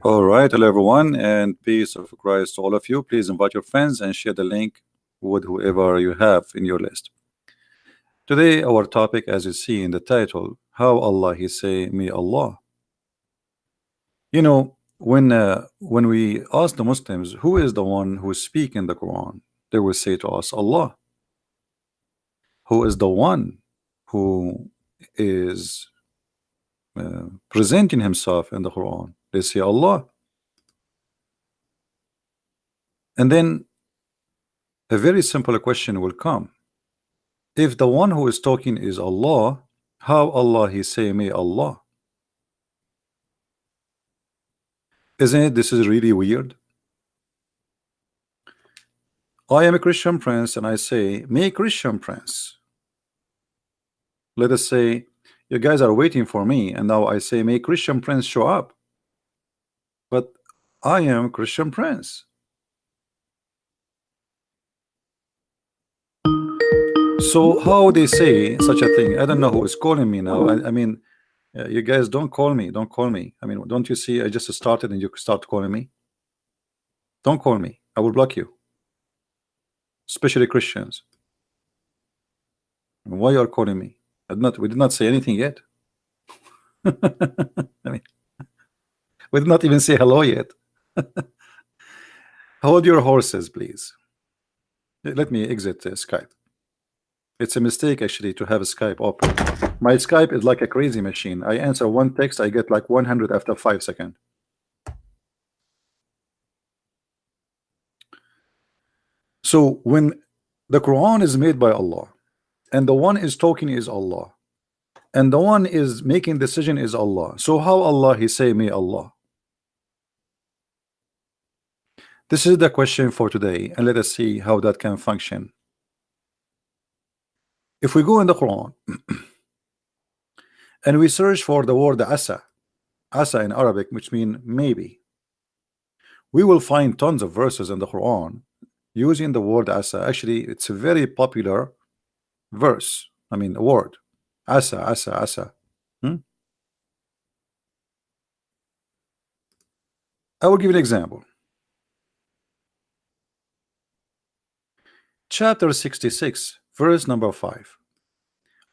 All right, hello everyone, and peace of Christ to all of you. Please invite your friends and share the link with whoever you have in your list. Today, our topic, as you see in the title, how Allah He say, "Me Allah." When we ask the Muslims, who is the one who speak in the Quran, they will say to us, Allah. Who is the one who is presenting himself in the Quran? They say Allah. And then a very simple question will come. If the one who is talking is Allah, how Allah He say, "Me Allah"? Isn't it? This is really weird. I am a Christian prince and I say, "Me Christian prince." Let us say you guys are waiting for me, and now I say, "May Christian prince show up." But I am Christian prince. So how they say such a thing? I don't know who is calling me now. I mean, you guys don't call me. Don't call me. I mean, don't you see? I just started and you start calling me. Don't call me. I will block you. Especially Christians. Why you are calling me? We did not say anything yet. I mean, we did not even say hello yet. Hold your horses, please. Let me exit Skype. It's a mistake actually to have a Skype open. My Skype is like a crazy machine. I answer one text, I get like 100 after 5 seconds. So when the Quran is made by Allah, and the one is talking is Allah, and the one is making decision is Allah, so how Allah He say, "Me Allah"? This is the question for today, and let us see how that can function. If we go in the Quran and we search for the word asa in Arabic, which means maybe, we will find tons of verses in the Quran using the word asa. Actually, it's a very popular verse. I mean, a word, asa. I will give you an example. Chapter 66, verse number 5.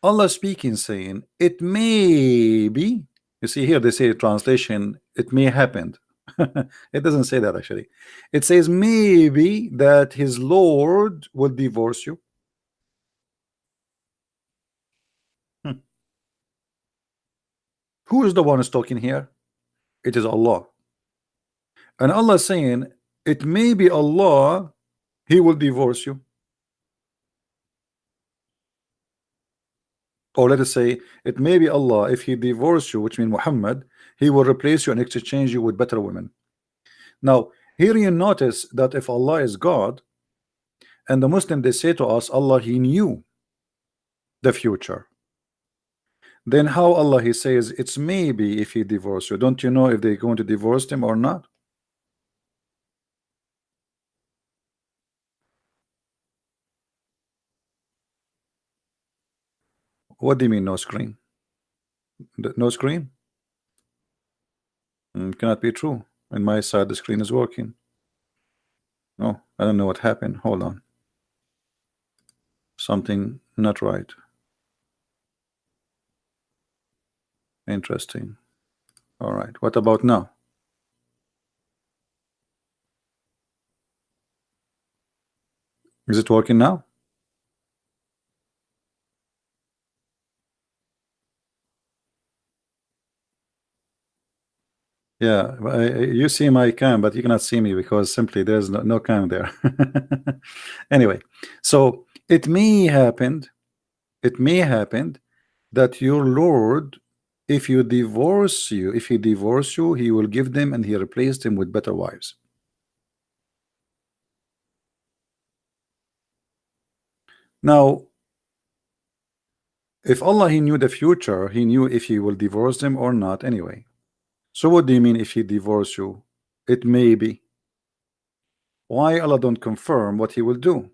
Allah speaking, saying, "It may be." You see here, they say translation, "It may happen." It doesn't say that actually. It says maybe that his Lord will divorce you. Who is the one who's talking here? It is Allah. And Allah is saying, it may be Allah, He will divorce you. Or let us say, it may be Allah, if He divorce you, which means Muhammad, He will replace you and exchange you with better women. Now, here you notice that if Allah is God, and the Muslim, they say to us, Allah, He knew the future. Then how Allah He says, it's maybe if He divorce you. Don't you know if they're going to divorce him or not? What do you mean no screen? No screen? Cannot be true. On my side the screen is working. No, I don't know what happened. Hold on. Something not right. Interesting. All right, what about now? Is it working now? Yeah, you see my cam, but you cannot see me because simply there's no cam there. Anyway, so it may happen that your Lord, if he divorce you, he will give them and he replaced them with better wives. Now, if Allah He knew the future, He knew if He will divorce them or not anyway. So what do you mean if He divorce you? It may be. Why Allah don't confirm what He will do?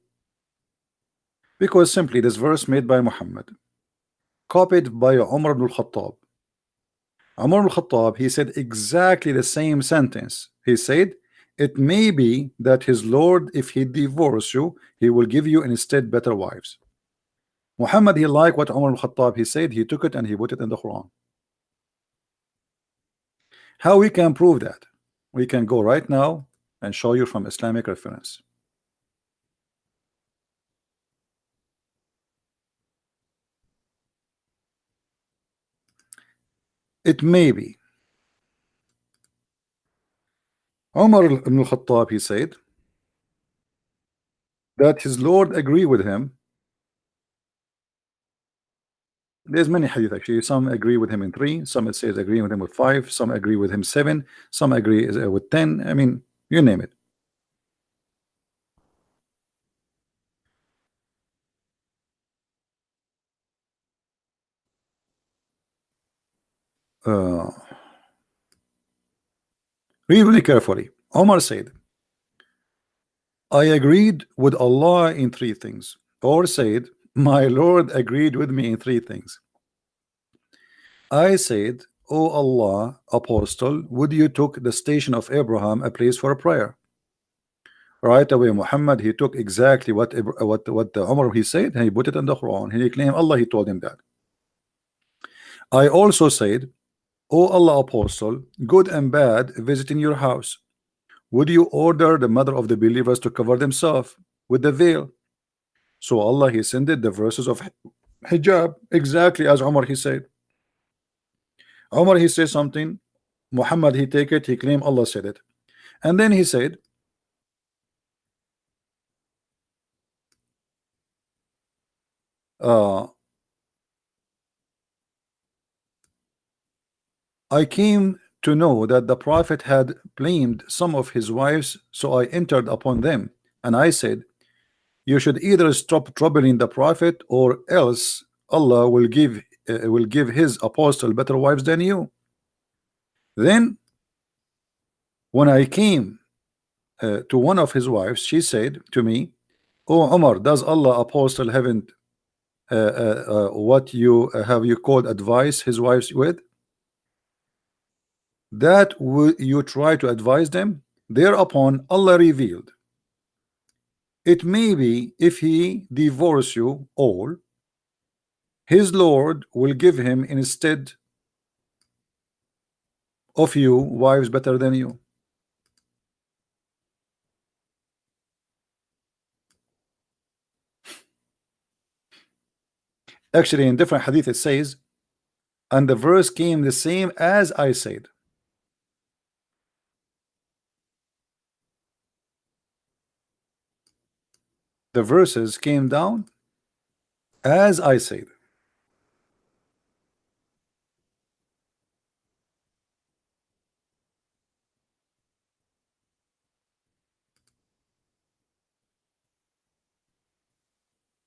Because simply this verse made by Muhammad, copied by Umar ibn Khattab, Umar al-Khattab, he said exactly the same sentence. He said, it may be that his Lord, if he divorce you, he will give you instead better wives. Muhammad, he liked what Umar al-Khattab, he said, he took it and he put it in the Quran. How we can prove that? We can go right now and show you from Islamic reference. It may be Umar ibn al-Khattab, he said that his Lord agree with him. There's many hadith actually. Some agree with him in 3, some it says agree with him with 5, some agree with him 7, some agree with 10. I mean, you name it. Uh, read really carefully. Omar said, I agreed with Allah in 3 things. Or said, my Lord agreed with me in 3 things. I said, O Allah, apostle, would you took the station of Abraham a place for a prayer? Right away, Muhammad, he took exactly what Umar he said, and he put it in the Quran. He claimed Allah, he told him that. I also said, O Allah, apostle, good and bad visit in your house. Would you order the mother of the believers to cover themselves with the veil? So Allah, he sent the verses of hijab exactly as Umar he said. Umar he said something, Muhammad he take it, he claimed Allah said it, and then he said, I came to know that the Prophet had blamed some of his wives, so I entered upon them, and I said, you should either stop troubling the Prophet, or else Allah will give his apostle better wives than you. Then when I came to one of his wives, she said to me, "Oh Umar, does Allah apostle haven't what you have you called advice his wives with? That you try to advise them?" Thereupon Allah revealed, it may be if he divorce you all, his Lord will give him instead of you wives better than you. Actually, in different hadith it says, and the verse came the same as I said. The verses came down as I said.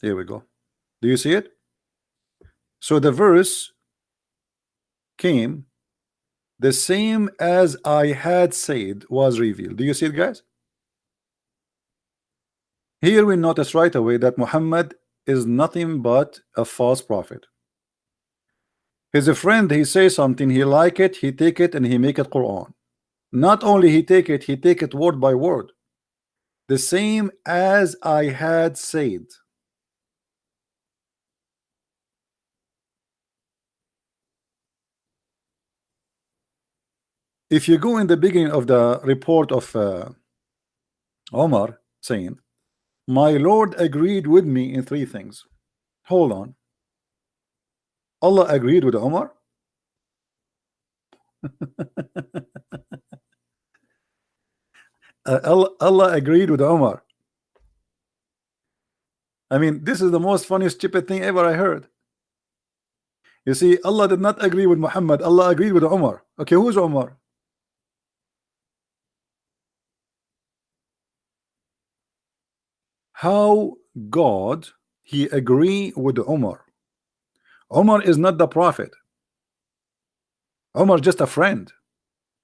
Here we go. Do you see it? So the verse came the same as I had said was revealed. Do you see it, guys? Here we notice right away that Muhammad is nothing but a false prophet. His friend, he say something, he like it, he take it and he make it Quran. Not only he take it word by word, the same as I had said. If you go in the beginning of the report of Omar saying, my Lord agreed with me in 3 things. Hold on. Allah agreed with Omar? Allah agreed with Omar. I mean, this is the most funny stupid thing ever I heard. You see, Allah did not agree with Muhammad. Allah agreed with Umar. Okay, who's Umar? How God he agree with Umar? Umar is not the prophet. Umar just a friend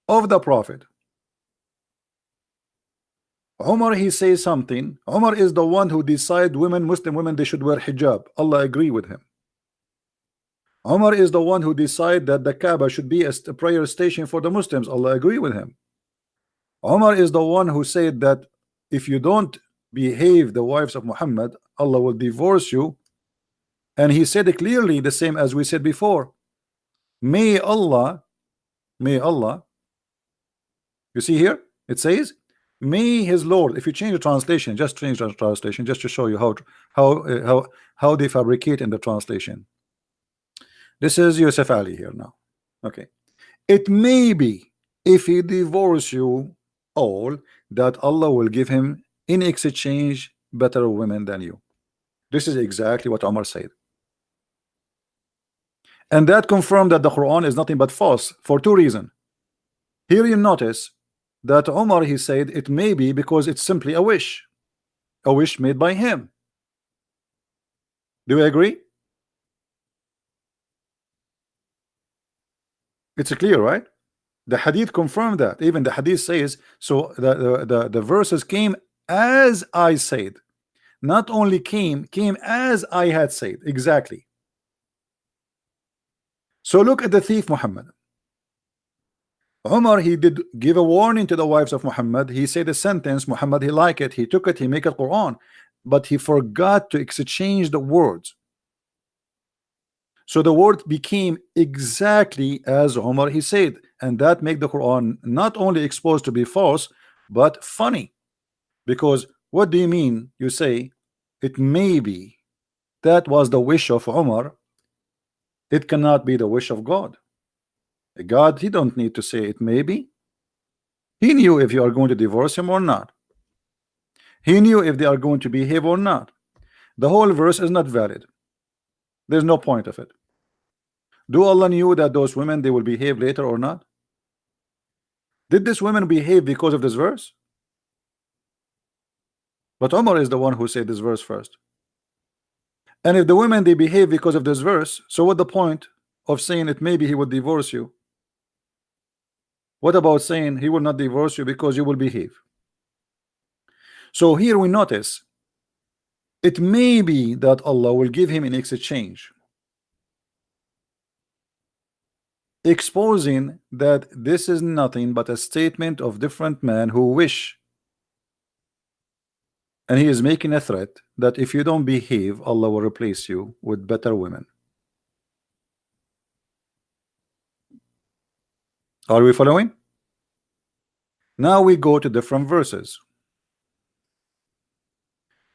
of the prophet. Umar he says something. Umar is the one who decide women, Muslim women, they should wear hijab. Allah agree with him. Umar is the one who decided that the Kaaba should be a prayer station for the Muslims. Allah agree with him. Umar is the one who said that if you don't behave the wives of Muhammad, Allah will divorce you. And he said it clearly, the same as we said before. May Allah, may Allah, you see here, it says, may his Lord. If you change the translation, just change the translation, just to show you how they fabricate in the translation. This is Yusuf Ali here now. Okay. It may be if he divorce you all that Allah will give him in exchange better women than you. This is exactly what Umar said. And that confirmed that the Quran is nothing but false for two reasons. Here you notice that Umar, he said it may be because it's simply a wish made by him. Do you agree? It's clear, right? The hadith confirmed that. Even the hadith says so. The verses came as I said, not only came as I had said. Exactly. So look at the thief Muhammad. Umar, he did give a warning to the wives of Muhammad. He said a sentence, Muhammad, he liked it, he took it, he make it Quran, but he forgot to exchange the words. So the word became exactly as Umar he said, and that make the Quran not only exposed to be false, but funny. Because what do you mean? You say it may be that was the wish of Umar. It cannot be the wish of God. God, he don't need to say it may be. He knew if you are going to divorce him or not. He knew if they are going to behave or not. The whole verse is not valid. There's no point of it. Do Allah knew that those women they will behave later or not? Did this woman behave because of this verse? But Umar is the one who said this verse first. And if the women they behave because of this verse, so what the point of saying it maybe he would divorce you? What about saying he will not divorce you because you will behave? So here we notice it may be that Allah will give him in exchange, exposing that this is nothing but a statement of different men who wish, and he is making a threat that if you don't behave, Allah will replace you with better women. Are we following? Now we go to different verses.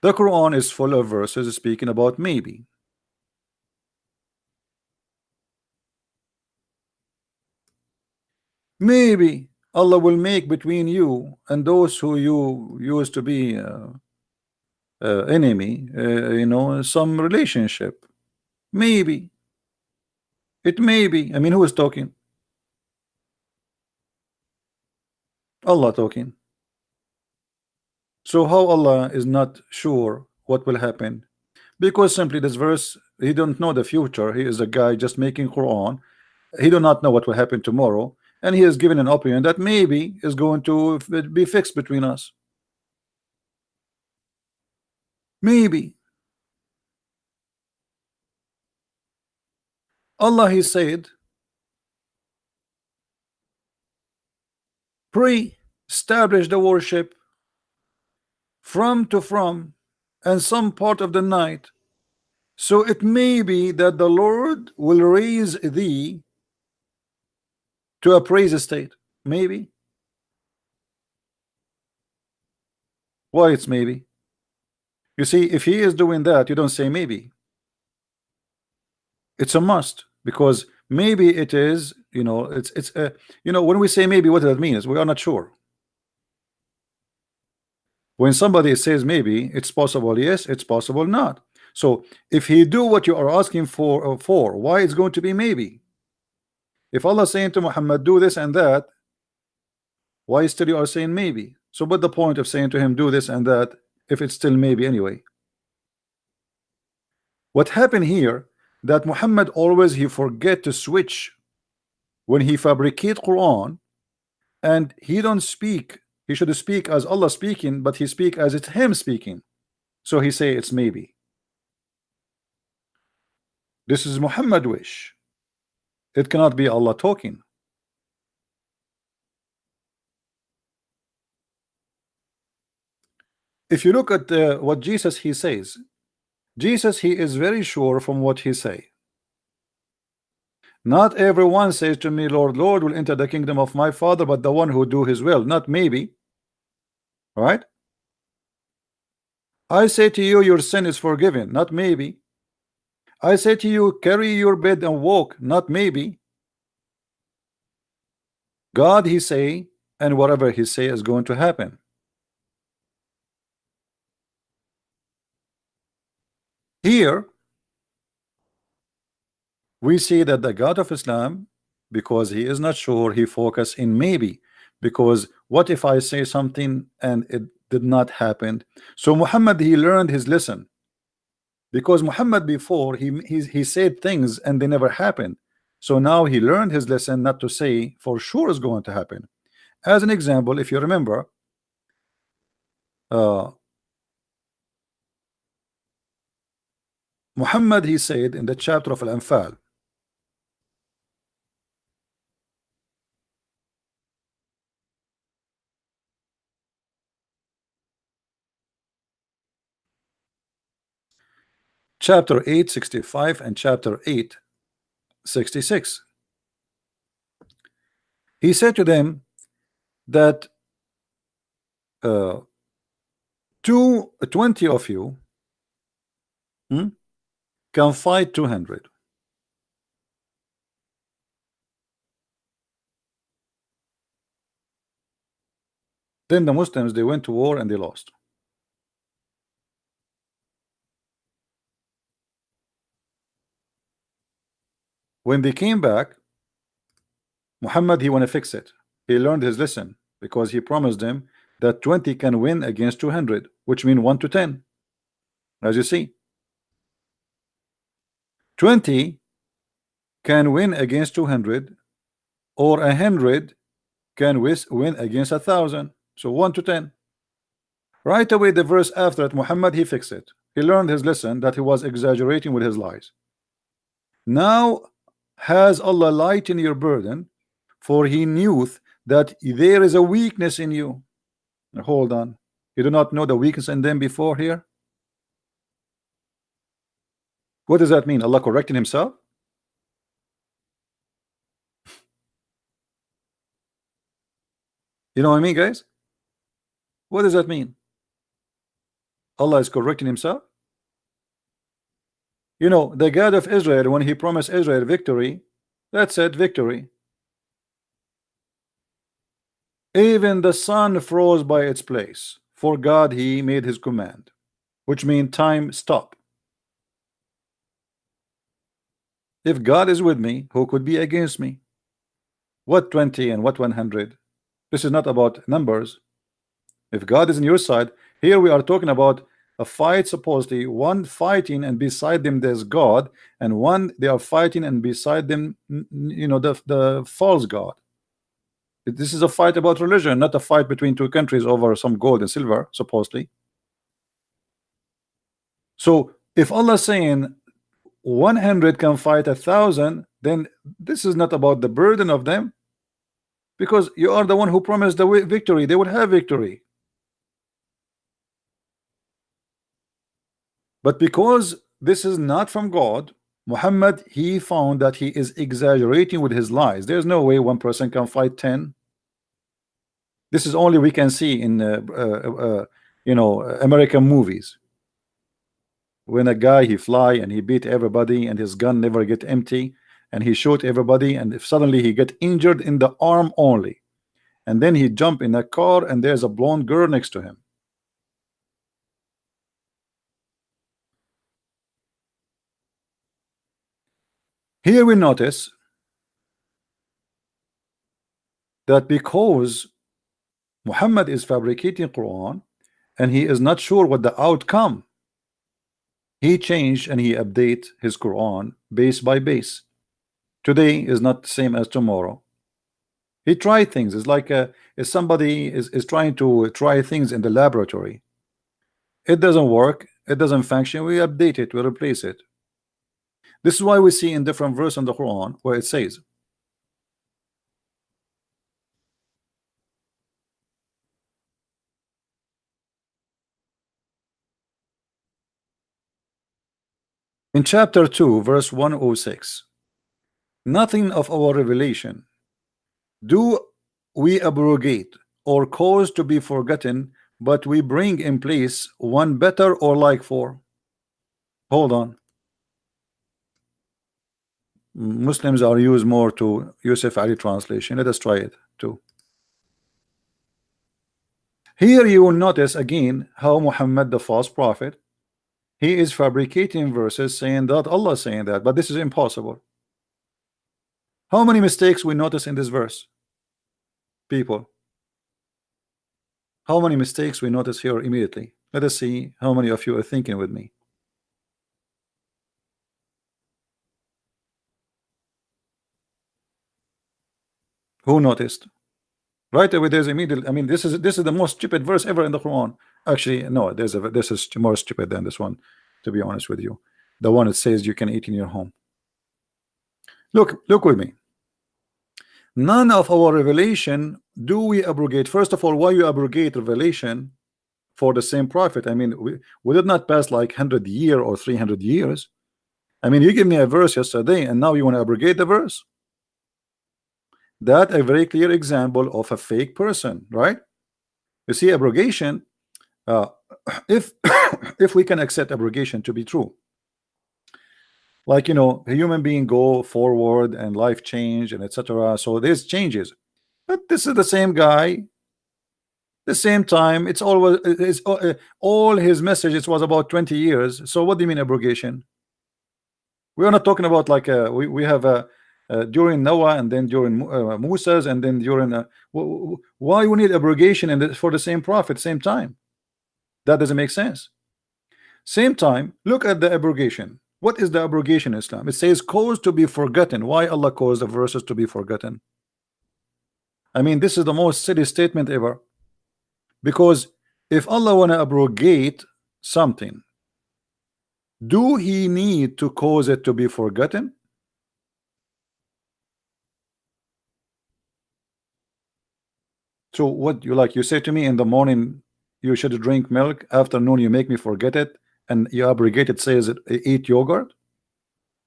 The Quran is full of verses speaking about maybe. Maybe Allah will make between you and those who you used to be enemy, you know, some relationship. Maybe. It may be. I mean, who is talking? Allah talking. So how Allah is not sure what will happen? Because simply this verse, he don't know the future. He is a guy just making Quran. He do not know what will happen tomorrow, and he has given an opinion that maybe is going to be fixed between us. Maybe. Allah, he said, pre-establish the worship from and some part of the night, so it may be that the Lord will raise thee to a praise state. Maybe. Why it's maybe? You see, if he is doing that, you don't say maybe. It's a must, because maybe it is, you know, it's a, you know, when we say maybe, what does that mean? Is we are not sure. When somebody says maybe, it's possible yes, it's possible not. So if he do what you are asking for, why it's going to be maybe? If Allah is saying to Muhammad, do this and that, why still you are saying maybe? So what the point of saying to him, do this and that, if it's still maybe anyway? What happened here, that Muhammad always he forget to switch when he fabricate Quran, and he don't speak. He should speak as Allah speaking, but he speak as it's him speaking. So he say it's maybe. This is Muhammad wish. It cannot be Allah talking. If you look at what Jesus he says, Jesus he is very sure from what he say. Not everyone says to me, Lord, Lord, will enter the kingdom of my Father, but the one who do his will. Not maybe. Right? I say to you, your sin is forgiven. Not maybe. I say to you, carry your bed and walk. Not maybe. God he say, and whatever he say is going to happen. Here we see that the God of Islam, because he is not sure, he focus in maybe, because what if I say something and it did not happen? So Muhammad he learned his lesson, because Muhammad before he said things and they never happened. So now he learned his lesson not to say for sure is going to happen. As an example, if you remember, uh, Muhammad he said in the chapter of Al-Anfal, chapter 8:65 and chapter 8:66, he said to them that 20 of you can fight 200. Then the Muslims they went to war and they lost. When they came back, Muhammad he want to fix it. He learned his lesson because he promised them that 20 can win against 200, which means 1 to 10. As you see, 20 can win against 200, or 100 can win against 1,000. So 1 to 10. Right away, the verse after it, Muhammad he fixed it. He learned his lesson that he was exaggerating with his lies. Now has Allah lightened your burden, for he knew that there is a weakness in you. Now, hold on, you do not know the weakness in them before here? What does that mean? Allah correcting himself? You know what I mean, guys? What does that mean? Allah is correcting himself? You know, the God of Israel, when he promised Israel victory, that's it, victory. Even the sun froze by its place, for God he made his command, which means time stop. If God is with me, who could be against me? What 20 and what 100? This is not about numbers. If God is in your side, here we are talking about a fight, supposedly one fighting and beside them there's God, and one they are fighting and beside them, you know, the false God. This is a fight about religion, not a fight between two countries over some gold and silver, supposedly. So if Allah is saying 100 can fight 1,000, then this is not about the burden of them, because you are the one who promised the victory. They would have victory. But because this is not from God, Muhammad he found that he is exaggerating with his lies. There's no way one person can fight 10. This is only we can see in you know, American movies, when a guy he fly and he beat everybody and his gun never get empty and he shoot everybody, and if suddenly he get injured in the arm only, and then he jump in a car and there's a blonde girl next to him. Here we notice that because Muhammad is fabricating Quran and he is not sure what the outcome, he changed and he update his Quran base by base. Today is not the same as tomorrow. He tried things. It's like if somebody is trying to try things in the laboratory. It doesn't work, it doesn't function, we update it, we replace it. This is why we see in different verses in the Quran where it says In chapter 2 verse 106, nothing of our revelation do we abrogate or cause to be forgotten, but we bring in place one better or like for. Hold on. Muslims are used more to Yusuf Ali translation. Let us try it too. Here you will notice again how Muhammad, the false prophet, he is fabricating verses saying that Allah is saying that, but this is impossible. How many mistakes we notice in this verse, people? How many mistakes we notice here immediately? Let us see how many of you are thinking with me. Who noticed? Right away, there's immediate. I mean, this is the most stupid verse ever in the Quran. Actually, no, this is more stupid than this one. To be honest with you, the one that says you can eat in your home. Look with me. None of our revelation do we abrogate. First of all, why you abrogate revelation for the same prophet? I mean, we did not pass like 100 years or 300 years. I mean, you give me a verse yesterday, and now you want to abrogate the verse. That a very clear example of a fake person, right? You see, abrogation. If if we can accept abrogation to be true, like, you know, a human being go forward and life change and etc. So there's changes, but this is the same guy, the same time. It's always all his messages was about 20 years. So what do you mean abrogation? We are not talking about like we have during Noah, and then during Moses, and then during why we need abrogation and for the same prophet, same time? That doesn't make sense. Same time, look at the abrogation. What is the abrogation in Islam? It says cause to be forgotten. Why Allah caused the verses to be forgotten? I mean, this is the most silly statement ever. Because if Allah want to abrogate something, do he need to cause it to be forgotten? So what you like, you say to me in the morning you should drink milk, afternoon you make me forget it, and you abrogate it, says it, eat yogurt,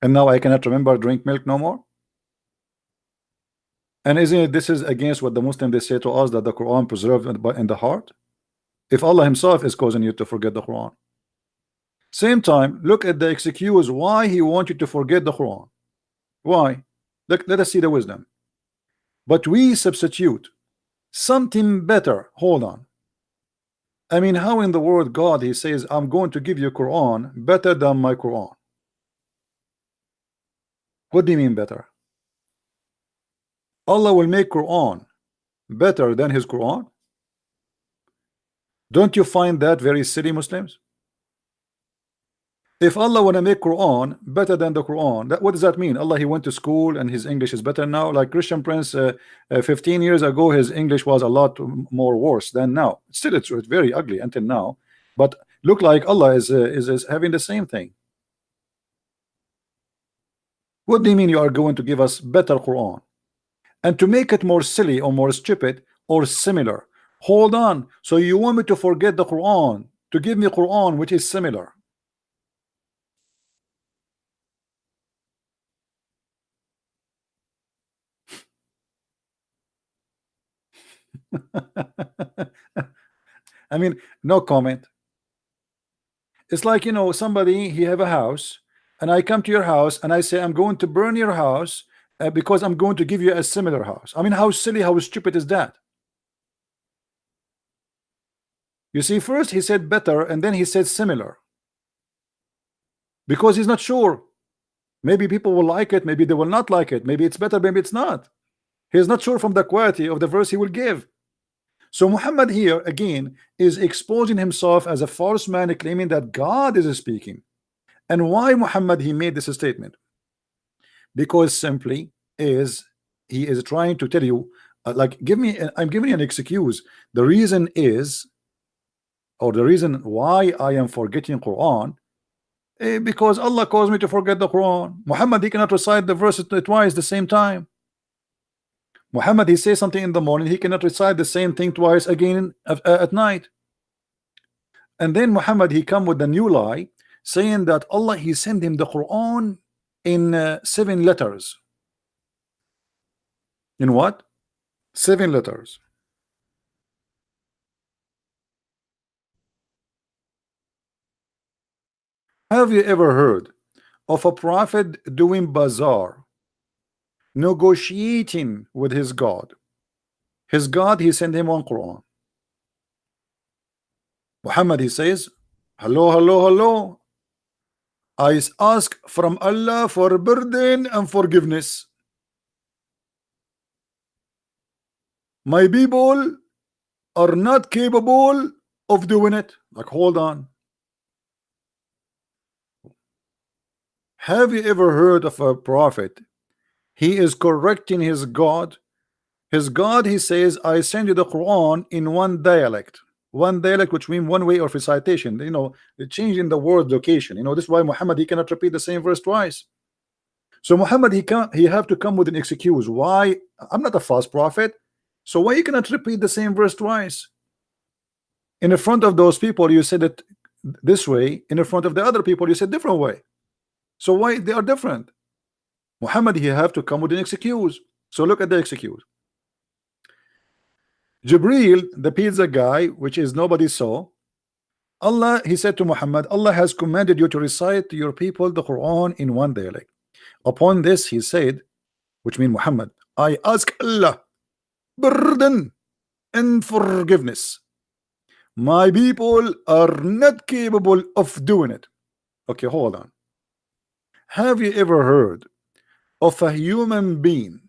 and now I cannot remember drink milk no more. And isn't it, this is against what the Muslim they say to us, that the Quran preserved in the heart? If Allah himself is causing you to forget the Quran. Same time, look at the excuse why he wants you to forget the Quran. Why? Let us see the wisdom. But we substitute something better. Hold on. I mean, how in the word God he says I'm going to give you Quran better than my Quran? What do you mean better? Allah will make Quran better than his Quran? Don't you find that very silly, Muslims? If Allah want to make Quran better than the Quran, what does that mean? Allah, he went to school and his English is better now? Like Christian Prince, 15 years ago his English was a lot more worse than now. Still it's very ugly until now, but look like Allah is having the same thing. What do you mean you are going to give us better Quran? And to make it more silly or more stupid or similar, hold on, so you want me to forget the Quran to give me Quran which is similar? I mean, no comment. It's like, you know, somebody, he have a house, and I come to your house and I say I'm going to burn your house because I'm going to give you a similar house. I mean, how silly, how stupid is that? You see, first he said better and then he said similar, because he's not sure. Maybe people will like it, maybe they will not like it, maybe it's better, maybe it's not. He's not sure from the quality of the verse he will give. So Muhammad here again is exposing himself as a false man, claiming that God is speaking. And why Muhammad he made this statement? Because simply is he is trying to tell you, like, I'm giving you an excuse. The reason is, or the reason why I am forgetting Quran, because Allah caused me to forget the Quran. Muhammad, he cannot recite the verse twice the same time. Muhammad, he says something in the morning, he cannot recite the same thing twice again at night. And then Muhammad, he come with a new lie saying that Allah he sent him the Quran in 7 letters. In what? 7 letters. Have you ever heard of a prophet doing bazaar, negotiating with his God? His God, he sent him one Quran. Muhammad, he says, hello, hello, hello. I ask from Allah for burden and forgiveness. My people are not capable of doing it. Like, hold on. Have you ever heard of a prophet? He is correcting his God. His God, he says, I send you the Quran in one dialect. One dialect, which means one way of recitation. You know, changing the word location. You know, this is why Muhammad he cannot repeat the same verse twice. So Muhammad he have to come with an excuse. Why? I'm not a false prophet. So why you cannot repeat the same verse twice? In the front of those people, you said it this way. In the front of the other people, you said different way. So why they are different? Muhammad he have to come with an excuse. So look at the excuse. Jibril, the pizza guy, which is nobody saw, Allah, he said to Muhammad, Allah has commanded you to recite to your people the Quran in one dialect. Upon this, he said, which means Muhammad, I ask Allah burden and forgiveness. My people are not capable of doing it. Okay, hold on. Have you ever heard of a human being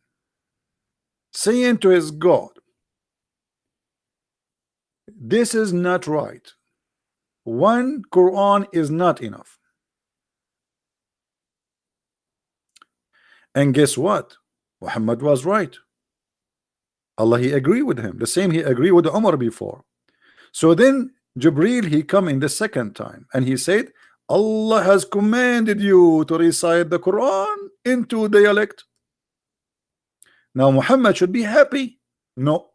saying to his God, this is not right? One Quran is not enough. And guess what? Muhammad was right. Allah he agreed with him. The same he agreed with Umar before. So then Jibril he come in the second time and he said, Allah has commanded you to recite the Quran into dialect. Now Muhammad should be happy. No,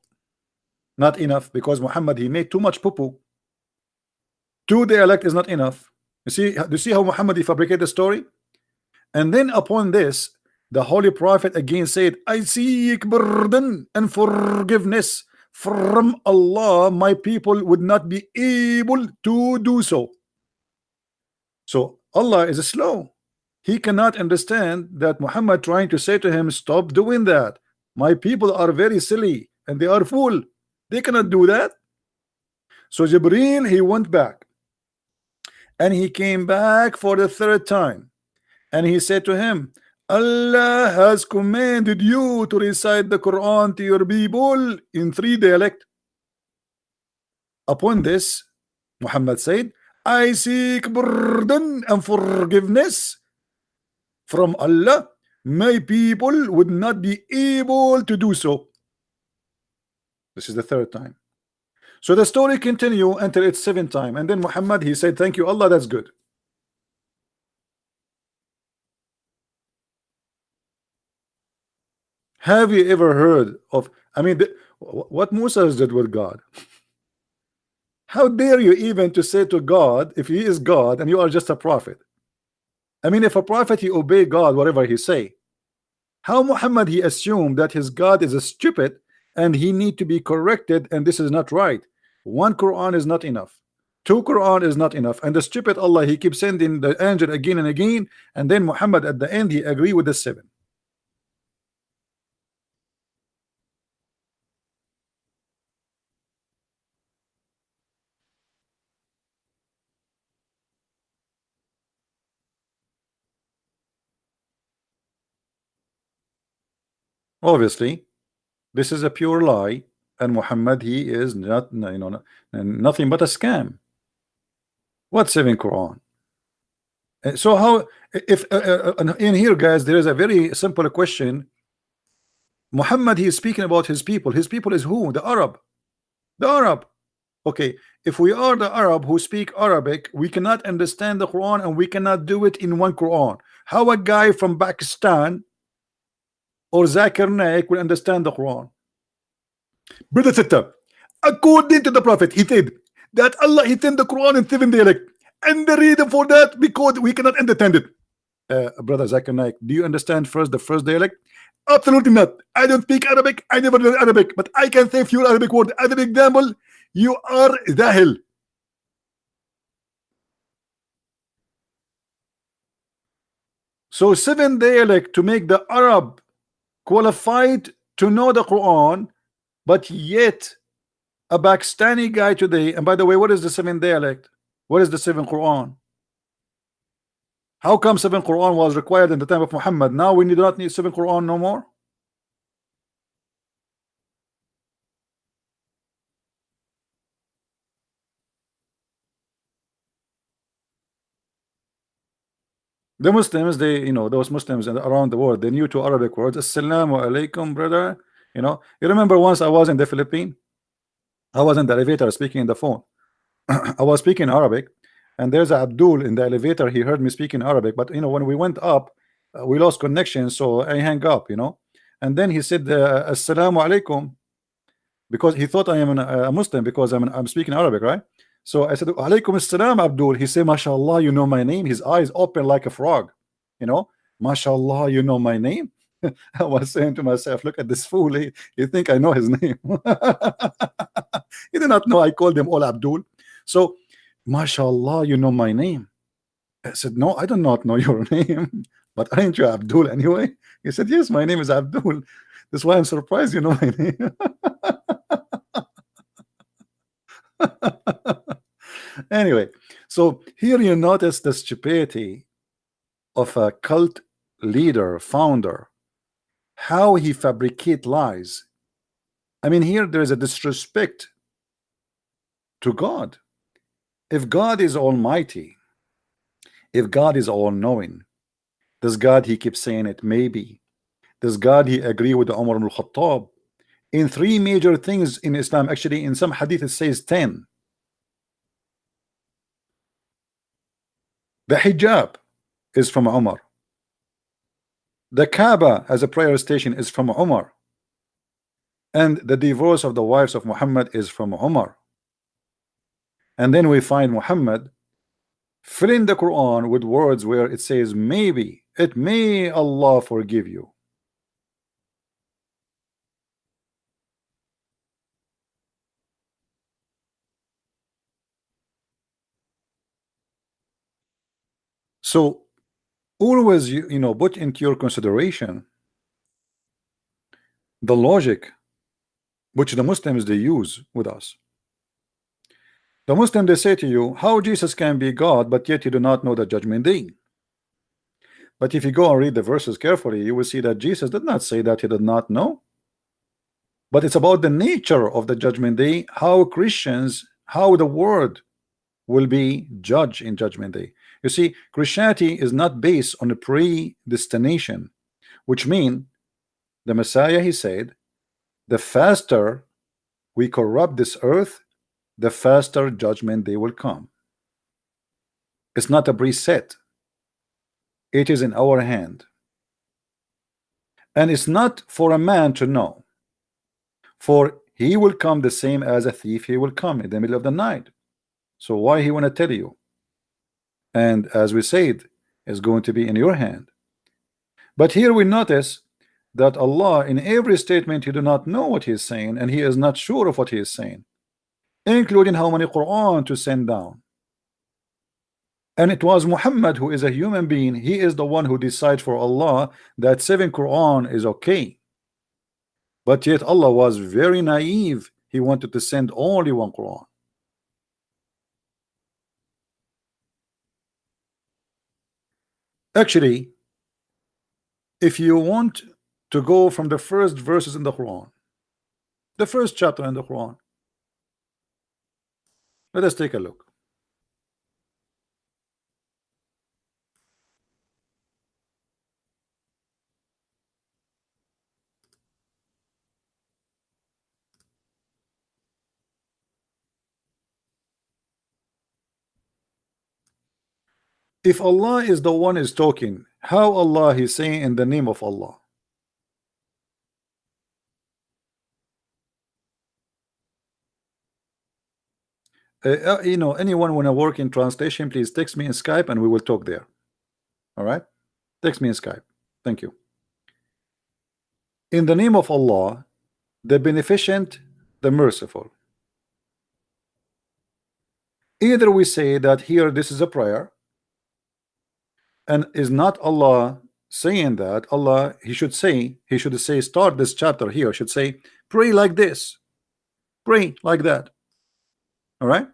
not enough, because Muhammad he made too much poo-poo. 2 dialect is not enough. Do you see how Muhammad he fabricated the story? And then upon this, the Holy Prophet again said, I seek burden and forgiveness from Allah. My people would not be able to do so. So Allah is slow. He cannot understand that Muhammad trying to say to him, stop doing that. My people are very silly and they are fool. They cannot do that. So Jibreel he went back and he came back for the 3rd time and he said to him, Allah has commanded you to recite the Quran to your people in 3 dialect. Upon this, Muhammad said, I seek burden and forgiveness from Allah. My people would not be able to do so. This is the 3rd time. So the story continue until it's 7th time, and then Muhammad he said, thank you Allah, that's good. Have you ever heard of, I mean, what Musa did with God? How dare you even to say to God, if he is God and you are just a prophet? I mean, if a prophet he obey God whatever he say, how Muhammad he assumed that his God is a stupid and he need to be corrected, and this is not right. 1 Quran is not enough. 2 Quran is not enough, and the stupid Allah he keeps sending the angel again and again, and then Muhammad at the end he agree with the 7. Obviously this is a pure lie, and Muhammad he is not, you know, nothing but a scam. What 7 Quran? So how, if in here guys, there is a very simple question. Muhammad he is speaking about his people. His people is who? The Arab. The Arab. Okay, if we are the Arab who speak Arabic, we cannot understand the Quran and we cannot do it in 1 Quran. How a guy from Pakistan or Zakir Naik will understand the Quran? Brother sister, according to the Prophet, he said that Allah he sent the Quran in 7 dialect. And the reason for that, because we cannot understand it. Brother Zakir Naik, do you understand first the first dialect? Absolutely not. I don't speak Arabic. I never learned Arabic, but I can say few Arabic words. As an example, you are Zahil. So seven dialect to make the Arab qualified to know the Quran, but yet a Pakistani guy today, and by the way, what is the seven dialect? What is the seven Quran? How come seven Quran was required in the time of Muhammad? Now we do not need seven Quran no more? The Muslims, they, those Muslims around the world, they knew two Arabic words. Assalamu alaikum, brother. You remember once I was in the Philippines, I was in the elevator speaking in the phone. I was speaking Arabic, and there's Abdul in the elevator. He heard me speaking Arabic, but when we went up, we lost connection, so I hang up. And then he said, Assalamu alaikum, because he thought I am a Muslim because I'm speaking Arabic, right? So I said, Alaikum assalam, Abdul. He said, MashaAllah, you know my name. His eyes open like a frog. MashaAllah, you know my name. I was saying to myself, look at this fool. He think I know his name. He did not know I called him all Abdul. So, MashaAllah, you know my name. I said, no, I do not know your name. But aren't you Abdul anyway? He said, yes, my name is Abdul. That's why I'm surprised you know my name. Anyway, so here you notice the stupidity of a cult leader, founder, how he fabricate lies. I mean, here there is a disrespect to God. If God is almighty, if God is all-knowing, does God, he keeps saying it, maybe, does God, he agree with the Umar ibn Khattab in three major things in Islam? Actually, in some hadith it says 10. The hijab is from Umar. The Kaaba as a prayer station is from Umar. And the divorce of the wives of Muhammad is from Umar. And then we find Muhammad filling the Quran with words where it says, maybe, it may Allah forgive you. So always, put into your consideration the logic which the Muslims, they use with us. The Muslim, they say to you, how Jesus can be God, but yet you do not know the judgment day. But if you go and read the verses carefully, you will see that Jesus did not say that he did not know. But it's about the nature of the judgment day, how Christians, how the world will be judged in judgment day. You see, Christianity is not based on a predestination, which means the Messiah, he said, the faster we corrupt this earth, the faster judgment day will come. It's not a preset. It is in our hand. And it's not for a man to know. For he will come the same as a thief, he will come in the middle of the night. So why he want to tell you? And as we said, is going to be in your hand. But here we notice that Allah, in every statement, he do not know what he is saying, and he is not sure of what he is saying, including how many Quran to send down. And it was Muhammad, who is a human being, he is the one who decides for Allah that 7 Quran is okay. But yet Allah was very naive. He wanted to send only 1 Quran. Actually, if you want to go from the first verses in the Quran, the first chapter in the Quran, let us take a look. If Allah is the one is talking, how Allah is saying in the name of Allah? You know, anyone wanna work in translation, please text me in Skype and we will talk there. All right, text me in Skype. Thank you. In the name of Allah, the beneficent, the merciful. Either we say that here this is a prayer, and is not Allah saying that. Allah, he should say start this chapter here, should say pray like this, pray like that. All right,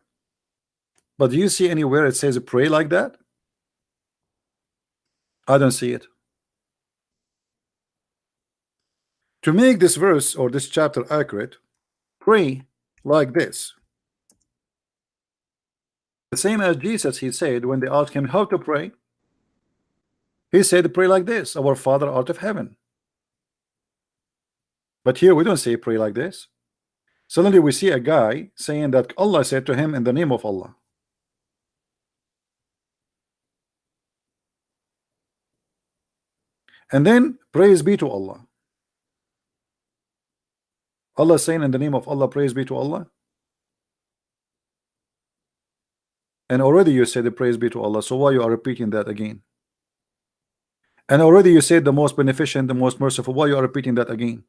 but do you see anywhere it says pray like that? I don't see it. To make this verse or this chapter accurate, pray like this. The same as Jesus, he said when they asked him how to pray, he said pray like this, our Father art of heaven. But here we don't say pray like this. Suddenly we see a guy saying that Allah said to him in the name of Allah. And then praise be to Allah. Allah saying in the name of Allah, praise be to Allah. And already you said the praise be to Allah, so why you are repeating that again? And already you said the most beneficent, the most merciful, why you are repeating that again?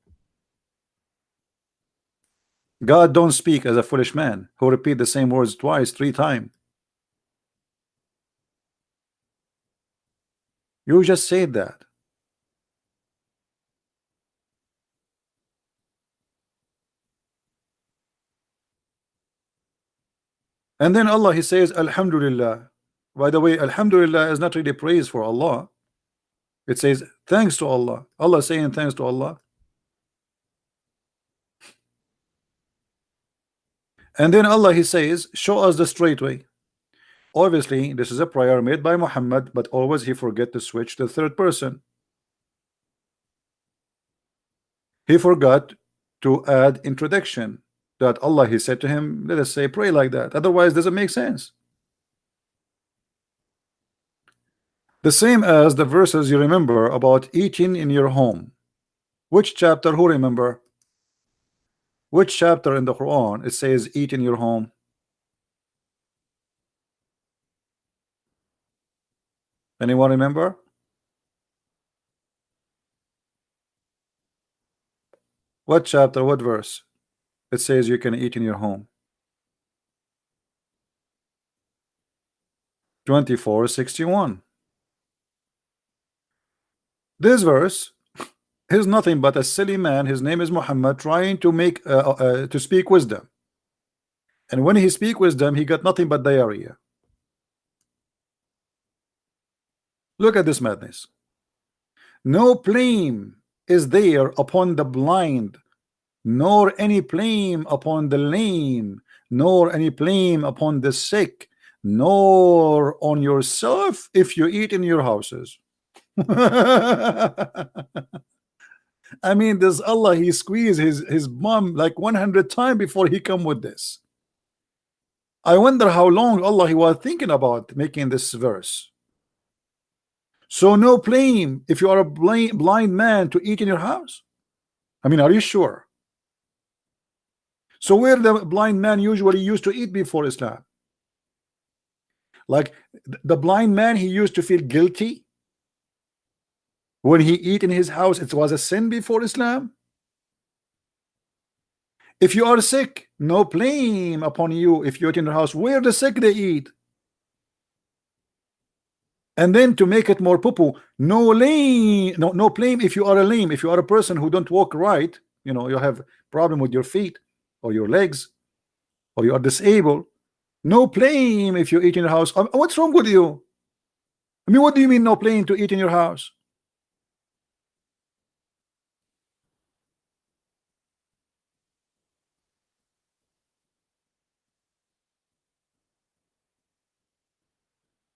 God don't speak as a foolish man who repeat the same words twice, 3 times. You just said that. And then Allah, he says Alhamdulillah. By the way, Alhamdulillah is not really praise for Allah. It says thanks to Allah. Allah saying thanks to Allah. And then Allah, he says show us the straight way. Obviously this is a prayer made by Muhammad, but always he forget to switch to third person. He forgot to add introduction that Allah, he said to him, let us say pray like that, otherwise it doesn't make sense. The same as the verses you remember about eating in your home. Which chapter? Who remember? Which chapter in the Quran it says eat in your home? Anyone remember? What chapter, what verse it says you can eat in your home? 24:61. This verse is nothing but a silly man, his name is Muhammad, trying to make to speak wisdom, and when he speak wisdom he got nothing but diarrhea. Look at this madness. No blame is there upon the blind, nor any blame upon the lame, nor any blame upon the sick, nor on yourself if you eat in your houses. I mean, this Allah, he squeezed his bum like 100 times before he come with this. I wonder how long Allah he was thinking about making this verse. So no blame if you are a blind man to eat in your house. I mean, are you sure? So where the blind man usually used to eat before Islam? Like the blind man, he used to feel guilty when he eat in his house. It was a sin before Islam. If you are sick, no blame upon you if you eat in your house. Where the sick they eat. And then to make it more poo-poo, no blame if you are a lame, if you are a person who don't walk right, you know, you have problem with your feet or your legs, or you are disabled, no blame if you eat in your house. What's wrong with you? I mean, what do you mean no blame to eat in your house?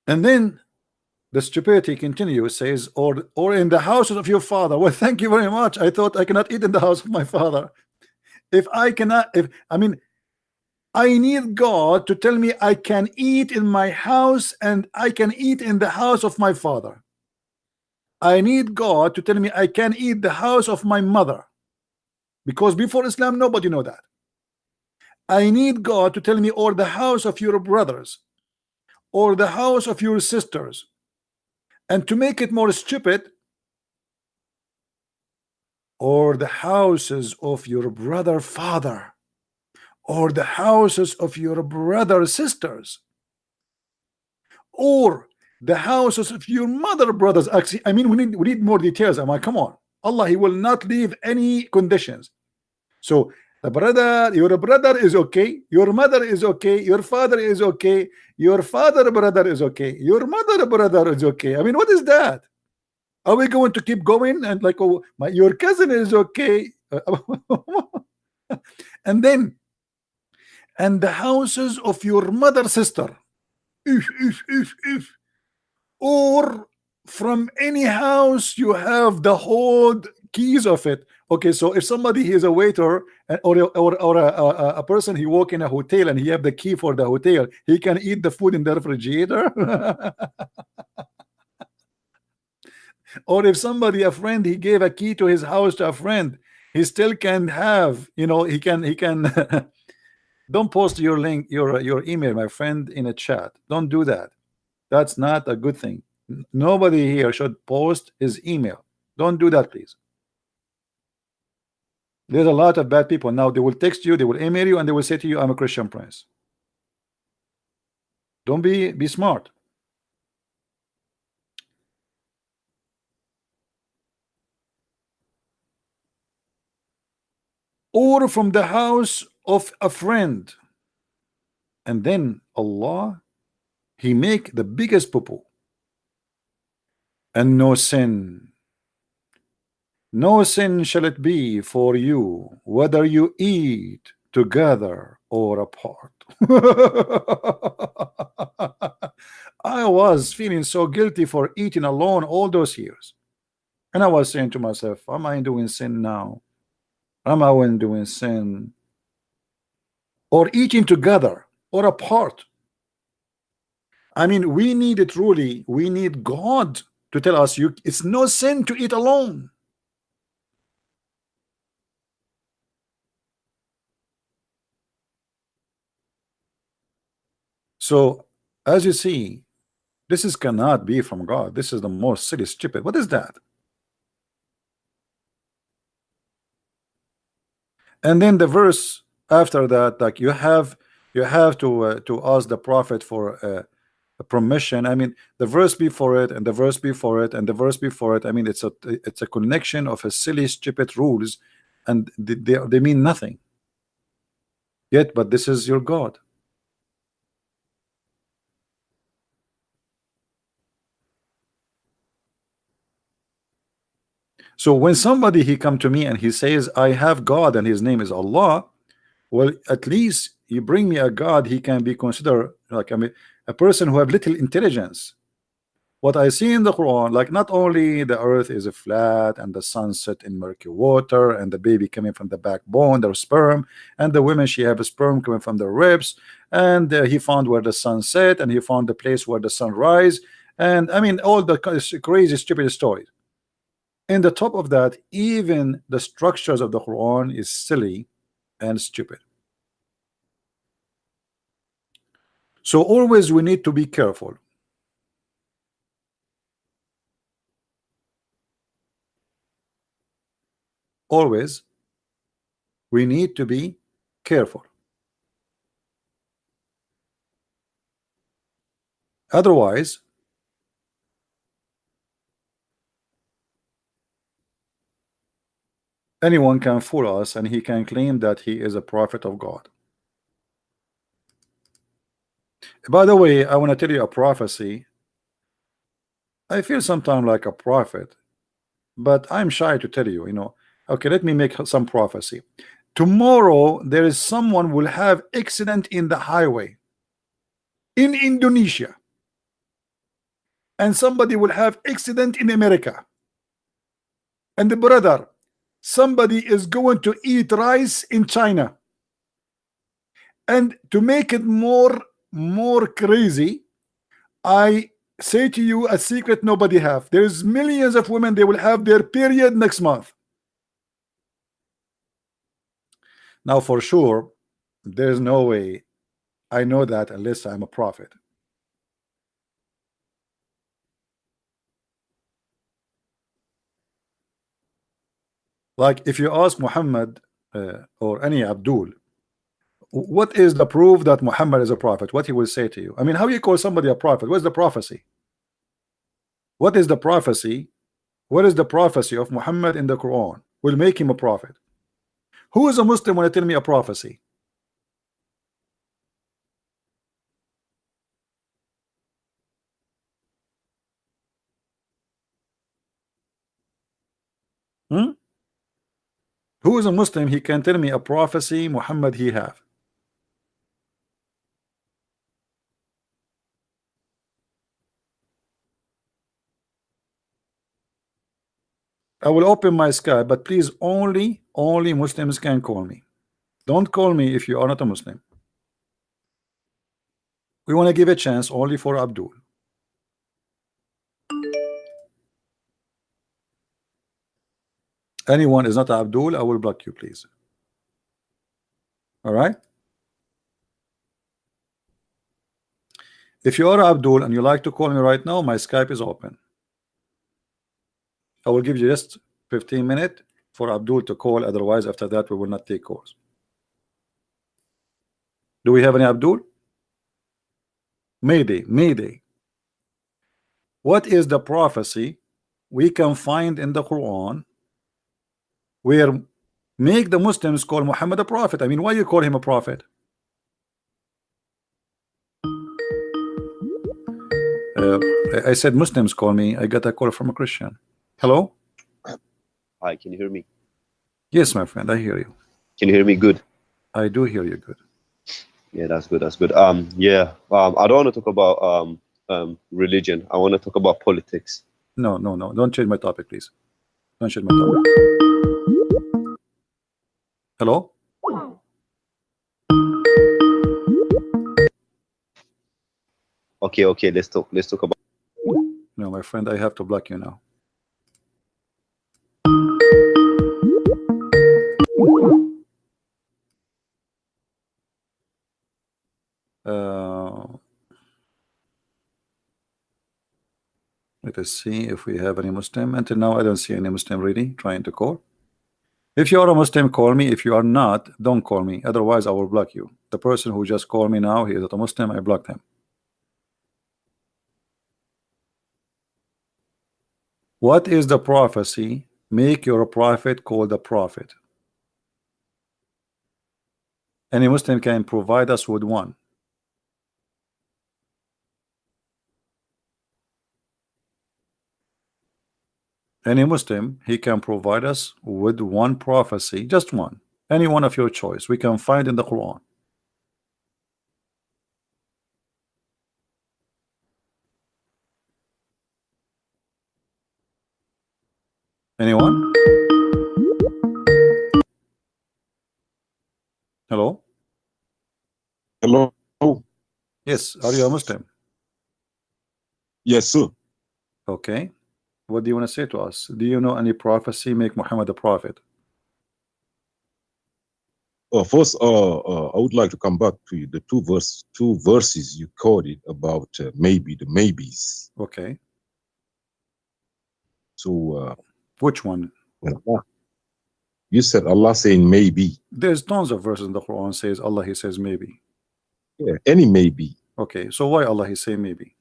And then the stupidity continues, says, or in the houses of your father. Well, thank you very much. I thought I cannot eat in the house of my father. If I cannot, I mean, I need God to tell me I can eat in my house and I can eat in the house of my father. I need God to tell me I can eat the house of my mother, because before Islam nobody know that. I need God to tell me, or the house of your brothers, or the house of your sisters. And to make it more stupid, or the houses of your brother father, or the houses of your brother sisters, or the houses of your mother brothers. Actually, I mean, we need more details. Am I? Come on, Allah, He will not leave any conditions. So the brother, your brother is okay, your mother is okay, your father is okay, your father brother is okay, your mother brother is okay. I mean, what is that? Are we going to keep going and like, oh, your cousin is okay? And then, and the houses of your mother sister, if, or from any house you have the whole keys of it. Okay, so if somebody is a waiter, or a person, he walk in a hotel and he have the key for the hotel, he can eat the food in the refrigerator. Or if somebody, a friend, he gave a key to his house to a friend, he still can have, he can don't post your link, your email, my friend, in a chat. Don't do that. That's not a good thing. Nobody here should post his email. Don't do that, please. There's a lot of bad people now. They will text you, they will email you, and they will say to you, I'm a Christian Prince. Don't be smart. Or from the house of a friend. And then Allah, He make the biggest poo-poo. And no sin. No sin shall it be for you, whether you eat together or apart. I was feeling so guilty for eating alone all those years. And I was saying to myself, am I doing sin now? Am I doing sin? Or eating together or apart? I mean, we need it truly. We need God to tell us, it's no sin to eat alone. So, as you see, this cannot be from God. This is the most silly, stupid. What is that? And then the verse after that, like you have to ask the prophet for a permission. I mean, the verse before it, and the verse before it, and the verse before it. I mean, it's a connection of a silly, stupid rules, and they mean nothing. Yet, but this is your God. So when somebody he come to me and he says, I have God and his name is Allah, well, at least you bring me a God, he can be considered like, I mean, a person who have little intelligence. What I see in the Quran, like not only the earth is flat and the sun set in murky water and the baby coming from the backbone, their sperm, and the women, she have a sperm coming from the ribs, and he found where the sun set, and he found the place where the sun rise, and I mean all the crazy stupid stories. In the top of that, even the structures of the Quran is silly and stupid. So always we need to be careful. Always we need to be careful. Otherwise, anyone can fool us and he can claim that he is a prophet of God. By the way, I want to tell you a prophecy. I feel sometimes like a prophet, but I'm shy to tell you, Okay, let me make some prophecy. Tomorrow there is someone will have accident in the highway in Indonesia, and somebody will have accident in America, and the brother, somebody is going to eat rice in China. And to make it more crazy, I say to you a secret nobody have. There's millions of women, they will have their period next month. Now for sure, There's no way I know that unless I'm a prophet. Like if you ask Muhammad or any Abdul, what is the proof that Muhammad is a prophet? What he will say to you? I mean, how you call somebody a prophet? What's the prophecy? What is the prophecy? What is the prophecy of Muhammad in the Quran will make him a prophet? Who is a Muslim when you tell me a prophecy? Hmm? Who is a Muslim? He can tell me a prophecy Muhammad he have. I will open my sky, but please only Muslims can call me. Don't call me if you are not a Muslim. We want to give a chance only for Abdul. Anyone is not Abdul, I will block you, please. All right. If you are Abdul and you like to call me right now, my Skype is open. I will give you just 15 minutes for Abdul to call. Otherwise, after that, we will not take calls. Do we have any Abdul? Mayday, Mayday. What is the prophecy we can find in the Quran where make the Muslims call Muhammad a prophet? I mean, why you call him a prophet? I said Muslims call me. I got a call from a Christian. Hello? Hi, can you hear me? Yes, my friend, I hear you. Can you hear me good? I do hear you good. Yeah, that's good. That's good. Yeah. I don't want to talk about religion. I want to talk about politics. No, no, no. Don't change my topic, please. Don't change my topic. Hello? Okay, okay. Let's talk. Let's talk about. No, my friend, I have to block you now. Let us see if we have any Muslim. Until now, I don't see any Muslim really trying to call. If you are a Muslim, call me. If you are not, don't call me. Otherwise, I will block you. The person who just called me now, he is not a Muslim. I blocked him. What is the prophecy? Make your prophet called a prophet. Any Muslim can provide us with one. Any Muslim, he can provide us with one prophecy, just one, any one of your choice we can find in the Quran. Anyone? Hello? Hello. Yes, are you a Muslim? Yes, sir. Okay. What do you want to say to us? Do you know any prophecy make Muhammad a prophet? First, I would like to come back to the two verses you quoted about maybe the maybes. Okay. So, which one? You said Allah saying maybe. There's tons of verses in the Quran says Allah. He says maybe. Yeah, any maybe. Okay, so why Allah he say maybe?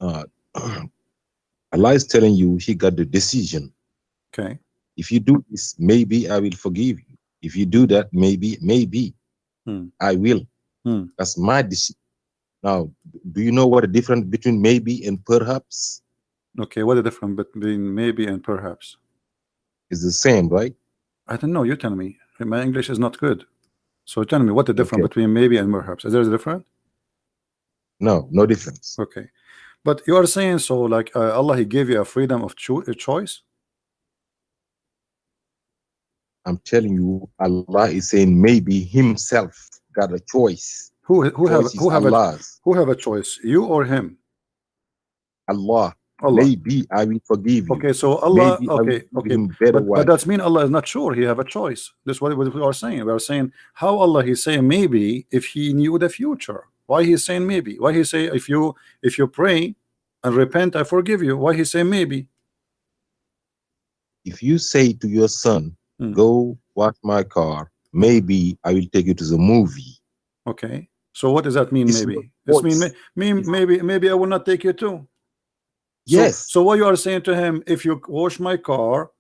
Allah is telling you He got the decision. Okay. If you do this, maybe I will forgive you. If you do that, maybe I will. That's my decision. Now, do you know what the difference between maybe and perhaps? Okay, what the difference between maybe and perhaps? It's the same, right? I don't know. You tell me. My English is not good. So tell me what the difference between maybe and perhaps. Is there a difference? No, no difference. Okay, but you are saying so like Allah he gave you a freedom of choice. I'm telling you, Allah is saying maybe Himself got a choice. Who have a choice? You or him? Allah. Allah. Maybe I will forgive you. Okay, so Allah, Maybe I will okay, give okay, him better but wife. that's mean Allah is not sure. He have a choice. This is what we are saying. We are saying how Allah He's saying maybe if He knew the future. Why He's saying maybe? Why He say if you pray and repent, I forgive you? Why He say maybe? If you say to your son, Hmm. go wash my car, maybe I will take you to the movie. Okay, so what does that mean? It's not Maybe it's mean voice. maybe I will not take you too. Yes. So what you are saying to him, if you wash my car,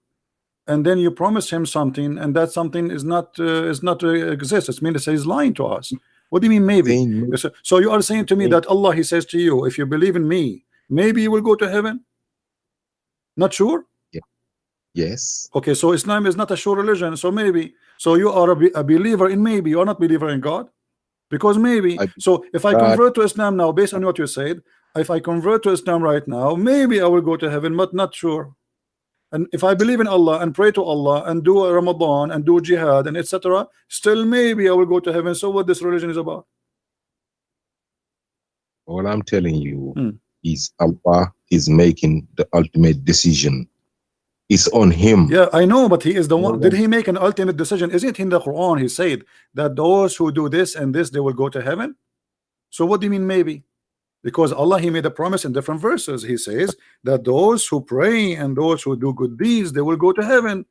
and then you promise him something, and that something is not exists, it means he's lying to us. What do you mean maybe? Saying, So you are saying to me saying, that Allah He says to you, if you believe in me, maybe you will go to heaven? Not sure? yes. Okay, so Islam is not a sure religion, so maybe. So you are a believer in maybe, you are not believer in God? Because maybe. I So if I God, convert to Islam now, based on what you said, if I convert to Islam right now, maybe I will go to heaven, but not sure. And if I believe in Allah and pray to Allah and do a Ramadan and do jihad and etc., still maybe I will go to heaven. So what this religion is about? all I'm telling you Hmm. is Allah is making the ultimate decision. It's on him. Yeah, I know, but He is the one. No Did one. He make an ultimate decision? Isn't it in the Quran He said that those who do this and this, they will go to heaven? So what do you mean maybe? Because Allah He made a promise in different verses. He says that those who pray and those who do good deeds, they will go to heaven,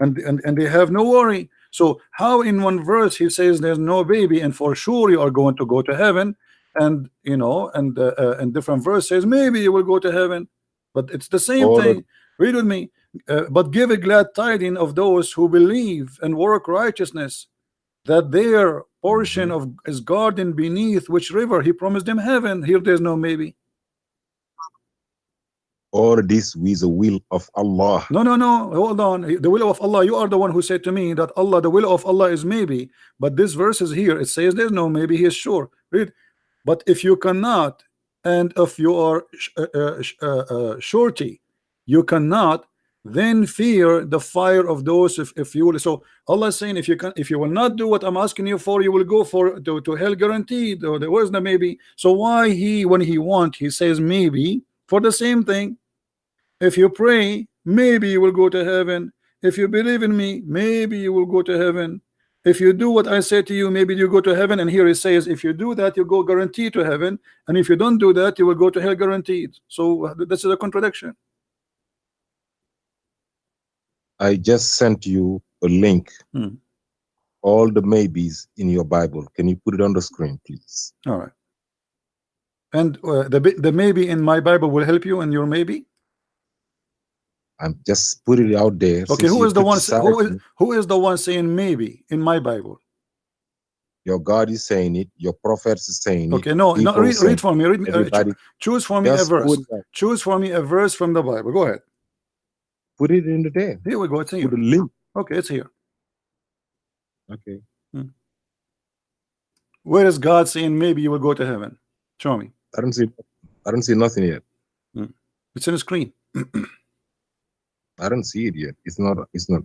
and they have no worry. So how in one verse He says there's no baby and for sure you are going to go to heaven, and and different verse says maybe you will go to heaven, but it's the same All of thing. Read with me. But give a glad tidings of those who believe and work righteousness, that their portion of is garden beneath which river He promised them heaven. Here there's no maybe. all this with the will of Allah. No, no, no. Hold on. The will of Allah. You are the one who said to me that Allah, the will of Allah is maybe. But this verse is here. It says there's no maybe. He is sure. Read. But if you cannot, and if you are surety, you cannot, then fear the fire of those. If you will. So Allah is saying, if you will not do what I'm asking you for, you will go to hell guaranteed. Or there was no maybe. So why He, when He He says maybe for the same thing? If you pray, maybe you will go to heaven. If you believe in me, maybe you will go to heaven. If you do what I say to you, maybe you go to heaven. And here it says, if you do that, you go guaranteed to heaven. And if you don't do that, you will go to hell guaranteed. So this is a contradiction. I just sent you a link. Hmm. All the maybes in your Bible. Can you put it on the screen, please? All right. And the maybe in my Bible will help you in your maybe. I'm just put it out there. Okay, Since who you is the one? criticize me, Who is the one saying maybe in my Bible? your God is saying it, your prophets is saying it. Okay, no, read for me. Everybody, choose for me a just verse. put it, Choose for me a verse from the Bible. Go ahead. put it in the there. Here we go. It's here. Put a link. Okay, it's here. Okay. Where is God saying maybe you will go to heaven? Show me. I don't see nothing yet. It's in the screen. I don't see it yet. It's not.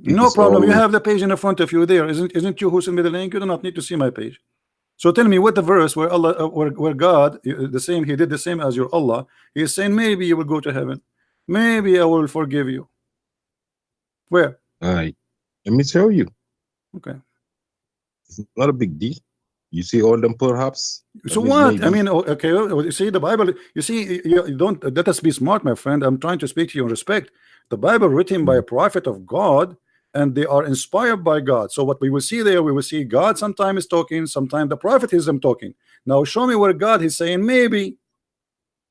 No problem. You have the page in the front of you there. Isn't you who sent me the link? You do not need to see my page. So tell me what the verse where Allah, where God, the same, He did the same as your Allah. He is saying maybe you will go to heaven. Maybe I will forgive you. Where? Let me show you. Okay. It's not a big deal. You see all them perhaps. So what? Maybe. I mean, okay. You see the Bible. You see, you don't let us be smart, my friend. I'm trying to speak to you in respect. The Bible written by a prophet of God, and they are inspired by God. So what we will see there, we will see God sometimes talking, sometimes the prophet is talking. Now show me where God is saying maybe.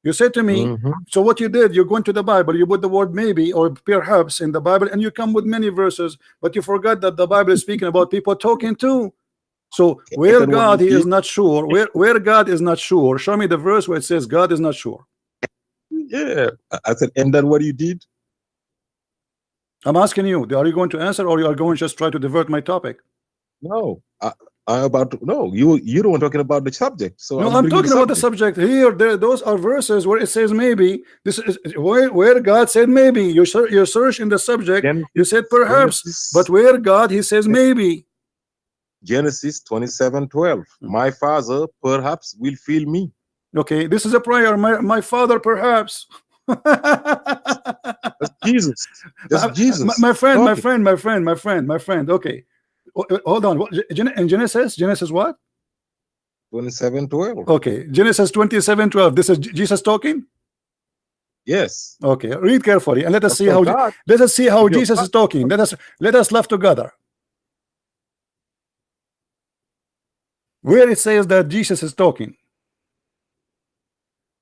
You said to me, so what you did, you go into the Bible, you put the word maybe or perhaps in the Bible, and you come with many verses, but you forgot that the Bible is speaking about people talking too. So where God He is not sure, where God is not sure, show me the verse where it says God is not sure. Yeah, I said, and then what you did? I'm asking you, are you going to answer, or you are going to just try to divert my topic? No, you don't want talking about the subject. So no, I'm talking about the subject here. Those are verses where it says maybe. This is where God said maybe. You search in the subject. You said perhaps, but where God He says maybe. Genesis 27:12. My father perhaps will feel me. Okay, this is a prayer. My father perhaps. That's Jesus. That's Jesus. My friend, my talking. friend, my friend, my friend, my friend. Okay, hold on. In Genesis what? 27:12. Okay, Genesis 27:12. This is Jesus talking. Yes. Okay, read carefully and let us Of see course, how God. Your Jesus God. is talking. Let us laugh together. Where it says that Jesus is talking.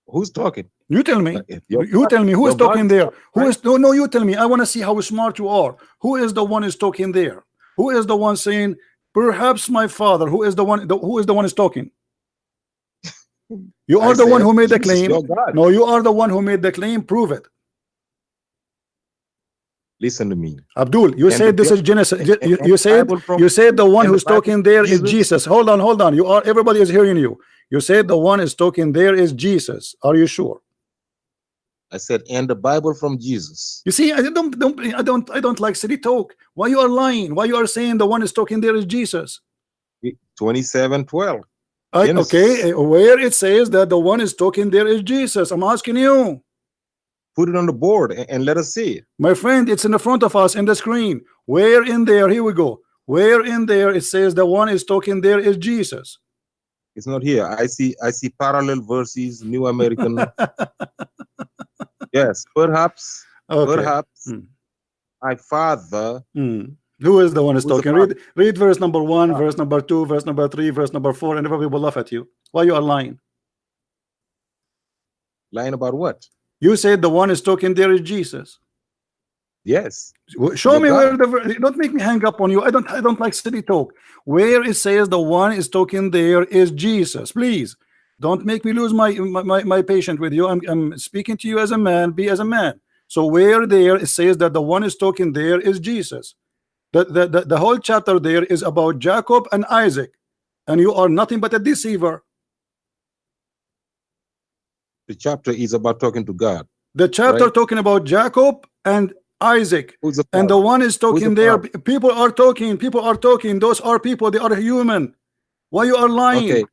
Who's talking? You tell me. Your You God. tell me who is Your God talking is there. talking, Who right? is no? You tell me. I want to see how smart you are. Who is the one is talking there? Who is the one saying, "Perhaps my father"? Who is the one? Who is the one is talking? You I are the one said who made the Jesus, claim. your God. No, you are the one who made the claim. Prove it. Listen to me. Abdul, you And the said this is Genesis. You, and you the said Bible from you said the one and the who's Bible talking from there is Jesus. Jesus. Hold on, hold on. You are everybody is hearing you. You said the one is talking there is Jesus. Are you sure? I said, and the Bible from Jesus. You see, I don't like city talk. Why you are lying? Why you are saying the one is talking there is Jesus? 27:12. Okay, Genesis. where it says that the one is talking there is Jesus. I'm asking you. Put it on the board and let us see it. My friend, it's in the front of us in the screen. Where in there? Here we go. Where in there it says the one is talking there is Jesus. It's not here. I see parallel verses, New American. Yes, perhaps, Okay. perhaps my father. Who is the one is Who's the talking? father? Read verse number 1, Ah, verse number 2, verse number 3, verse number 4, and everybody will laugh at you. Why you are lying? lying about what? You said the one is talking there is Jesus. Yes, Show your me where God. the don't make me hang up on you. I don't like city talk. Where it says the one is talking there is Jesus. Please don't make me lose my patience with you. I'm speaking to you as a man. Be as a man. So where there it says that the one is talking there is Jesus. The whole chapter there is about Jacob and Isaac, and you are nothing but a deceiver. The chapter is about talking to God, The chapter right? talking about Jacob and Isaac, Who's the and father? the one is Who's the talking there. father? People are talking. People are talking. Those are people. They are human. Why you are lying? Okay,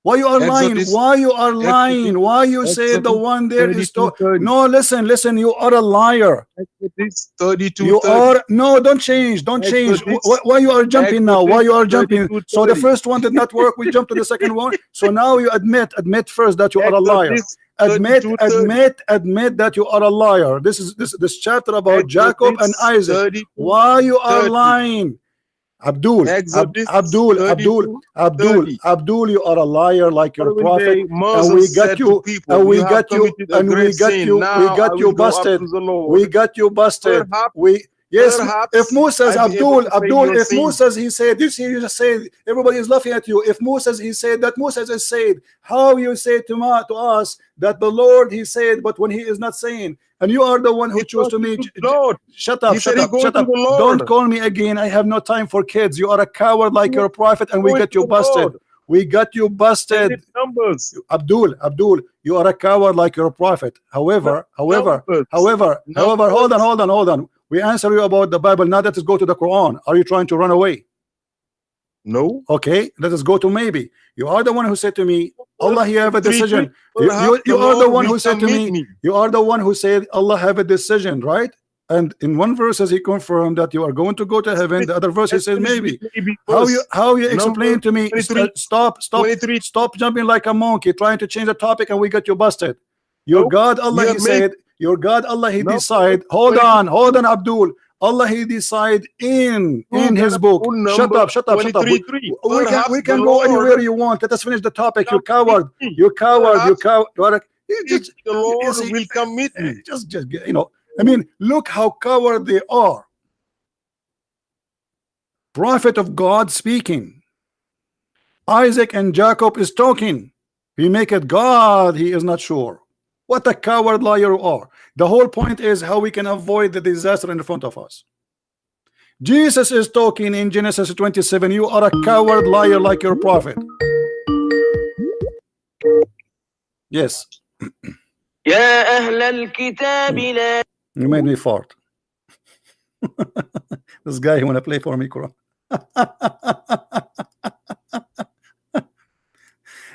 Why you are lying? Exodus, Why you are Exodus, lying? Why you say the Exodus one there is 32:30. no? Listen. You are a liar. Exodus You 32:30. are no. Don't change. Don't change. Exodus, Why you are jumping now? Why Exodus you are jumping? So the 32:30. first one did not work. We jump to the second one. So now you admit first that you are a liar. Exodus 32:30. Admit that you are a liar. This is this chapter about Jacob and Exodus Isaac. Why you are 32:30. lying? Abdul, Exodus 32:30. Abdul, you are a liar like your Following prophet, day, and Moses we got said to you, people, you have committed a great sin. we Now I got will you go up busted. to the We Lord. got you busted. Perhaps, We Yes, if perhaps Moses, I'll be able to pay your If sin. Moses, he said, you see, you just say, everybody is laughing at you. If Moses, he said that Moses is said, how you say to us that the Lord, he said, but when he is not saying, and you are the one who He chose talked to to me. the Lord. Shut He up, said shut he up, going shut to up. the Don't Lord. call me again. I have no time for kids. You are a coward like He your prophet, and we going got to you the Lord. busted. We got you Said it busted. numbers. Abdul, you are a coward like your prophet. However, Numbers. Numbers. hold on. We answer you about the Bible. Now let us go to the Quran. Are you trying to run away? No. Okay, let us go to maybe. You are the one who said to me, Allah, he have a decision. Perhaps the You are the Lord one will who said to commit me, me. you are the one who said Allah have a decision, right? And in one verse he confirmed that you are going to go to heaven. The other verse he Let's says finish maybe. with maybe first. How you Number explain to me? 23. Stop 23. jumping like a monkey, trying to change the topic, and we got you busted. Your No. God Allah, You he have made said, your God Allah, he number decide. 23. Hold on, Abdul. Allah, he decide in his book. Shut Number up, shut up, shut up. 23:3. We Perhaps the can go anywhere Lord you want. Let us finish the topic. You commit coward, me. you coward, you Perhaps coward. if the You Lord see, will commit me. just I mean, look how coward they are. Prophet of God speaking. Isaac and Jacob is talking. He make it God, he is not sure. What a coward liar you are. The whole point is how we can avoid the disaster in front of us. Jesus is talking in Genesis 27. You are a coward liar like your prophet. Yes. يا أهل الكتاب لا You made me fart. This guy, he want to play for me, Quran.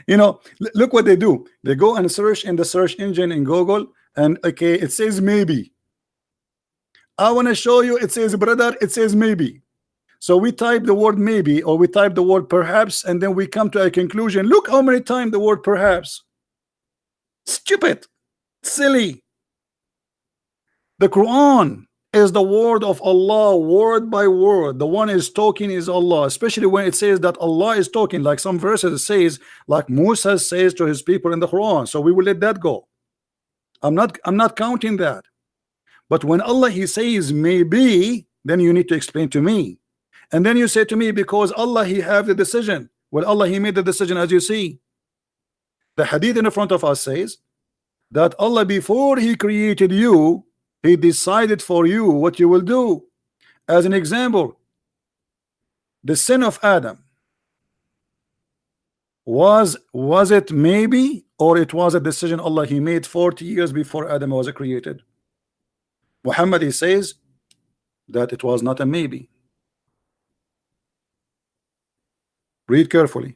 You know, look what they do. They go and search in the search engine in Google, and okay, it says maybe. I want to show you, it says brother, it says maybe. So we type the word maybe, or we type the word perhaps, and then we come to a conclusion. Look how many times the word perhaps. Stupid, silly. The Quran is the word of Allah, word by word. The one is talking is Allah, especially when it says that Allah is talking, like some verses it says, like Musa says to his people in the Quran. So we will let that go. I'm not counting that. But when Allah he says maybe, then you need to explain to me. And then you say to me, because Allah he have the decision. Well, Allah he made the decision, as you see. The hadith in the front of us says that Allah, before he created you, he decided for you what you will do. As an example, the sin of Adam, was it maybe, or it was a decision Allah he made 40 years before Adam was created? Muhammad he says that it was not a maybe. Read carefully.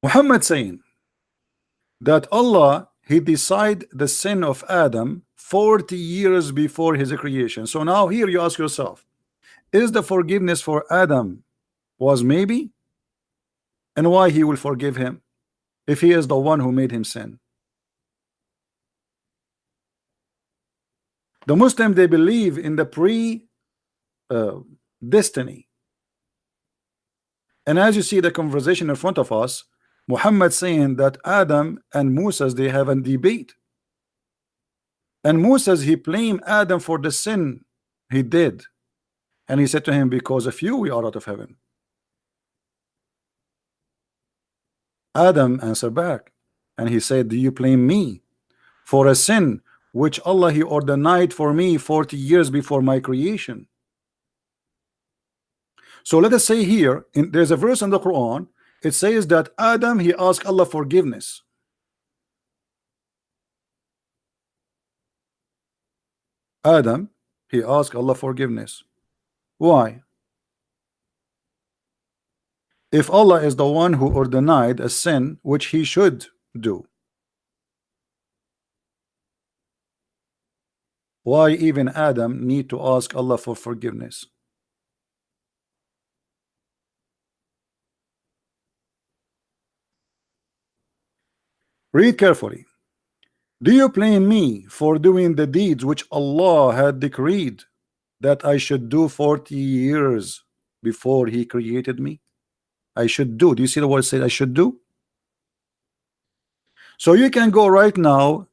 Muhammad saying that Allah he decide the sin of Adam 40 years before his creation. So now here you ask yourself, is the forgiveness for Adam was maybe? And why he will forgive him if he is the one who made him sin? The Muslim, they believe in the destiny. And as you see the conversation in front of us, Muhammad saying that Adam and Moses they have a debate. And Moses he blamed Adam for the sin he did. And he said to him, because of you we are out of heaven. Adam answered back and he said, do you blame me for a sin which Allah he ordained for me 40 years before my creation? So let us say here, there's a verse in the Quran, it says that Adam he asked Allah forgiveness. Adam he asked Allah forgiveness. Why? If Allah is the one who ordained a sin which he should do, why even Adam need to ask Allah for forgiveness? Read carefully. Do you blame me for doing the deeds which Allah had decreed that I should do 40 years before he created me? I should do. Do you see the word said I should do? So you can go right now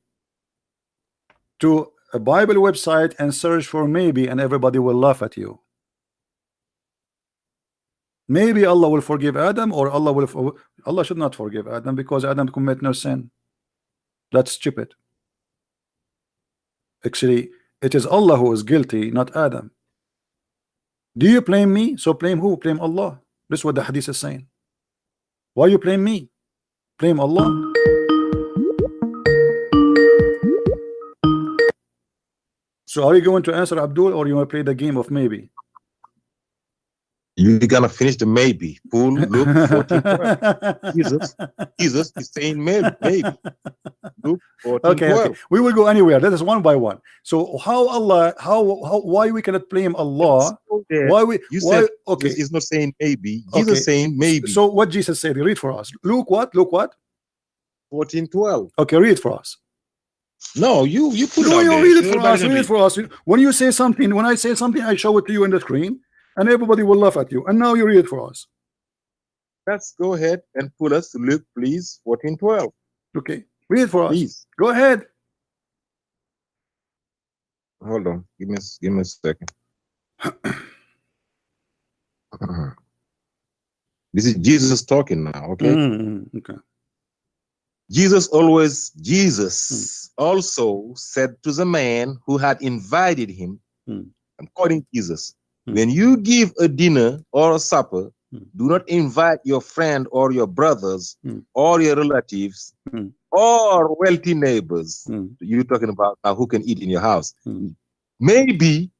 to a Bible website and search for maybe, and everybody will laugh at you. Maybe Allah will forgive Adam, or Allah should not forgive Adam because Adam commit no sin. That's stupid. Actually, it is Allah who is guilty, not Adam. Do you blame me? So blame who? Blame Allah. This is what the hadith is saying. Why you blame me? Blame Allah. So are you going to answer Abdul, or you want to play the game of maybe? You're gonna finish the maybe. Pull, look, 14, 12. Jesus is saying maybe. Look, 14, Okay, 12. okay. We will go anywhere. That is one by one. So how Allah, why we cannot blame Allah? Why we? You why? said Okay, Jesus is not saying maybe. Jesus saying maybe. So what Jesus said? Read for us. Luke what? Luke what? 14, 12. Okay, read for us. No, you put it No, out you there. read it for Everybody us. can Read read. it for us. When you say something, when I say something, I show it to you on the screen, and everybody will laugh at you. And now you read it for us. Let's go ahead and pull us to Luke, please. 14, 12. Okay, read it for us. Please. Go ahead. Hold on. Give me a second. This is Jesus talking now, okay? Okay. Jesus also said to the man who had invited him, I'm quoting Jesus, when you give a dinner or a supper, do not invite your friend or your brothers or your relatives or wealthy neighbors. You're talking about who can eat in your house. Maybe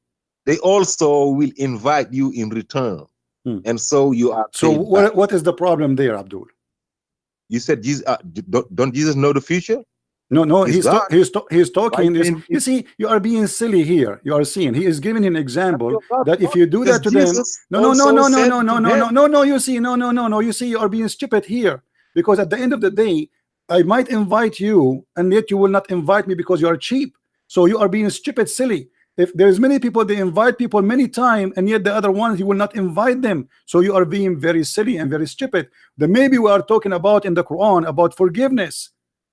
they also will invite you in return. and so you are So paid back. what is the problem there, Abdul? You said Jesus. Don't Jesus know the future? No, He's he's God. talking this. can You see, you are being silly here. You are seeing he is giving an example God, that if you do because that to them, Jesus no, no, no, also no, no, said no, no, to no, no, them, no, no. You see, no, no, no, no. You see, you are being stupid here because at the end of the day, I might invite you, and yet you will not invite me because you are cheap. So you are being stupid, silly. If there's many people, they invite people many times, and yet the other ones you will not invite them. So you are being very silly and very stupid. The maybe we are talking about in the Quran about forgiveness.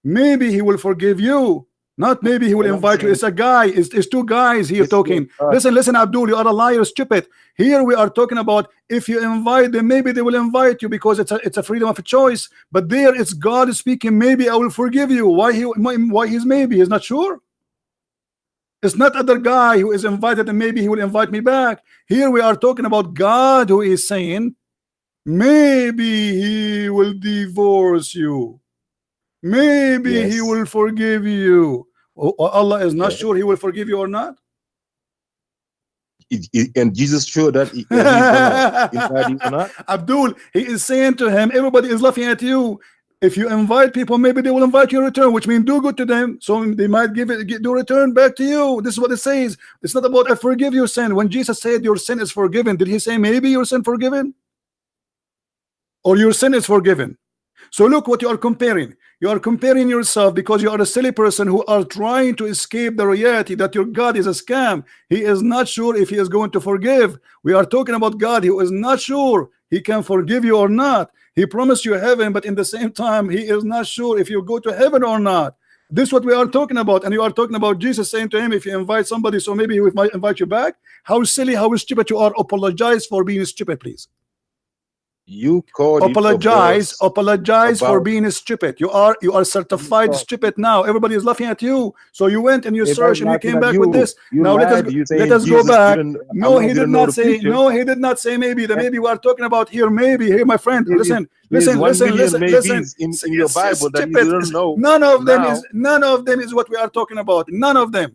Maybe he will forgive you, not maybe he will when I'm invite you. saying It's a guy, it's two guys here this was talking. God. Listen, Abdul, you are a liar, stupid. Here we are talking about if you invite them, maybe they will invite you because it's a freedom of choice. But there it's God speaking. Maybe I will forgive you. Why he's maybe? He's not sure. It's not other guy who is invited and maybe he will invite me back. Here we are talking about God who is saying maybe he will divorce you. Maybe he Yes, will forgive you. Allah is not yeah. sure he will forgive you or not. And Jesus showed that he's gonna invite you or not. Abdul, he is saying to him, everybody is laughing at you. If you invite people, maybe they will invite you in return, which means do good to them, so they might do return back to you. This is what it says. It's not about I forgive your sin. When Jesus said your sin is forgiven, did he say maybe your sin forgiven or your sin is forgiven? So look what you are comparing. You are comparing yourself because you are a silly person who are trying to escape the reality that your God is a scam. He is not sure if he is going to forgive. We are talking about God who is not sure he can forgive you or not. He promised you heaven, but in the same time, he is not sure if you go to heaven or not. This is what we are talking about. And you are talking about Jesus saying to him, if you invite somebody, so maybe he might invite you back. How silly, how stupid you are. Apologize for being stupid, please. You called it a Apologize verse for about being stupid. You are certified stupid now. Everybody is laughing at you. So you went and you everybody searched and you laughing came at back with you. this. You Now lied. You let saying us go Jesus back. didn't. No, Allah he did didn't know not the say. future. No, he did not say maybe. The And maybe we are talking about here. Maybe here, my friend. there's, Listen, there's listen, 1 listen, million listen, listen. maybes in your Bible that you Stupid. didn't know. None of them Now is what we are talking about. None of them.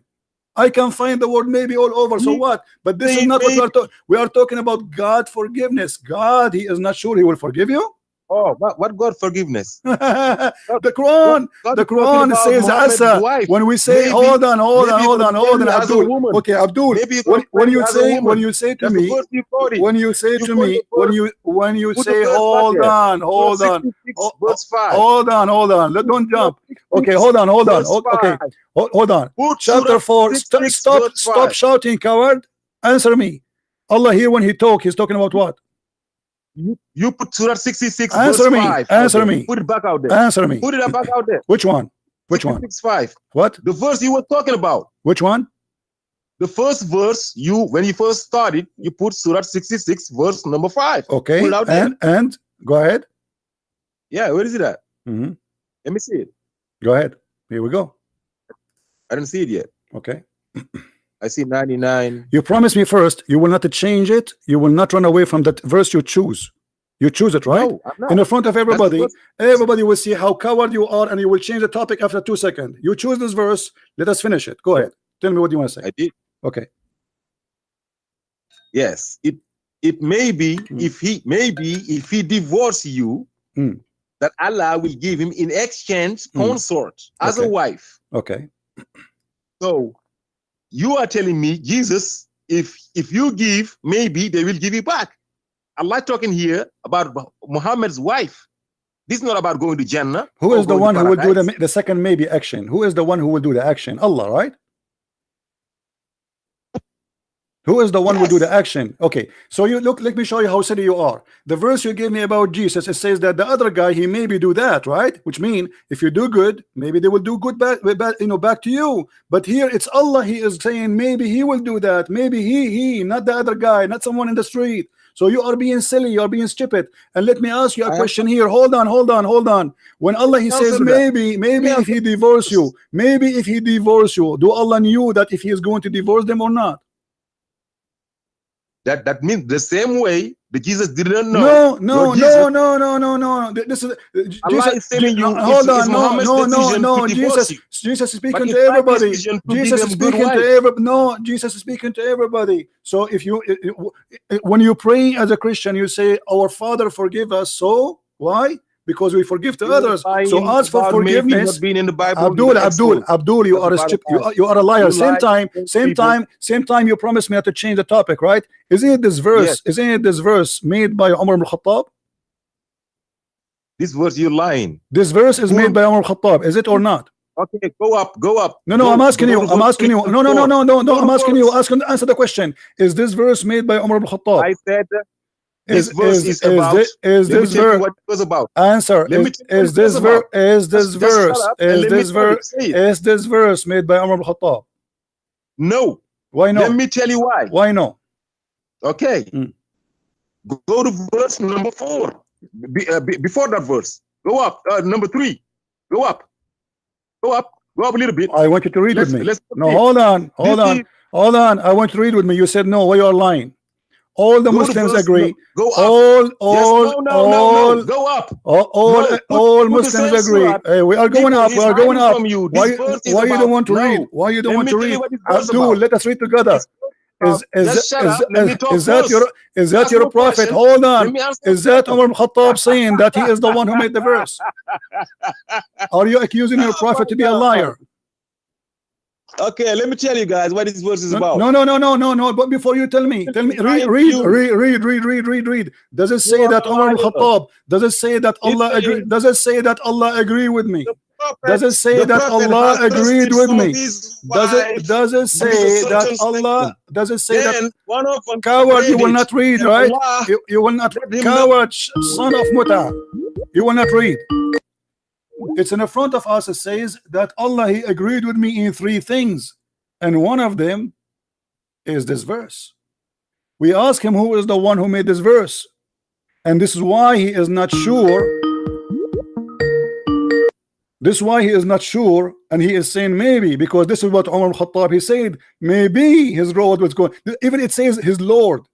I can find the word maybe all over. So you what? But this is saying not what we are maybe. talking. We are talking about God forgiveness. God, he is not sure he will forgive you. Oh, what God forgiveness? the God, Quran, God the is talking Quran about says Muhammad's Asa. wife. When we say Maybe, maybe you're gonna hold on, marry as a Abdul. woman. Okay, Abdul. Maybe you're gonna When marry you as a say woman. to That's the me, verse you quoted. when you say You to quote me, the verse. when you Put the say verse back there. Verse hold on, 66, verse 5. hold on. Don't Surah jump. Okay, 66, hold on. verse Okay, 5. hold on. Put Surah Chapter 4. 66, verse Stop 5. shouting, coward. Answer me. Allah here when he talk, he's talking about what? You put Surah 66, verse Answer me. 5 out Answer there. me. Put it back out there. Answer me. Put it back out there. Which one? Which one? 66, 5. What? The verse you were talking about. Which one? The first verse, when you first started, you put Surah 66, verse number 5. Okay. Put it out there. And go ahead. Yeah, where is it at? Mm-hmm. Let me see it. Go ahead. Here we go. I didn't see it yet. Okay. I see 99. You promise me first you will not change it. You will not run away from that verse you choose. You choose it, right? No, I'm not. In the front of everybody. verse. Everybody will see how coward you are, and you will change the topic after 2 seconds. You choose this verse. Let us finish it. Go ahead. Tell me what you want to say. I did. Okay. Yes. It may be if he divorce you, that Allah will give him in exchange consort as a wife. Okay. So you are telling me, Jesus, if you give, maybe they will give you back. Allah talking here about Muhammad's wife. This is not about going to Jannah. Who is the one who will do the second maybe action? Who is the one who will do the action? Allah, right? Who is the one who will do the action? Okay, so you look, let me show you how silly you are. The verse you gave me about Jesus, it says that the other guy, he maybe do that, right? Which means if you do good, maybe they will do good back, back to you. But here it's Allah, he is saying maybe he will do that. Maybe he, not the other guy, not someone in the street. So you are being silly, you are being stupid. And let me ask you a question here. Hold on. When Allah, he says maybe if he divorce you, do Allah knew that if he is going to divorce them or not? That means the same way The Jesus did not know. No, no, Your Jesus, no, no, no, no, no. This is Allah is telling you, hold on, it's no, Muhammad's no, no, decision no. to divorce you. Jesus is But speaking to it's my everybody. decision to give Jesus is them good speaking to wife. no. Jesus is speaking to everybody. So if you when you pray as a Christian, you say, "Our Father, forgive us." So why? Because we forgive to You're others. So lying ask for about maybe forgiveness. not being in the Bible. Abdul, You're Abdul, exposed. Abdul, you That's are a part of life. you are a liar. You Same lie to time, people. same time. You promised me to change the topic, right? Isn't it this verse? Yes. Isn't it this verse made by Umar ibn Khattab? This verse you're lying. This verse is made by Umar Khattab. Is it or not? Okay, go up, go up. No, no, go, I'm asking you. I'm asking you. No, no, no, no, no, no. I'm asking you. Answer the question. Is this verse made by Umar ibn Khattab? I said this verse is about. Is Let me this tell you verse? what it was about. Answer. Let me tell you Is this verse? Is this Just verse? shut up and Is let me this tell you. verse? Say it. Is this verse made by Umar ibn Khattab? No. Why no? Let me tell you why. Why no? Okay. Go to verse number 4. Before that verse. Go up. Number 3. Go up. Go up. Go up a little bit. I want you to read with me. No, hold on. I want you to read with me. You said no. Why you are lying? All the Muslims agree. Go up. All no. Go up. All Muslims agree. Hey, we are going up. We are going up. Why you don't want to read? Why you don't want to read? Abdul, let us read together. Is that your prophet? Hold on. Is that Umar ibn Khattab saying that he is the one who made the verse? Are you accusing your prophet to be a liar? Okay, let me tell you guys what this verse is about. No. But before you tell me, read. Does it say that Umar ibn Khattab? Does it say that Allah agree? Does it say that Allah agree with me? Does it say that Allah agreed with me? Does it say that Allah? Does it say that? Coward, you will not read, right? You will not. Coward, son of Muta, you will not read. It's in the front of us. It says that Allah, he agreed with me in 3 things, and one of them is this verse. We ask him who is the one who made this verse, and this is why he is not sure. This is why he is not sure, and he is saying maybe, because this is what Umar Khattab, he said maybe his Lord was going. Even it says his Lord.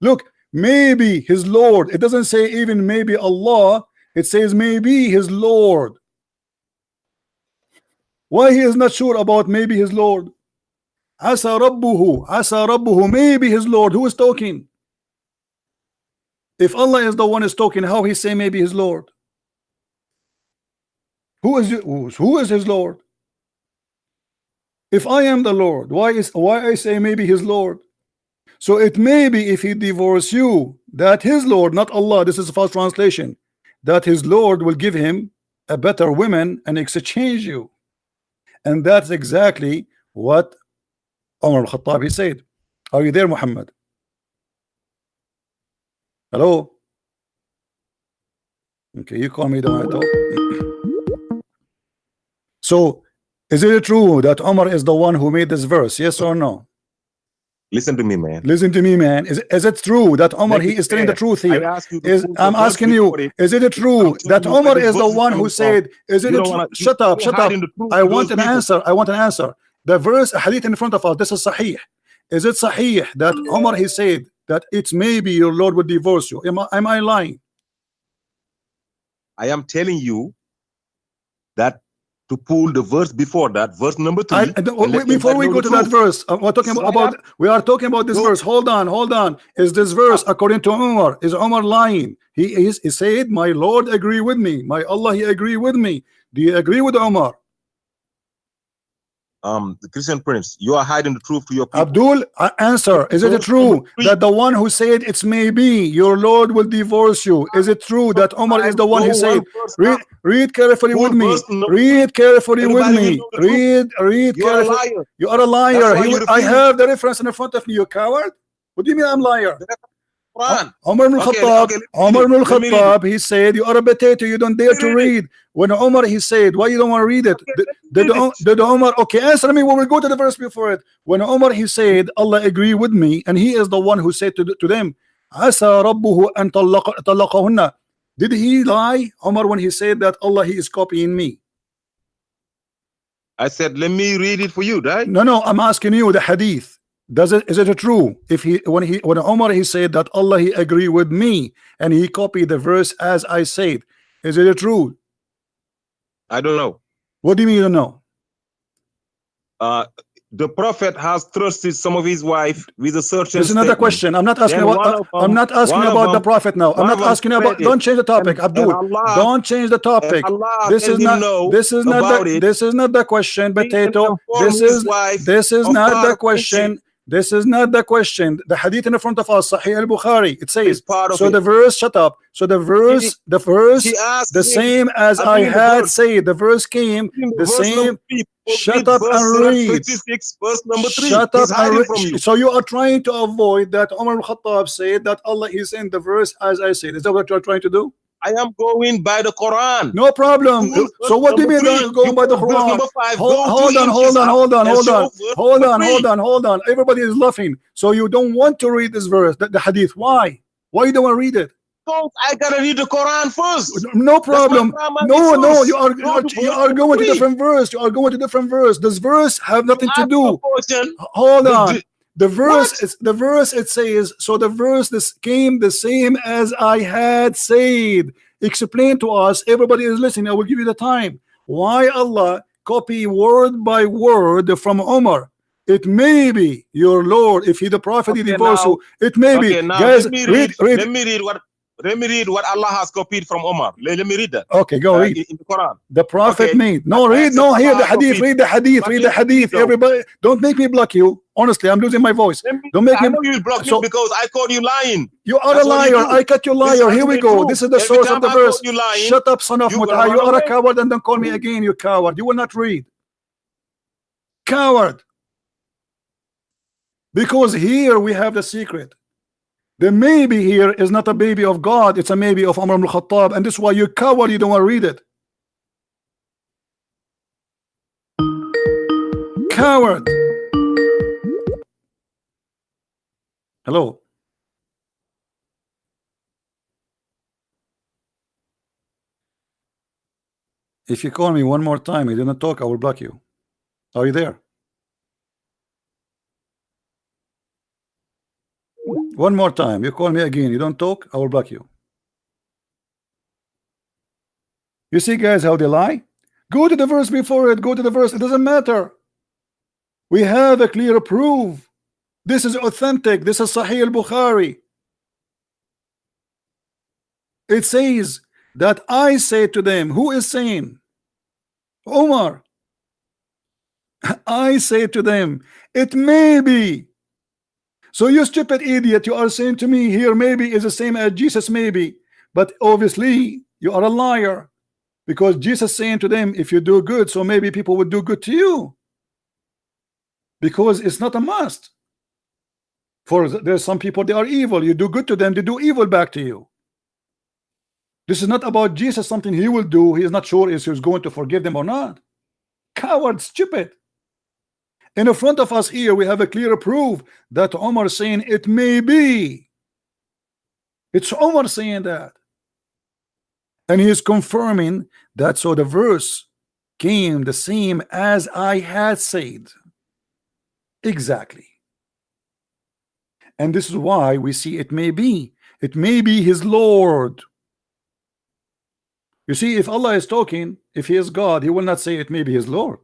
Look, maybe his Lord. It doesn't say even maybe Allah. It says maybe his Lord. Why he is not sure about maybe his Lord? Asa Rabbuhu, maybe his Lord. Who is talking? If Allah is the one is talking, how he say maybe his Lord? Who is his Lord? If I am the Lord, why I say maybe his Lord? So it may be if he divorce you, that his Lord, not Allah, this is a false translation, that his Lord will give him a better woman and exchange you. And that's exactly what Umar al-Khattab he said. Are you there, Muhammad? Hello? Okay, you call me, don't I talk? So is it true that Umar is the one who made this verse? Yes or no? Listen to me, man. Listen to me, man. Is it true that Umar, he is telling the truth here? I'm asking you, is it true that Umar is the one who said, is it true? Shut up. I want an answer. The verse, hadith in front of us, this is sahih. Is it sahih that Umar, he said that it's maybe your Lord will divorce you? Am I lying? I am telling you that to pull the verse before that, verse number 3. Before we go to that verse, we are talking about this verse. Hold on. Is this verse according to Umar? Is Umar lying? He said, my Lord agree with me. My Allah, he agree with me. Do you agree with Umar? The Christian Prince, you are hiding the truth to your people. Abdul, answer. Is it true that the one who said it's maybe your Lord will divorce you? Is it true that Umar is the one who said? Read carefully with me. Read carefully with me. Read carefully. You are a liar. I have the reference in front of me. You coward. What do you mean I'm liar? Umar ibn Khattab, he said, you are a potato, you don't dare to read. When Umar, he said, why you don't want to read it? Did Umar, okay, answer me when we go to the verse before it. When Umar, he said, Allah agree with me, and he is the one who said to them, Asa Rabbuhu an talaqahunna. Did he lie, Umar, when he said that Allah, he is copying me? I said, let me read it for you, right? No, I'm asking you the hadith. Does it, is it true? If he when Umar he said that Allah he agree with me and he copied the verse as I said, is it true? I don't know. What do you mean you don't know? The prophet has trusted some of his wife with a certain This is another statement. question. I'm not asking Then about I'm not asking about the prophet now. I'm not asking about, don't change the topic, Abdul. Don't change the topic. This is not this is not the question, potato. This is not the question. This is not the question. The hadith in front of us, Sahih al-Bukhari, it says, so the verse, shut up. So the verse, the same as I had said, the verse came, the same. Shut up and read. Shut up and read. So you are trying to avoid that Umar al-Khattab said that Allah is in the verse as I said. Is that what you are trying to do? I am going by the Quran. No problem. So what do you mean going by the Quran? Hold on. Everybody is laughing. So you don't want to read this verse, the hadith. Why? Why you don't want to read it? I gotta read the Quran first. No problem. No, you are going to different verse. You are going to different verse. This verse have nothing to do. Hold on. The verse it says, so the verse this came the same as I had said. Explain to us. Everybody is listening. I will give you the time. Why Allah copy word by word from Umar? It may be your Lord. If he the prophet, he divorced you. It may be. Guys, read. Let me read what Allah has copied from Umar. Let me read that. Okay, go read. In the Quran. The prophet made. No, read. No, here the hadith. Read the hadith. Read the hadith. Everybody, don't make me block you. Honestly, I'm losing my voice. Don't make me. I know you block me because I called you lying. You are a liar. I cut you liar. Here we go. This is the source of the verse. Shut up, son of Muta. You are a coward, and don't call me again. You coward. You will not read. Coward. Because here we have the secret. The maybe here is not a baby of God, it's a maybe of Umar ibn Khattab, and this is why you coward, you don't want to read it. Coward. Hello. If you call me one more time, you didn't talk, I will block you. Are you there? One more time, you call me again, you don't talk, I will block you. You see, guys, how they lie? Go to the verse before it, go to the verse, it doesn't matter. We have a clear proof. This is authentic, this is Sahih al-Bukhari. It says that I say to them, who is saying? Umar. I say to them, it may be. So you stupid idiot, you are saying to me here maybe is the same as Jesus maybe, but obviously you are a liar, because Jesus saying to them, if you do good, so maybe people would do good to you, because it's not a must. For there's some people, they are evil, you do good to them, they do evil back to you. This is not about Jesus, something he will do, he is not sure if he's going to forgive them or not. Coward, stupid. In front of us here we have a clear proof that Umar saying it may be. It's Umar saying that, and he is confirming that. So the verse came the same as I had said. Exactly. And this is why we see it may be his Lord. You see, if Allah is talking, if he is God, he will not say it may be his Lord.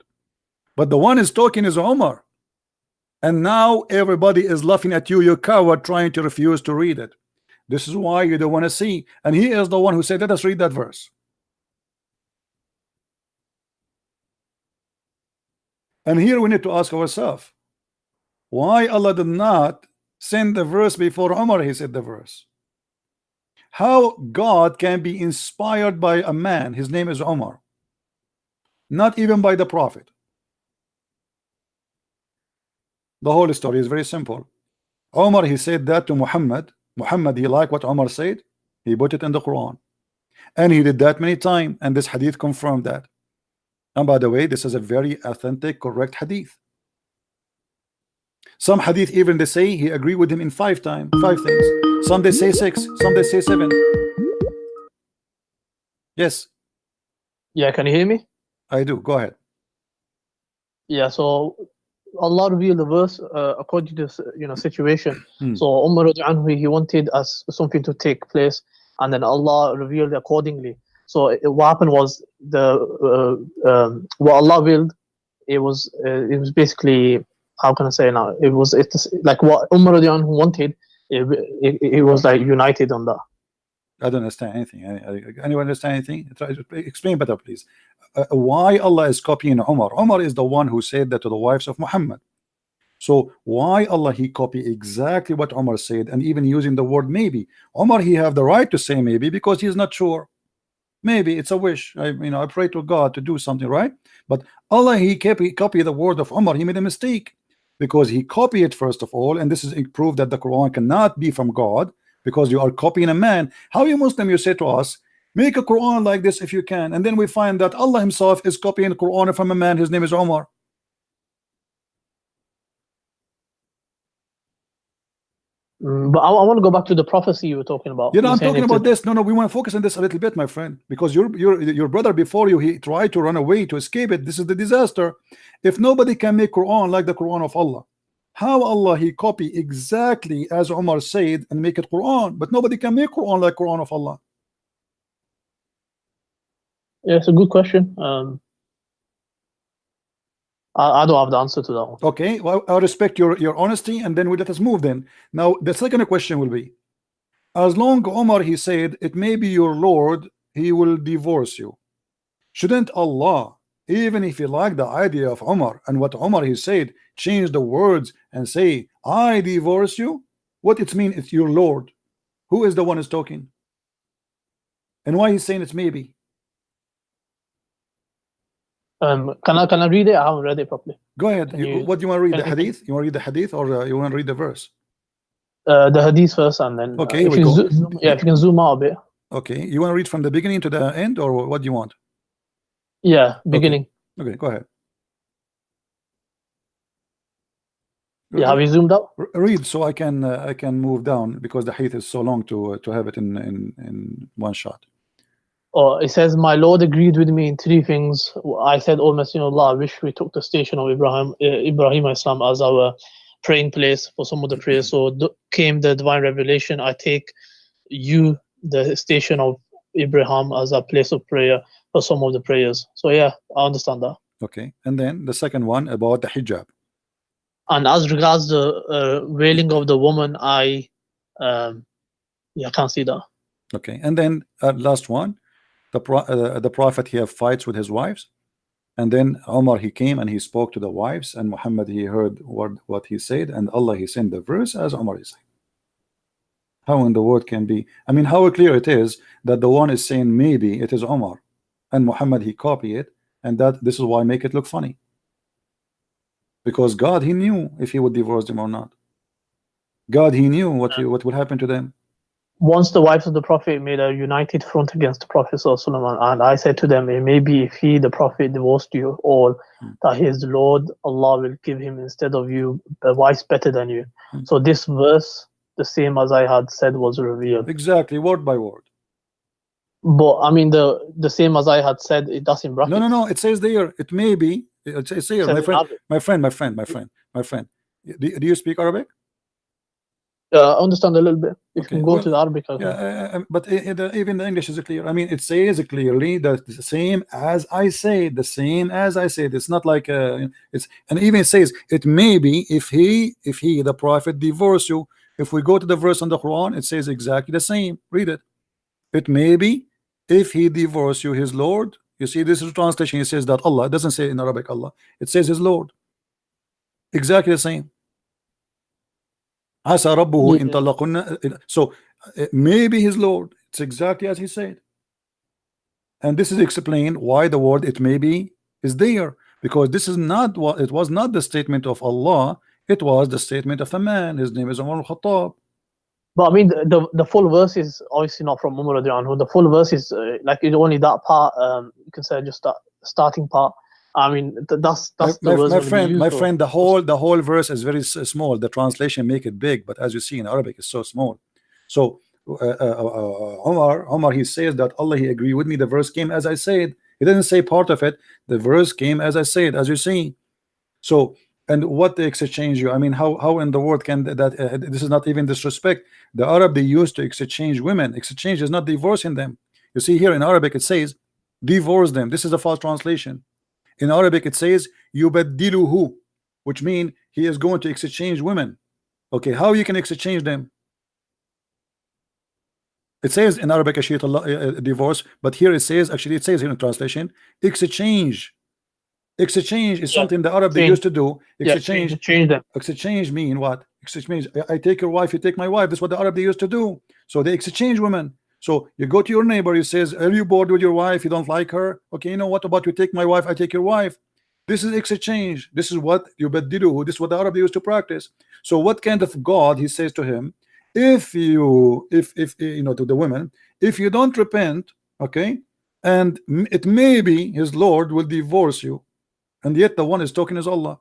But the one is talking is Umar. And now everybody is laughing at you, you coward, trying to refuse to read it. This is why you don't want to see. And he is the one who said, let us read that verse. And here we need to ask ourselves, why Allah did not send the verse before Umar he said the verse? How God can be inspired by a man, his name is Umar, not even by the prophet? The whole story is very simple. Umar he said that to Muhammad. Muhammad he liked what Umar said, he put it in the Quran, and he did that many times, and this hadith confirmed that. And by the way, this is a very authentic, correct hadith. Some hadith even they say he agreed with him in 5 things. Some they say 6, some they say 7. Yes. Yeah, can you hear me? I do. Go ahead. Yeah, so Allah revealed the verse according to situation. So Umar anhu, he wanted us something to take place, and then Allah revealed accordingly. So what happened was what Allah willed. It was basically, how can I say now? It's like what Umar anhu wanted. It was like united on that. I don't understand anything. Anyone understand anything? Try to explain better, please. Why Allah is copying Umar? Umar is the one who said that to the wives of Muhammad. So why Allah he copy exactly what Umar said, and even using the word maybe? Umar, he have the right to say maybe because he's not sure. Maybe it's a wish. I pray to God to do something, right? But Allah he copy the word of Umar. He made a mistake because he copied it first of all, and this is proof that the Quran cannot be from God because you are copying a man. How you Muslim you say to us, make a Quran like this if you can, and then we find that Allah himself is copying the Quran from a man. His name is Umar. But I want to go back to the prophecy you were talking about. I'm talking about this. No, we want to focus on this a little bit, my friend, because your brother before you, he tried to run away to escape it. This is the disaster. If nobody can make Quran like the Quran of Allah, how Allah he copy exactly as Umar said and make it Quran, but nobody can make Quran like Quran of Allah? Yeah, it's a good question. I don't have the answer to that one. Okay, well, I respect your honesty, and then we let us move then. Now the second question will be, as long Umar he said it may be your Lord, he will divorce you. Shouldn't Allah, even if he liked the idea of Umar and what Umar he said, change the words and say I divorce you? What it mean? It's your Lord. Who is the one who's talking? And why he's saying it's maybe? Can I read it? I haven't read it properly. Go ahead. What do you want to read? The hadith? You want to read the hadith, or you want to read the verse? The hadith first, and then okay, if you can zoom out a bit. Okay, you want to read from the beginning to the end, or what do you want? Yeah, beginning. Okay, go ahead. Yeah, have you zoomed out? Read so I can move down, because the hadith is so long to have it in one shot. Oh, it says, my Lord agreed with me in three things. I said, O Messenger of Allah, I wish we took the station of Ibrahim Islam as our praying place for some of the prayers. So came the divine revelation. I take you, the station of Ibrahim, as a place of prayer for some of the prayers. So yeah, I understand that. Okay, and then the second one about the hijab. And as regards the wailing of the woman, I can't see that. Okay, and then last one. The Prophet he have fights with his wives, and then Umar he came and he spoke to the wives, and Muhammad he heard what he said, and Allah he sent the verse as Umar is saying. How in the world can be? I mean, how clear it is that the one is saying maybe it is Umar, and Muhammad he copy it, and that this is why make it look funny, because God he knew if he would divorce them or not. God he knew what would happen to them. Once the wives of the Prophet made a united front against the Prophet ﷺ, and I said to them, maybe if he, the Prophet, divorced you all, that his Lord, Allah will give him instead of you a wife better than you. So this verse, the same as I had said, was revealed. Exactly, word by word. But I mean, the same as I had said, it does in brackets. No, it says there, it may be, it says here, my friend. Do you speak Arabic? I understand a little bit. If you can go to the Arabic. But even the English is clear. I mean, it says clearly that the same as I said, the same as I said. It's not like it's, and even it says it may be if he the Prophet divorce you. If we go to the verse on the Quran, it says exactly the same. Read it. It may be if he divorce you, his Lord. You see, this is a translation. It says that Allah. It doesn't say in Arabic Allah. It says his Lord. Exactly the same. So maybe his Lord. It's exactly as he said, and this is explained why the word it may be is there, because this is not what it was not the statement of Allah, it was the statement of a man. His name is Umar Khattab. But I mean, the full verse is obviously not from Umar anhu. The full verse is like it's only that part. You can say just that starting part. I mean, that's my friend. The whole verse is very small. The translation make it big, but as you see in Arabic, it's so small. So Umar he says that Allah he agree with me. The verse came as I said. He didn't say part of it. The verse came as I said, as you see. So And what they exchange you? I mean, how in the world can that this is not even disrespect. The Arab, they used to exchange women. Exchange is not divorcing them. You see here in Arabic it says divorce them. This is a false translation. In Arabic it says yubaddiluhu, which mean he is going to exchange women. Okay, how you can exchange them? It says in Arabic divorce, but here it says, actually it says here in translation, exchange. Exchange is something the Arab they used to do. Exchange, change them. exchange mean what? Exchange. I take your wife, you take my wife. That's what the Arab they used to do. So they exchange women. So you go to your neighbor, you says, are you bored with your wife? You don't like her? Okay, you know what about you take my wife, I take your wife. This is exchange. This is what you beddidu. This is what the Arab used to practice. So what kind of God he says to him? If you know, to the women, if you don't repent, okay, and it may be his Lord will divorce you. And yet the one is talking is Allah.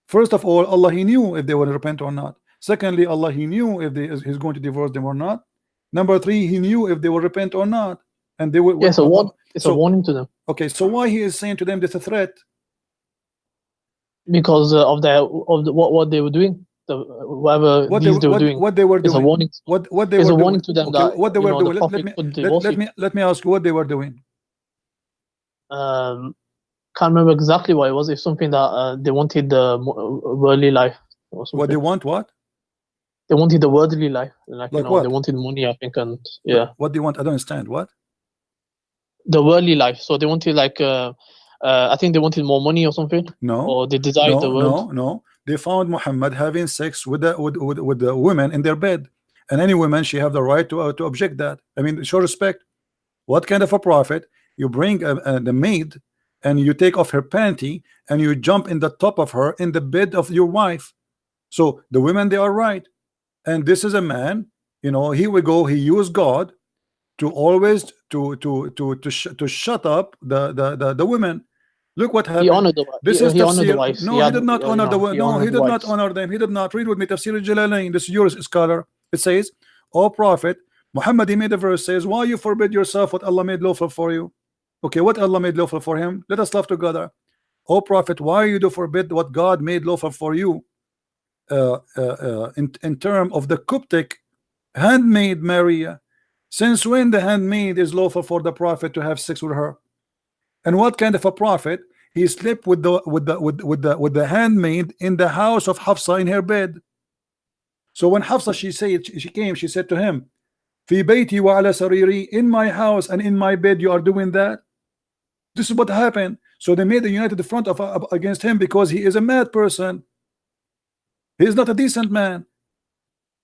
First of all, Allah, he knew if they would repent or not. Secondly, Allah, he knew if he's going to divorce them or not. Number three, he knew if they will repent or not, and they will. Yes, it's a warning to them. Okay, so why he is saying to them this a threat? Because of what they were doing, whatever What they were doing. What they were doing. It's a warning. What they It's were a warning doing. to them Okay, that what they were doing. the Prophet could divorce you. Let me ask you what they were doing. Can't remember exactly what it was. It's something that they wanted the worldly life or something. What they want? What? They wanted the worldly life, like you know, what? they wanted money, I think, and yeah. What do you want? I don't understand. What? The worldly life. So they wanted like I think they wanted more money or something. No. Or they desired the world. No. They found Muhammad having sex with the women in their bed, and any woman she have the right to object that. I mean, show respect. What kind of a prophet? You bring the maid and you take off her panty and you jump in the top of her in the bed of your wife. So the women, they are right. And this is a man, you know, here we go, he used God to always to shut up the women. Look what happened. He honored the wife. This is he honored the tafsir. wives. No, he did not honor the women. No, he did not honor them. He did not. Read with me Tafsir al-Jalalain. This is your scholar. It says, "O Prophet Muhammad," he made a verse says, "Why you forbid yourself what Allah made lawful for you?" Okay, what Allah made lawful for him? Let us love together. O Prophet, why you do forbid what God made lawful for you? In term of the Coptic handmaid Maria, since when the handmaid is lawful for the Prophet to have sex with her? And what kind of a prophet? He slept with the handmaid in the house of Hafsa in her bed. So when Hafsa she came, she said to him, "Fi bayti wa ala sariri," in my house and in my bed you are doing that. This is what happened. So they made a united front against him because he is a mad person. He is not a decent man.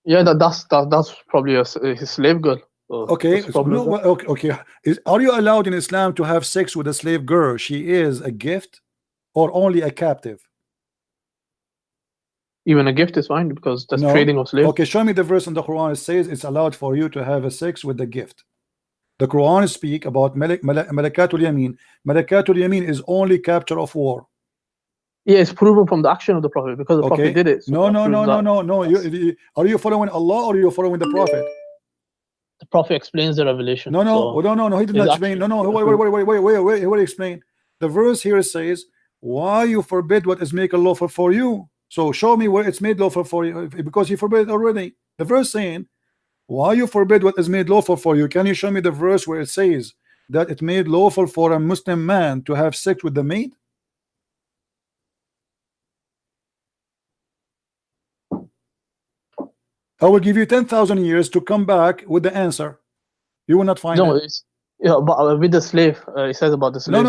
Yeah, that's probably his slave girl. Okay, okay. Are you allowed in Islam to have sex with a slave girl? She is a gift or only a captive? Even a gift is fine because that's No. trading of slaves. Okay, show me the verse in the Quran. It says it's allowed for you to have a sex with a gift. The Quran speak about malakatul yamin. Malakatul yamin is only capture of war. Yeah, it's proven from the action of the Prophet because the Prophet did it. So no. Are you following Allah or are you following the Prophet? The Prophet explains the revelation. No. He did not explain. No. Wait. Explain. The verse here says, "Why you forbid what is made lawful for you?" So show me where it's made lawful for you, because he forbid it already. The verse saying, "Why you forbid what is made lawful for you?" Can you show me the verse where it says that it made lawful for a Muslim man to have sex with the maid? I will give you 10,000 years to come back with the answer. You will not find it. But with the slave, it says about the slave.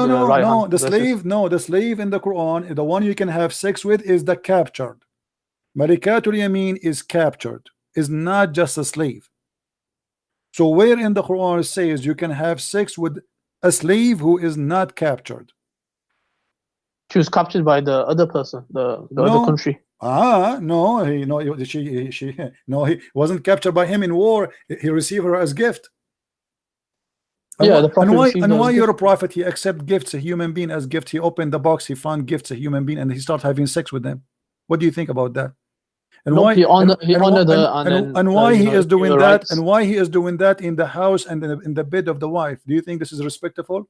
No. The slave in the Quran, the one you can have sex with is the captured. Malikatul Yamin is captured, is not just a slave. So where in the Quran it says you can have sex with a slave who is not captured? She was captured by the other person, the other country. No, he wasn't captured by him in war. He received her as gift. The Prophet and why you're a prophet? He accept gifts, a human being as gift. He opened the box, he found gifts, a human being, and he started having sex with them. What do you think about that? And why he honored her, and why he is doing that? And why he is doing that in the house and in the bed of the wife? Do you think this is respectful?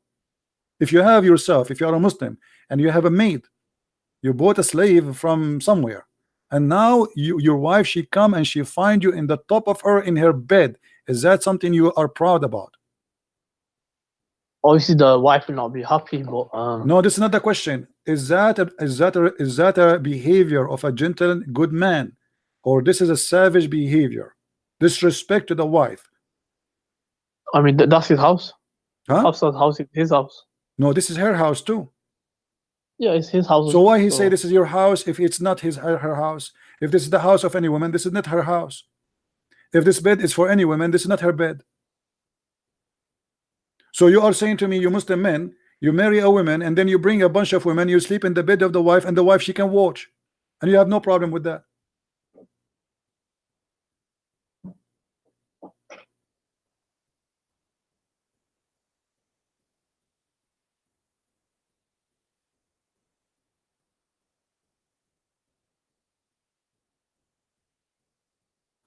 If you have yourself, if you are a Muslim and you have a maid, You bought a slave from somewhere, and now your wife, she come and she find you in the top of her in her bed. Is that something you are proud about? Obviously, the wife will not be happy, but No, this is not the question. Is that a behavior of a gentle, good man, or this is a savage behavior, disrespect to the wife? I mean, that's his house. Huh? House is his house. No, this is her house too. Yeah, it's his house. So why he say this is your house if it's not her house? If this is the house of any woman, this is not her house. If this bed is for any woman, this is not her bed. So you are saying to me, you Muslim men, you marry a woman and then you bring a bunch of women, you sleep in the bed of the wife, and the wife, she can watch, and you have no problem with that?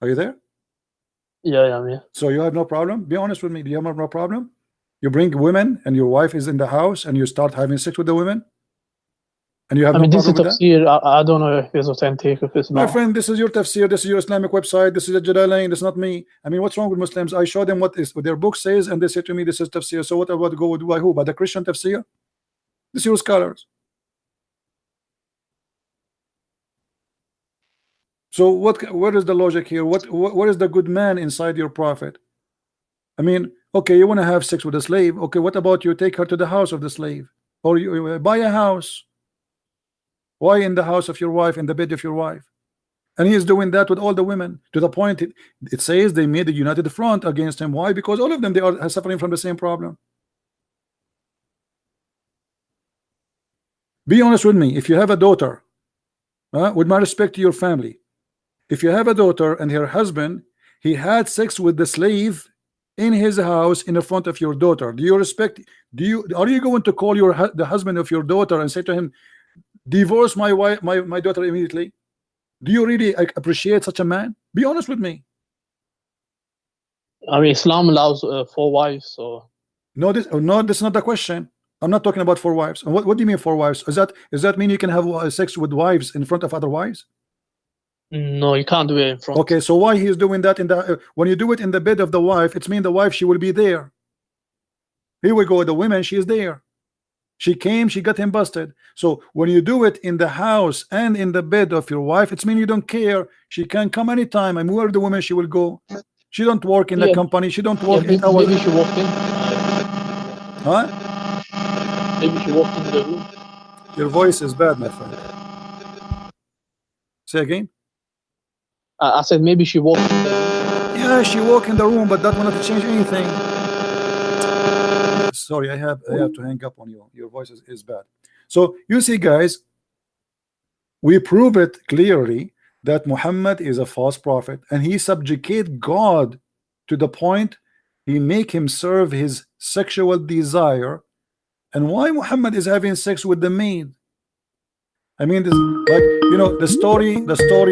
Are you there? Yeah, I'm here. So you have no problem? Be honest with me. Do you have no problem? You bring women and your wife is in the house and you start having sex with the women, and you have no this is problem with that? tafsir. I don't know if it's authentic, if it's My not. friend, this is your tafsir, this is your Islamic website, this is a Jalalain, this is not me. I mean, what's wrong with Muslims? I show them what their book says, and they say to me this is tafsir. So what about go by who? By the Christian tafsir? This is your scholars. So where is the logic here? What is the good man inside your prophet? I mean, okay, you want to have sex with a slave. Okay, what about you take her to the house of the slave, or you buy a house? Why in the house of your wife, in the bed of your wife? And he is doing that with all the women, to the point it says they made a united front against him. Why? Because all of them, they are suffering from the same problem. Be honest with me. If you have a daughter, with my respect to your family, if you have a daughter and her husband, he had sex with the slave in his house in the front of your daughter, do you respect? Are you going to call the husband of your daughter and say to him, divorce my wife, my daughter immediately? Do you really appreciate such a man? Be honest with me. I mean, Islam allows 4 wives, so No, this is not the question. I'm not talking about 4 wives. What do you mean 4 wives? Does that mean you can have sex with wives in front of other wives? no, you can't do it in front. Okay, so why he is doing that in the when you do it in the bed of the wife? It's mean the wife, she will be there. Here we go. The woman, she is there. She came, she got him busted. So when you do it in the house and in the bed of your wife, it's mean you don't care. She can come anytime. And where the woman, she will go. She don't work in the company. She don't work 8 hours. Maybe she walked in. Huh? Maybe she walked into the room. Your voice is bad, my friend. Say again. I said maybe she walked in the room. Yeah, she walked in the room, but that will not change anything. Sorry, I have to hang up on you. Your voice is bad. So you see, guys, we prove it clearly that Muhammad is a false prophet, and he subjugate God to the point he make him serve his sexual desire. And why Muhammad is having sex with the maid? I mean, this, like, you know, the story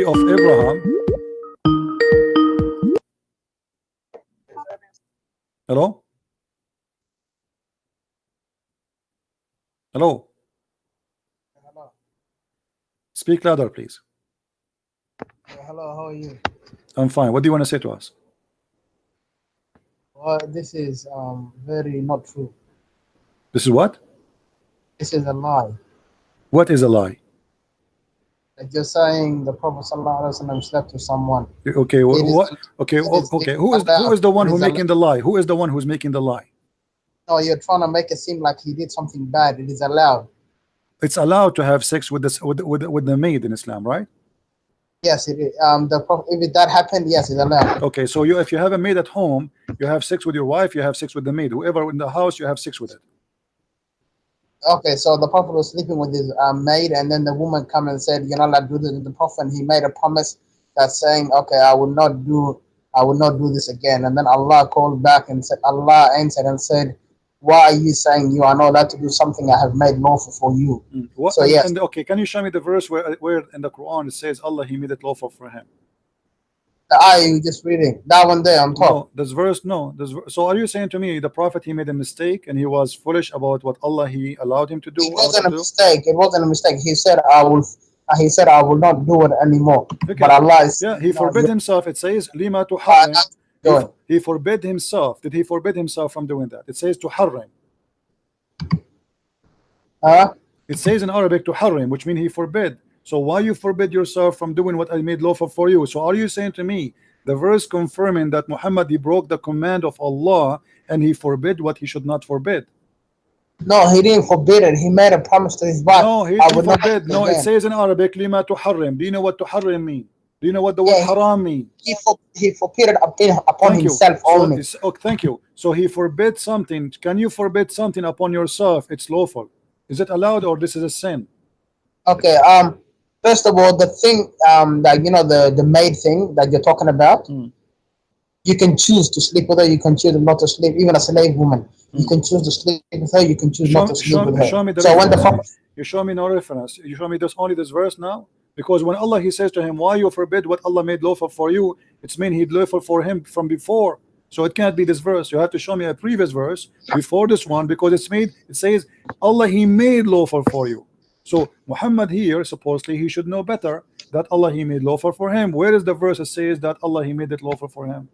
of Abraham. Hello? Hello? Hello. Speak louder, please. Hello, how are you? I'm fine. What do you want to say to us? Well, this is very not true. This is what? This is a lie. What is a lie? Like you're saying the Prophet ﷺ slept with someone. Okay, what? Okay, okay. Who is the one who making the lie? Who is the one who's making the lie? No, you're trying to make it seem like he did something bad. It is allowed. It's allowed to have sex with this with the maid in Islam, right? Yes, it is. If that happened, yes, it's allowed. Okay, so if you have a maid at home, you have sex with your wife, you have sex with the maid. Whoever in the house, you have sex with it. Okay, so the Prophet was sleeping with his maid, and then the woman come and said, "You're not allowed to do this." And the Prophet, he made a promise that saying, "Okay, I will not do this again." And then Allah called back and said, Allah answered and said, "Why are you saying you are not allowed to do something I have made lawful for you?" What, so yes. Okay, can you show me the verse where in the Quran it says Allah, he made it lawful for him? The ayah you just reading, that one there on top. No, this verse, no. So are you saying to me the prophet he made a mistake and he was foolish about what Allah he allowed him to do? It wasn't a mistake. It wasn't a mistake. He said, I will. He said, I will not do it anymore. Okay. But Allah is. Yeah, he forbid himself. It says, lima to he forbid himself. Did he forbid himself from doing that? It says to harrim. It says in Arabic to harrim, which means he forbid. So why you forbid yourself from doing what I made lawful for you? So are you saying to me the verse confirming that Muhammad he broke the command of Allah and he forbid what he should not forbid? No, he didn't forbid it. He made a promise to his wife. No, he forbid. No, it says in Arabic lima to harrim. Do you know what to harrim mean? Do you know what the word haram means? He forbid it upon himself only. Thank you. So he forbid something. Can you forbid something upon yourself? It's lawful. Is it allowed or this is a sin? Okay. First of all, the thing that you know the maid thing that you're talking about, you can choose to sleep with her. You can choose not to sleep. Even a slave woman, you can choose to sleep with her. You can choose not to sleep with her. Show me the so reference. when the you show me no reference. You show me this only this verse now. Because when Allah he says to him, why you forbid what Allah made lawful for you, it's mean he lawful for him from before. So it can't be this verse. You have to show me a previous verse before this one, because it says Allah he made lawful for you. So Muhammad here supposedly he should know better that Allah he made lawful for him. Where is the verse that says that Allah he made it lawful for him?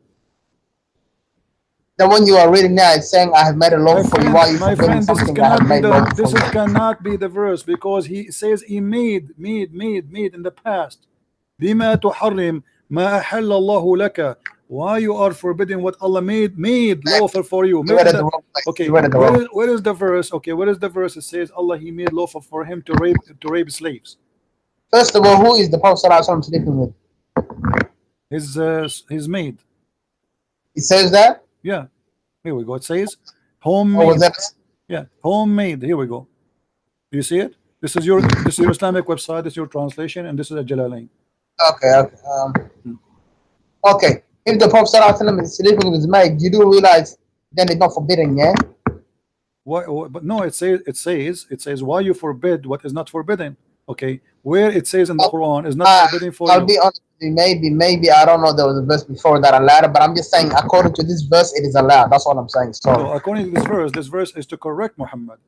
The one you are reading now is saying, I have made a law for you. Why you forbidding something I have made lawful for you? This cannot be the verse, because he says he made in the past. Lima tuharrim ma ahalla Allahu laka. Why you are forbidding what Allah made lawful for you? Okay, where is the verse? Okay, where is the verse that says Allah he made lawful for him to rape slaves? First of all, who is the Prophet ﷺ sleeping with? His maid. It says that? Yeah, here we go. It says homemade. Yeah, homemade. Here we go. Do you see it? This is your Islamic website. This is your translation, and this is a Jalalain. Okay. Okay. If the Prophet ﷺ is sleeping with his maid, you do realize then it's not forbidden, yeah? Why? But no, it says why you forbid what is not forbidden. Okay, where it says in the Quran is not forbidden for I'll you. be honest with you, maybe I don't know there was a verse before that allowed it, but I'm just saying according to this verse it is allowed. That's what I'm saying. So according to this verse is to correct Muhammad.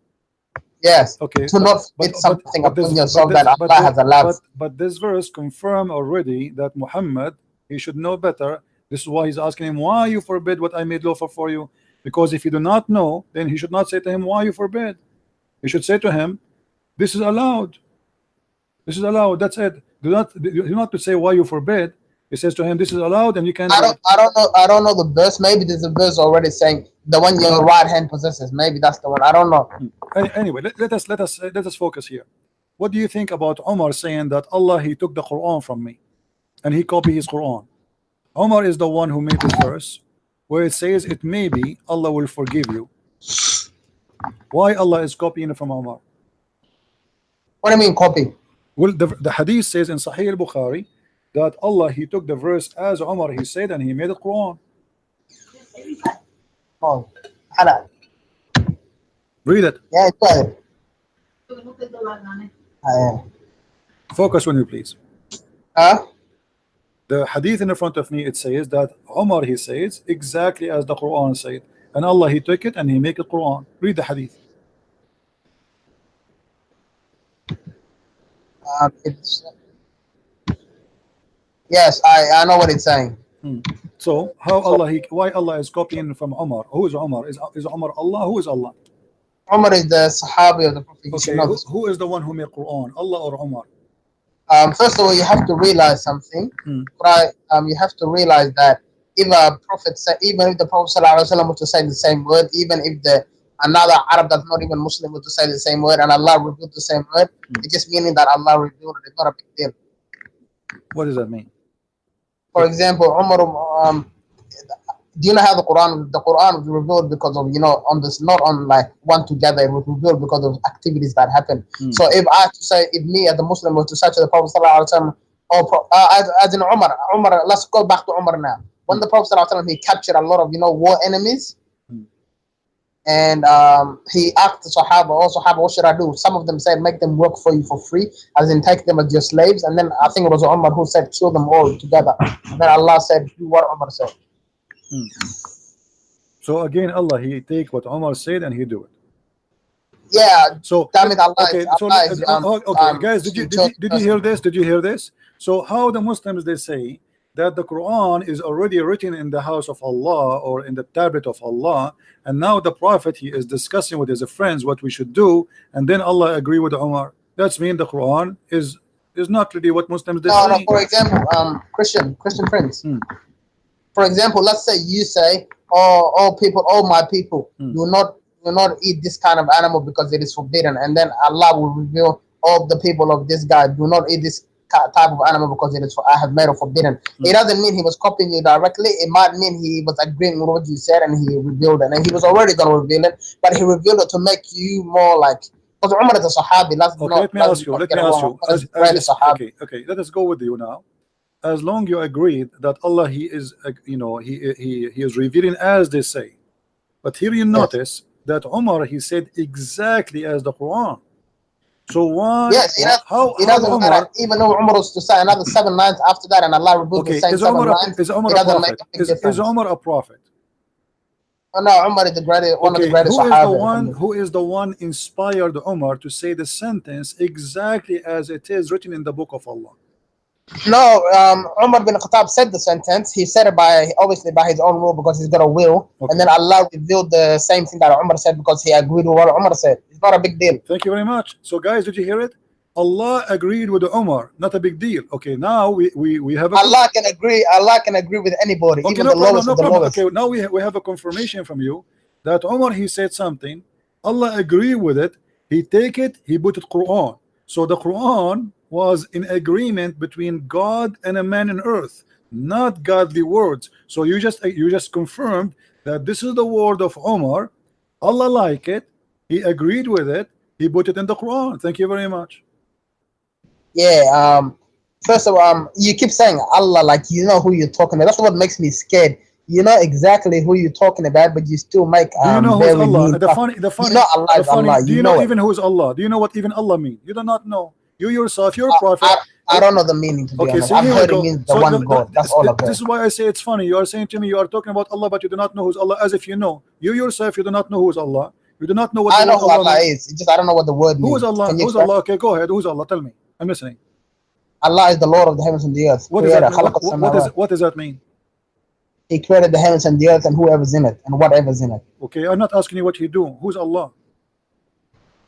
Yes. Okay. To not forbid something upon yourself that Allah has allowed. But this verse confirmed already that Muhammad he should know better. This is why he's asking him, why you forbid what I made lawful for you? Because if you do not know, then he should not say to him, why you forbid. He should say to him, this is allowed. This is allowed. That's it. Do not to say why you forbid. He says to him, this is allowed, and you can't. I don't know the verse. Maybe there's a verse already saying the one your right hand possesses. Maybe that's the one. I don't know. Anyway, let us focus here. What do you think about Umar saying that Allah he took the Quran from me, and he copied his Quran? Umar is the one who made this verse where it says it may be Allah will forgive you. Why Allah is copying it from Umar? What do you mean copy? Well, the hadith says in Sahih al-Bukhari that Allah he took the verse as Umar he said and he made it Quran. Oh, halal. Read it. Yeah, go ahead. Focus on you, please. The hadith in front of me, it says that Umar he says exactly as the Quran said, and Allah he took it and he make it Quran. Read the hadith. Yes, I know what it's saying. So how why Allah is copying from Umar? Who is Umar? Is Umar Allah? Who is Allah? Umar is the Sahabi of the Prophet. Okay, who is the one who made Quran? Allah or Umar? First of all, you have to realize something. Right? You have to realize that if a prophet even if the Prophet ﷺ was to say the same word, even if another Arab that's not even Muslim was to say the same word, and Allah revealed the same word, it's just meaning that Allah revealed it. It's not a big deal. What does that mean? For example, Umar, do you know how the Quran was revealed because of on this, not on like one together. It was revealed because of activities that happened. So if I have to say, if me as a Muslim was to say to the Prophet ﷺ, as in Umar, let's go back to Umar now. When the Prophet ﷺ, he captured a lot of war enemies, And he asked the Sahaba, "Oh Sahaba, what should I do?" Some of them said, "Make them work for you for free, as in take them as your slaves." And then I think it was Umar who said, "Kill them all together." And then Allah said, "Do what Umar said." So again, Allah, he take what Umar said and he do it. Yeah, So damn it, Allah okay, is, so Allah is, okay, guys, he chose did you hear this? Did you hear this? So how the Muslims, they say that the Quran is already written in the house of Allah or in the tablet of Allah, and now the Prophet, he is discussing with his friends what we should do, and then Allah agree with Umar. That's mean the Quran is not really what Muslims they No, say. for example, Christian friends. For example, let's say you say, "Oh, all people, all my people, do not eat this kind of animal because it is forbidden." And then Allah will reveal, all the people of this guy do not eat this type of animal because it is I have made it forbidden. It doesn't mean he was copying you directly. It might mean he was agreeing with what you said and he revealed it. And he was already going to reveal it, but he revealed it to make you more like. Because Umar is a Sahabi. Okay, let me ask you. Okay, let us go with you now. As long you agreed that Allah, he is, he is revealing as they say, but here you notice that Umar, he said exactly as the Quran. So why? Yes, it doesn't Umar, matter. Even though Umar was to say another 7 lines after that, and Allah revealed the same 7 lines, is Umar it a doesn't make prophet? a big difference. Is Umar a prophet? Oh, no, Umar is the greatest, one of the greatest Sahaba. Who is the one inspired Umar to say the sentence exactly as it is written in the book of Allah? No, Umar bin Khattab said the sentence. He said it obviously by his own will because he's got a will. Okay. And then Allah revealed the same thing that Umar said because he agreed with what Umar said. It's not a big deal. Thank you very much. So guys, did you hear it? Allah agreed with Umar, not a big deal. Okay, now we have Allah can agree with anybody, okay, even the lowest of the lowest. Okay, now we have a confirmation from you that Umar, he said something, Allah agreed with it, he take it, he put it Quran. So the Quran was in agreement between God and a man on earth, not godly words. So you just confirmed that this is the word of Umar. Allah like it, he agreed with it, he put it in the Quran. Thank you very much. Yeah, first of all, you keep saying Allah like you know who you're talking about. That's what makes me scared. You know exactly who you're talking about, but you still make do you know who's Allah? The funny, you know Allah is Allah. Do you know even who's Allah? Do you know what even Allah means? You do not know. You yourself, you're a prophet. I don't know the meaning, to be honest. I've heard it means the one God. That's all I've heard. This is why I say it's funny. You are saying to me, you are talking about Allah, but you do not know who's Allah, as if you know. You yourself, you do not know who's Allah. You do not know what I know who Allah is. It's just I don't know what the word means. Who is Allah? Who's Allah? Okay, go ahead. Who's Allah? Tell me. I'm listening. Allah is the Lord of the heavens and the earth. What does that mean? He created the heavens and the earth and whoever's in it and whatever's in it. Okay, I'm not asking you what he do. Who's Allah?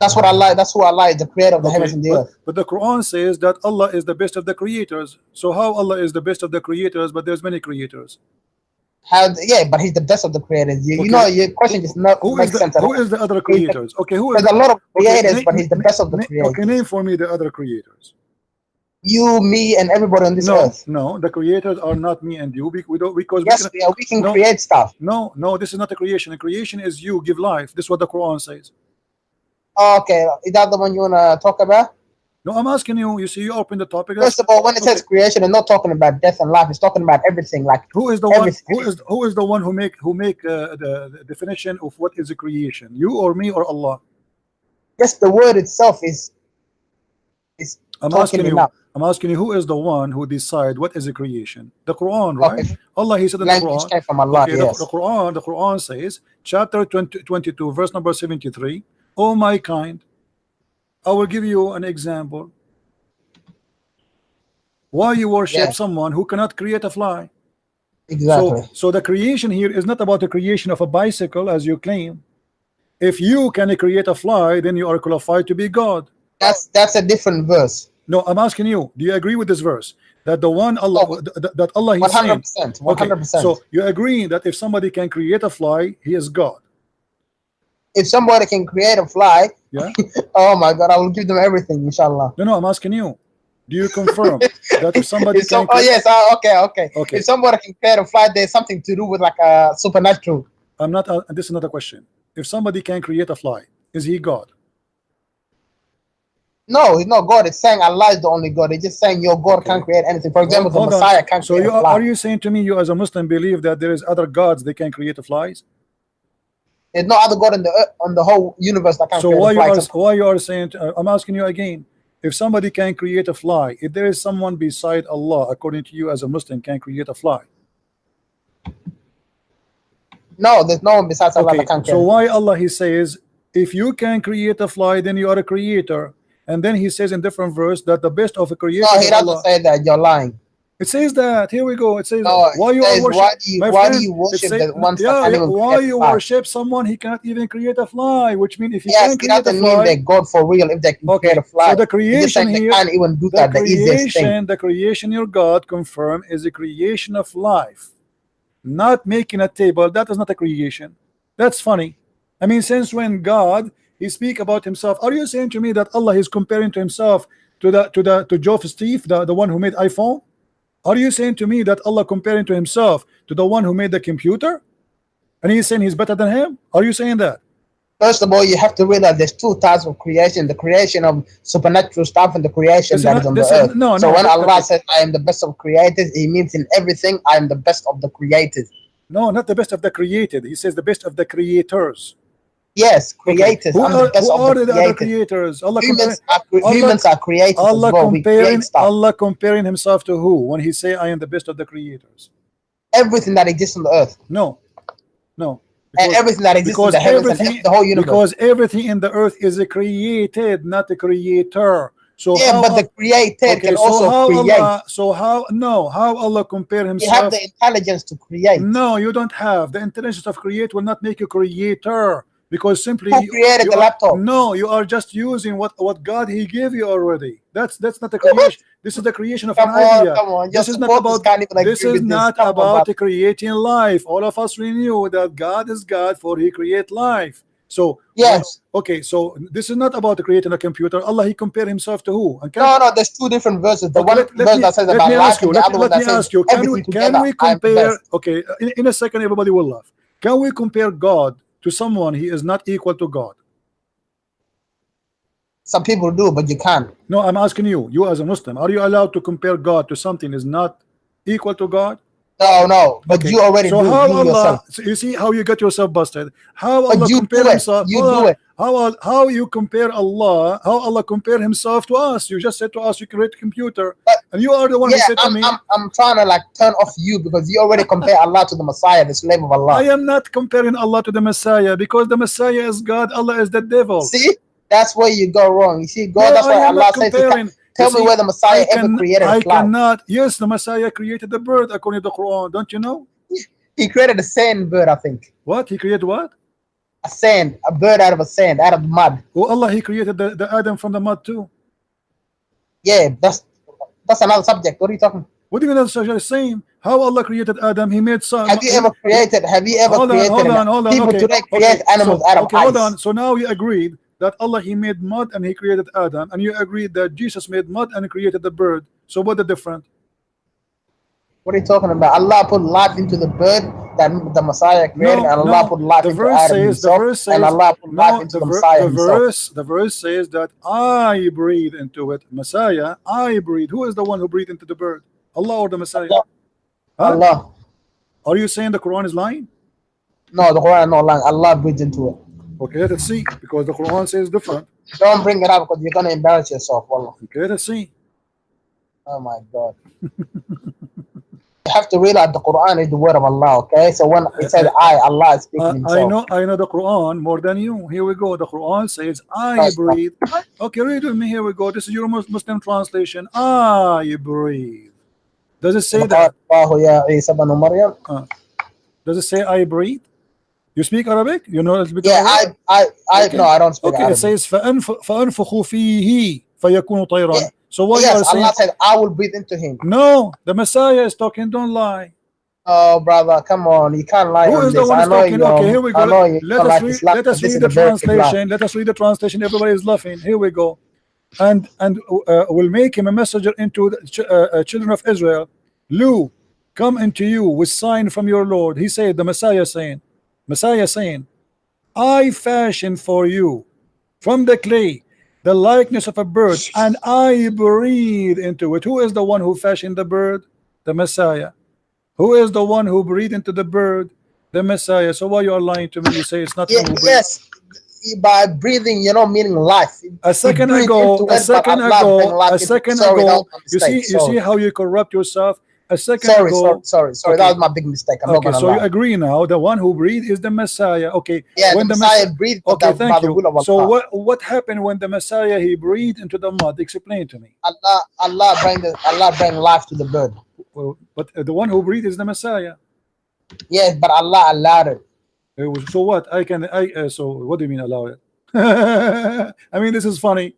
That's what Allah. That's who Allah is, the creator of the heavens and the earth. But the Quran says that Allah is the best of the creators. So how Allah is the best of the creators, but there's many creators? Yeah, but he's the best of the creators. You know, your question is not makes sense at all. Who is the other creators? Okay, who is? There's a lot of creators, but he's the best of the creators. Okay, name for me the other creators. You, me, and everybody on this earth. No, the creators are not me and you. We don't, because we can create stuff. No, this is not a creation. A creation is you give life. This is what the Quran says. Okay, is that the one you wanna talk about? No, I'm asking you. You see, you open the topic. First of all, when it says creation, it's not talking about death and life. It's talking about everything. Like who is the one? Who is the one who make the definition of what is a creation? You or me or Allah? Yes, the word itself is. I'm asking you. I'm asking you, who is the one who decide what is a creation? The Quran, right? Okay. Allah, he said in the Quran. Came from Allah, okay, yes. the Quran says, chapter 22, verse number 73. O my kind, I will give you an example. Why you worship someone who cannot create a fly? Exactly. So the creation here is not about the creation of a bicycle, as you claim. If you can create a fly, then you are qualified to be God. That's a different verse. No, I'm asking you, do you agree with this verse? That the one Allah, that Allah is 100%, 100%. Okay, so you agree that if somebody can create a fly, he is God. If somebody can create a fly, yeah. Oh my God, I will give them everything, inshallah. No, I'm asking you. Do you confirm that if somebody can? Oh yes, okay. If somebody can create a fly, there's something to do with like a supernatural. I'm not. This is not a question. If somebody can create a fly, is he God? No, he's not God. It's saying Allah is the only God. It's just saying your God can't create anything. For example, the Messiah can't create a fly. Are you saying to me, you as a Muslim believe that there is other gods they can create flies? There's no other God on the whole universe that can So create a fly. why you are saying? I'm asking you again. If somebody can create a fly, if there is someone beside Allah, according to you as a Muslim, can create a fly. No, there's no one besides Allah Okay, that can create. so why Allah he says, if you can create a fly, then you are a creator, and then he says in different verse that the best of a creator No, is he doesn't Allah. say that. You're lying. It says that. Here we go. It says No, why it you are says, worship. why do you worship the ones that can't even Why create you a fly? worship someone he cannot even create a fly? Which means if he Yes, can it create a doesn't mean fly, they're God for real if they can create a fly. so the You're just creation saying they here, can't even do that. The easiest thing. the creation your God confirm is the creation of life, not making a table. That is not a creation. That's funny. I mean, since when God he speak about himself, are you saying to me that Allah is comparing to himself to Geoff Steve, the one who made iPhone? Are you saying to me that Allah comparing to himself to the one who made the computer, and he's saying he's better than him? Are you saying that? First of all, you have to realize there's two types of creation: the creation of supernatural stuff and the creation that is on the earth. So when Allah says, "I am the best of creators," He means in everything, "I am the best of the creators." No, not the best of the created. He says the best of the creators. Yes, creators. Who I'm the best are of the the creators. other creators? Humans are creators Allah as well. We create stuff. Allah comparing himself to who when he say I am the best of the creators? Everything that exists on the earth. No. And everything that exists in the heavens and the whole universe. Because everything in the earth is created, not a creator. So yeah, but the created can also create. How Allah compare himself? You have the intelligence to create. No, you don't have. The intelligence of create will not make you creator, because simply who created the laptop? No, you are just using what God he gave you already. That's not the creation. This is the creation of an idea. Come on. This is not about creating life. All of us we knew that God is God, for he create life. So yes, okay. So this is not about creating a computer. Allah he compared himself to who? No. There's two different verses. The one verse that says about life, and the other one that says everything together. Can we compare? Okay, in a second, everybody will laugh. Can we compare God to someone he is not equal to God? Some people do, but you can't. No, I'm asking you. You as a Muslim, are you allowed to compare God to something is not equal to God? No, but you already do. So you see how you get yourself busted. How Allah compare himself? How you compare Allah? How Allah compare himself to us? You just said to us you create a computer, and you are the one who said to me. I'm trying to like turn off you because you already compare Allah to the Messiah, the slave of Allah. I am not comparing Allah to the Messiah, because the Messiah is God, Allah is the devil. See, that's where you go wrong. You see, God. That's why Allah says. Tell me where the Messiah ever created a fly. I cannot. Yes, the Messiah created the bird according to the Quran. Don't you know? He created a sand bird, I think. What? He created what? A bird out of sand, out of mud. Oh, Allah, he created the Adam from the mud too. Yeah, that's another subject. What are you talking? What do you mean that's the same? How Allah created Adam? He made some. Have you ever created? Hold on. People today create animals out of ice. Hold on. So now you agreed that Allah he made mud and he created Adam, and you agreed that Jesus made mud and created the bird. So what the difference? What are you talking about? Allah put life into the bird that the Messiah created, and Allah put life into Adam himself, and Allah put life into the Messiah himself. The verse says that I breathe into it. Messiah, I breathe. Who is the one who breathed into the bird? Allah or the Messiah? Allah. Are you saying the Quran is lying? No, the Quran is not lying. Allah breathed into it. Okay, let's see, because the Quran says different. Don't bring it up because you're gonna embarrass yourself, Allah. Okay, let's see. Oh my God. You have to realize the Quran is the word of Allah, okay? So when it says Allah is speaking himself. I know the Quran more than you. Here we go. The Quran says I breathe. Okay, read with me. Here we go. This is your Muslim translation. I breathe. Does it say that? Does it say I breathe? You speak Arabic? You know a little bit Arabic? No, I don't speak Arabic. It says فأنفخ فيه فيكون طيرا. So what yes, you are saying? Allah said, I will breathe into him. No, the Messiah is talking. Don't lie. Oh, brother, come on. You can't lie. Who is the one talking? Okay, here we go. Let us read the translation. Let us read the translation. Everybody is laughing. Here we go. And will make him a messenger into the children of Israel. Lu, come into you with sign from your Lord. He said, the Messiah saying, I fashion for you from the clay the likeness of a bird, and I breathe into it. Who is the one who fashioned the bird? The Messiah. Who is the one who breathed into the bird? The Messiah. So why you are lying to me? You say it's not Yeah, him who breathed. yes, by breathing, meaning life. A second breathe ago, into it, but Allah bring life into it. Sorry, that was my you see, mistake. Sorry. how you corrupt yourself. A second Sorry, ago, sorry. okay. That was my big mistake. I'm not Okay, gonna so you lie. agree now, the one who breathed is the Messiah. Okay, Yeah, when the Messiah breathed, but okay, by thank the you. will of So Allah. what happened when the Messiah he breathed into the mud? Explain to me. Allah bring life to the bird. Well, but the one who breathed is the Messiah. Yes, but Allah allowed it. So what? So what do you mean allow it? I mean, this is funny.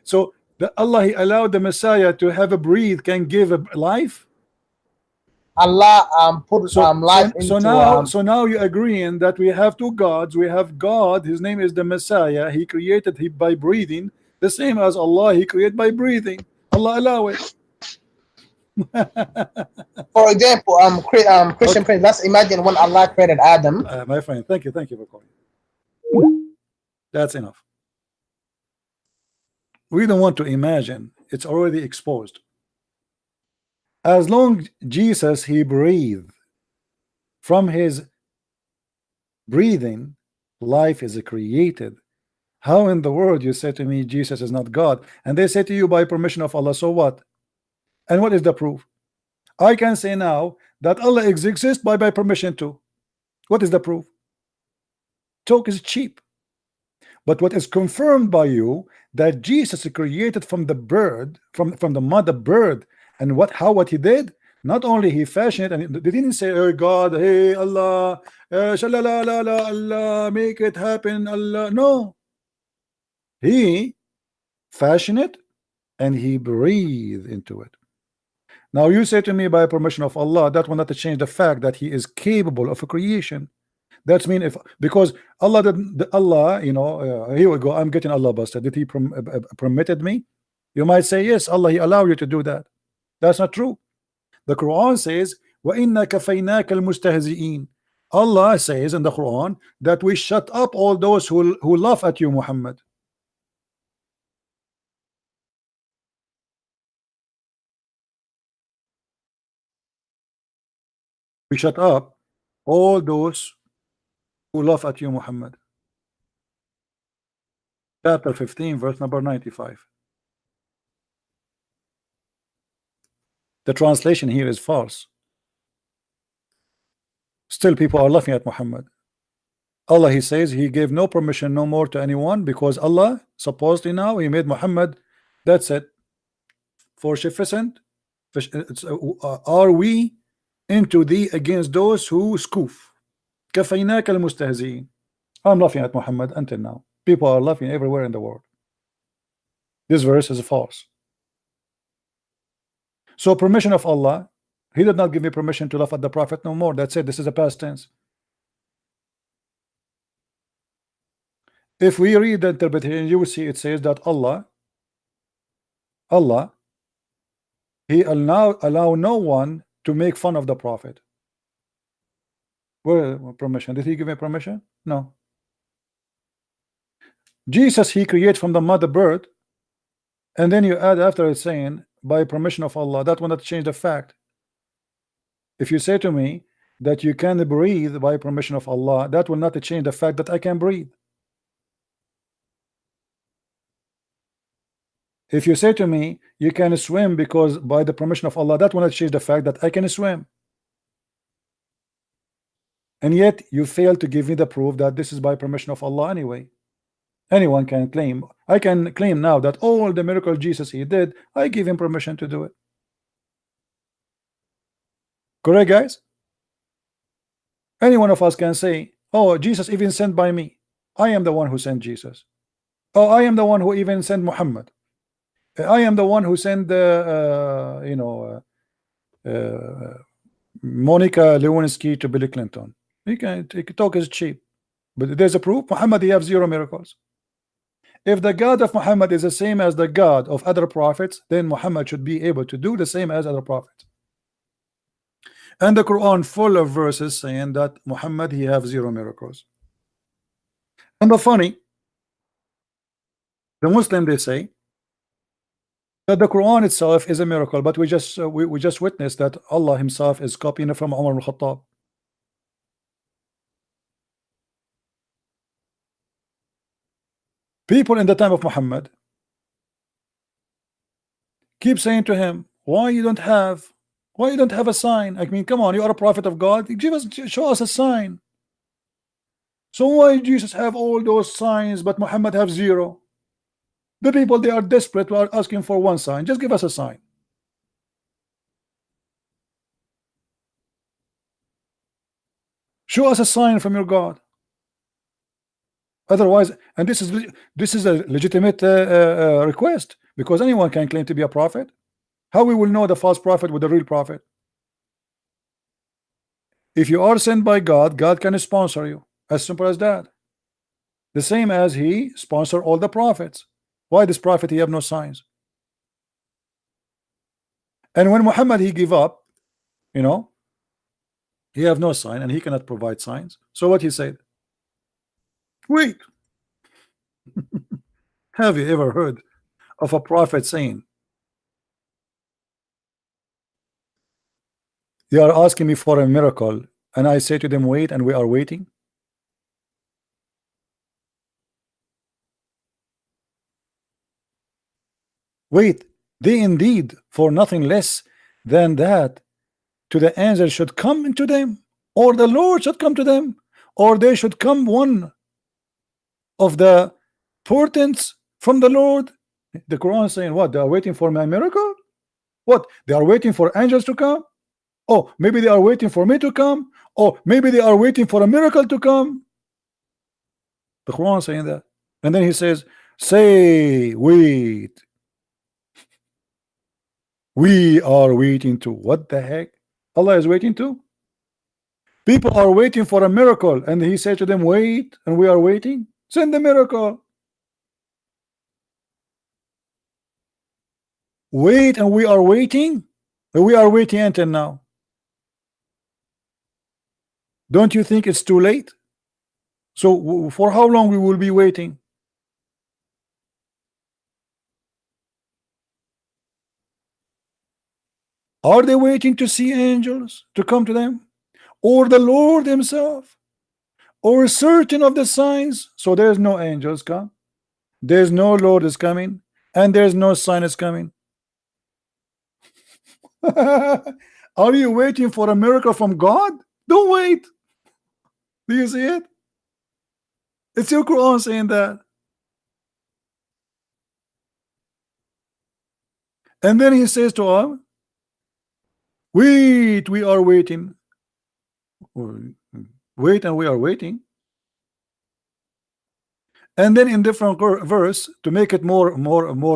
So Allah he allowed the Messiah to have a breathe, can give a life. Allah put life into. So now you're agreeing that we have two gods. We have God, his name is the Messiah. He created by breathing, the same as Allah. He created by breathing. Allah allow it. For example, Christian Okay. Prince. Let's imagine when Allah created Adam. My friend, thank you for calling. That's enough. We don't want to imagine. It's already exposed. As long Jesus he breathed, from his breathing life is created. How in the world you say to me Jesus is not God? And they say to you by permission of Allah. So what? And what is the proof? I can say now that Allah exists by permission too. What is the proof? Talk is cheap. But what is confirmed by you that Jesus created from the bird, from the mother bird, and what he did? Not only he fashioned it, and they didn't say, "Oh God, hey Allah, shalalala, Allah, make it happen, Allah." No, he fashioned it and he breathed into it. Now you say to me by permission of Allah, that will not change the fact that he is capable of a creation. That's mean because Allah didn't, here we go, I'm getting Allah busted. Did he permitted me? You might say yes, Allah he allowed you to do that. That's not true. The Quran says وَإِنَّا كَفَيْنَاكَ الْمُسْتَهْزِئِينَ. Allah says in the Quran that we shut up all those who laugh at you, Muhammad. We shut up all those who laugh at you, Muhammad. Chapter 15, verse number 95. The translation here is false. Still people are laughing at Muhammad. Allah he says he gave no permission no more to anyone because Allah supposedly now he made Muhammad, that's it, for sufficient. Are we into thee against those who scoof? كفيناك المستهزئين. I'm laughing at Muhammad until now. People are laughing everywhere in the world. This verse is false. So permission of Allah, he did not give me permission to laugh at the Prophet no more. That's it. This is a past tense. If we read the interpretation, you will see it says that Allah he allow no one to make fun of the Prophet. Where permission? Did he give me permission? No. Jesus he created from the mother bird, and then you add after it saying by permission of Allah. That will not change the fact. If you say to me that you can breathe by permission of Allah, that will not change the fact that I can breathe. If you say to me you can swim because by the permission of Allah, that will not change the fact that I can swim. And yet you fail to give me the proof that this is by permission of Allah anyway. Anyone can claim. I can claim now that all the miracle Jesus he did, I give him permission to do it. Correct, guys? Any one of us can say, oh, Jesus even sent by me. I am the one who sent Jesus. Oh, I am the one who even sent Muhammad. I am the one who sent Monica Lewinsky to Bill Clinton. You can talk is cheap, but there's a proof. Muhammad he have 0 miracles. If the God of Muhammad is the same as the God of other prophets, then Muhammad should be able to do the same as other prophets. And the Quran full of verses saying that Muhammad he have 0 miracles. And the funny, the Muslim they say that the Quran itself is a miracle, but we just witnessed that Allah himself is copying it from Umar al Khattab. People in the time of Muhammad keep saying to him, why you don't have a sign? I mean, come on, you are a prophet of God, show us a sign. So why Jesus have all those signs but Muhammad have zero? The people, they are desperate, we are asking for one sign. Just give us a sign. Show us a sign from your God. Otherwise, and this is a legitimate request, because anyone can claim to be a prophet. How we will know the false prophet with the real prophet? If you are sent by God, God can sponsor you. As simple as that. The same as he sponsored all the prophets. Why this prophet he have no signs? And when Muhammad he give up, you know, he have no sign and he cannot provide signs. So what he said? Wait. Have you ever heard of a prophet saying, they are asking me for a miracle, and I say to them, wait, and we are waiting? Wait, they indeed for nothing less than that to the angel should come into them, or the Lord should come to them, or they should come one of the portents from the Lord. The Quran is saying what? They are waiting for my miracle? What? They are waiting for angels to come? Oh, maybe they are waiting for me to come? Oh, maybe they are waiting for a miracle to come? The Quran is saying that. And then he says, say, wait. We are waiting to. What the heck? Allah is waiting to? People are waiting for a miracle, and he said to them, wait, and we are waiting. Send the miracle. Wait, and we are waiting. We are waiting until now. Don't you think it's too late? So for how long we will be waiting? Are they waiting to see angels to come to them, or the Lord himself, or certain of the signs? So there's no angels come, there's no Lord is coming, and there's no sign is coming. Are you waiting for a miracle from God? Don't wait. Do you see it? It's your Quran saying that. And then he says to us, wait, we are waiting. Wait, and we are waiting. And then in different verse, to make it more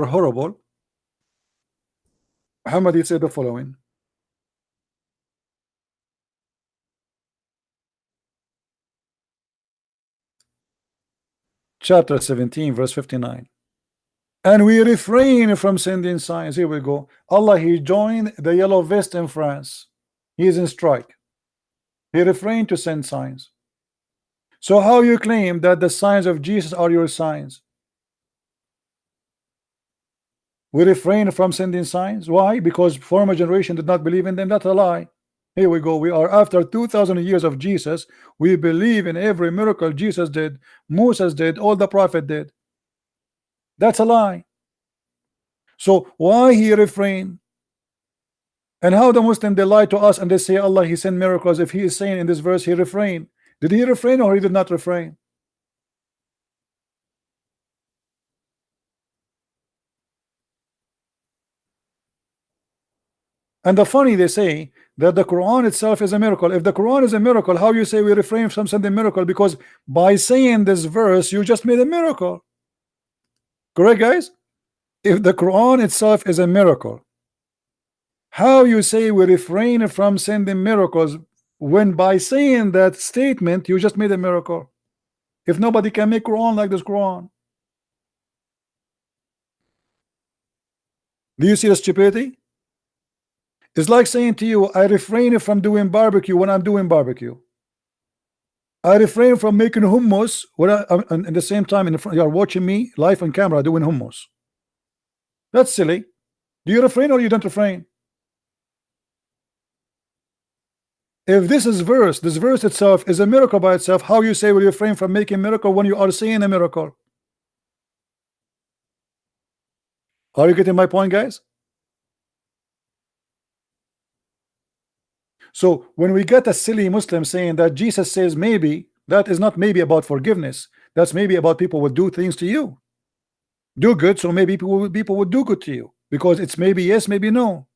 horrible, Muhammad he said the following. Chapter 17, verse 59. And we refrain from sending signs. Here we go. Allah, he joined the yellow vest in France. He is in strike. He refrained to send signs. So how you claim that the signs of Jesus are your signs? We refrain from sending signs. Why? Because former generation did not believe in them. That's a lie. Here we go. We are after 2,000 years of Jesus. We believe in every miracle Jesus did, Moses did, all the prophet did. That's a lie. So why he refrain? And how the Muslim they lie to us and they say Allah he sent miracles, if he is saying in this verse he refrained? Did he refrain or he did not refrain? And the funny, they say that the Quran itself is a miracle. If the Quran is a miracle, how you say we refrain from sending miracle? Because by saying this verse you just made a miracle. Correct, guys? If the Quran itself is a miracle, how you say we refrain from sending miracles when by saying that statement you just made a miracle? If nobody can make Quran like this Quran. Do you see the stupidity? It's like saying to you, I refrain from doing barbecue when I'm doing barbecue. I refrain from making hummus when at the same time in the front, you are watching me live on camera doing hummus. That's silly. Do you refrain or you don't refrain? If this verse itself is a miracle by itself, how you say will you refrain from making miracle when you are seeing a miracle? Are you getting my point, guys? So when we get a silly Muslim saying that Jesus says maybe, that is not maybe about forgiveness. That's maybe about people will do things to you. Do good, so maybe people would do good to you, because it's maybe yes, maybe no.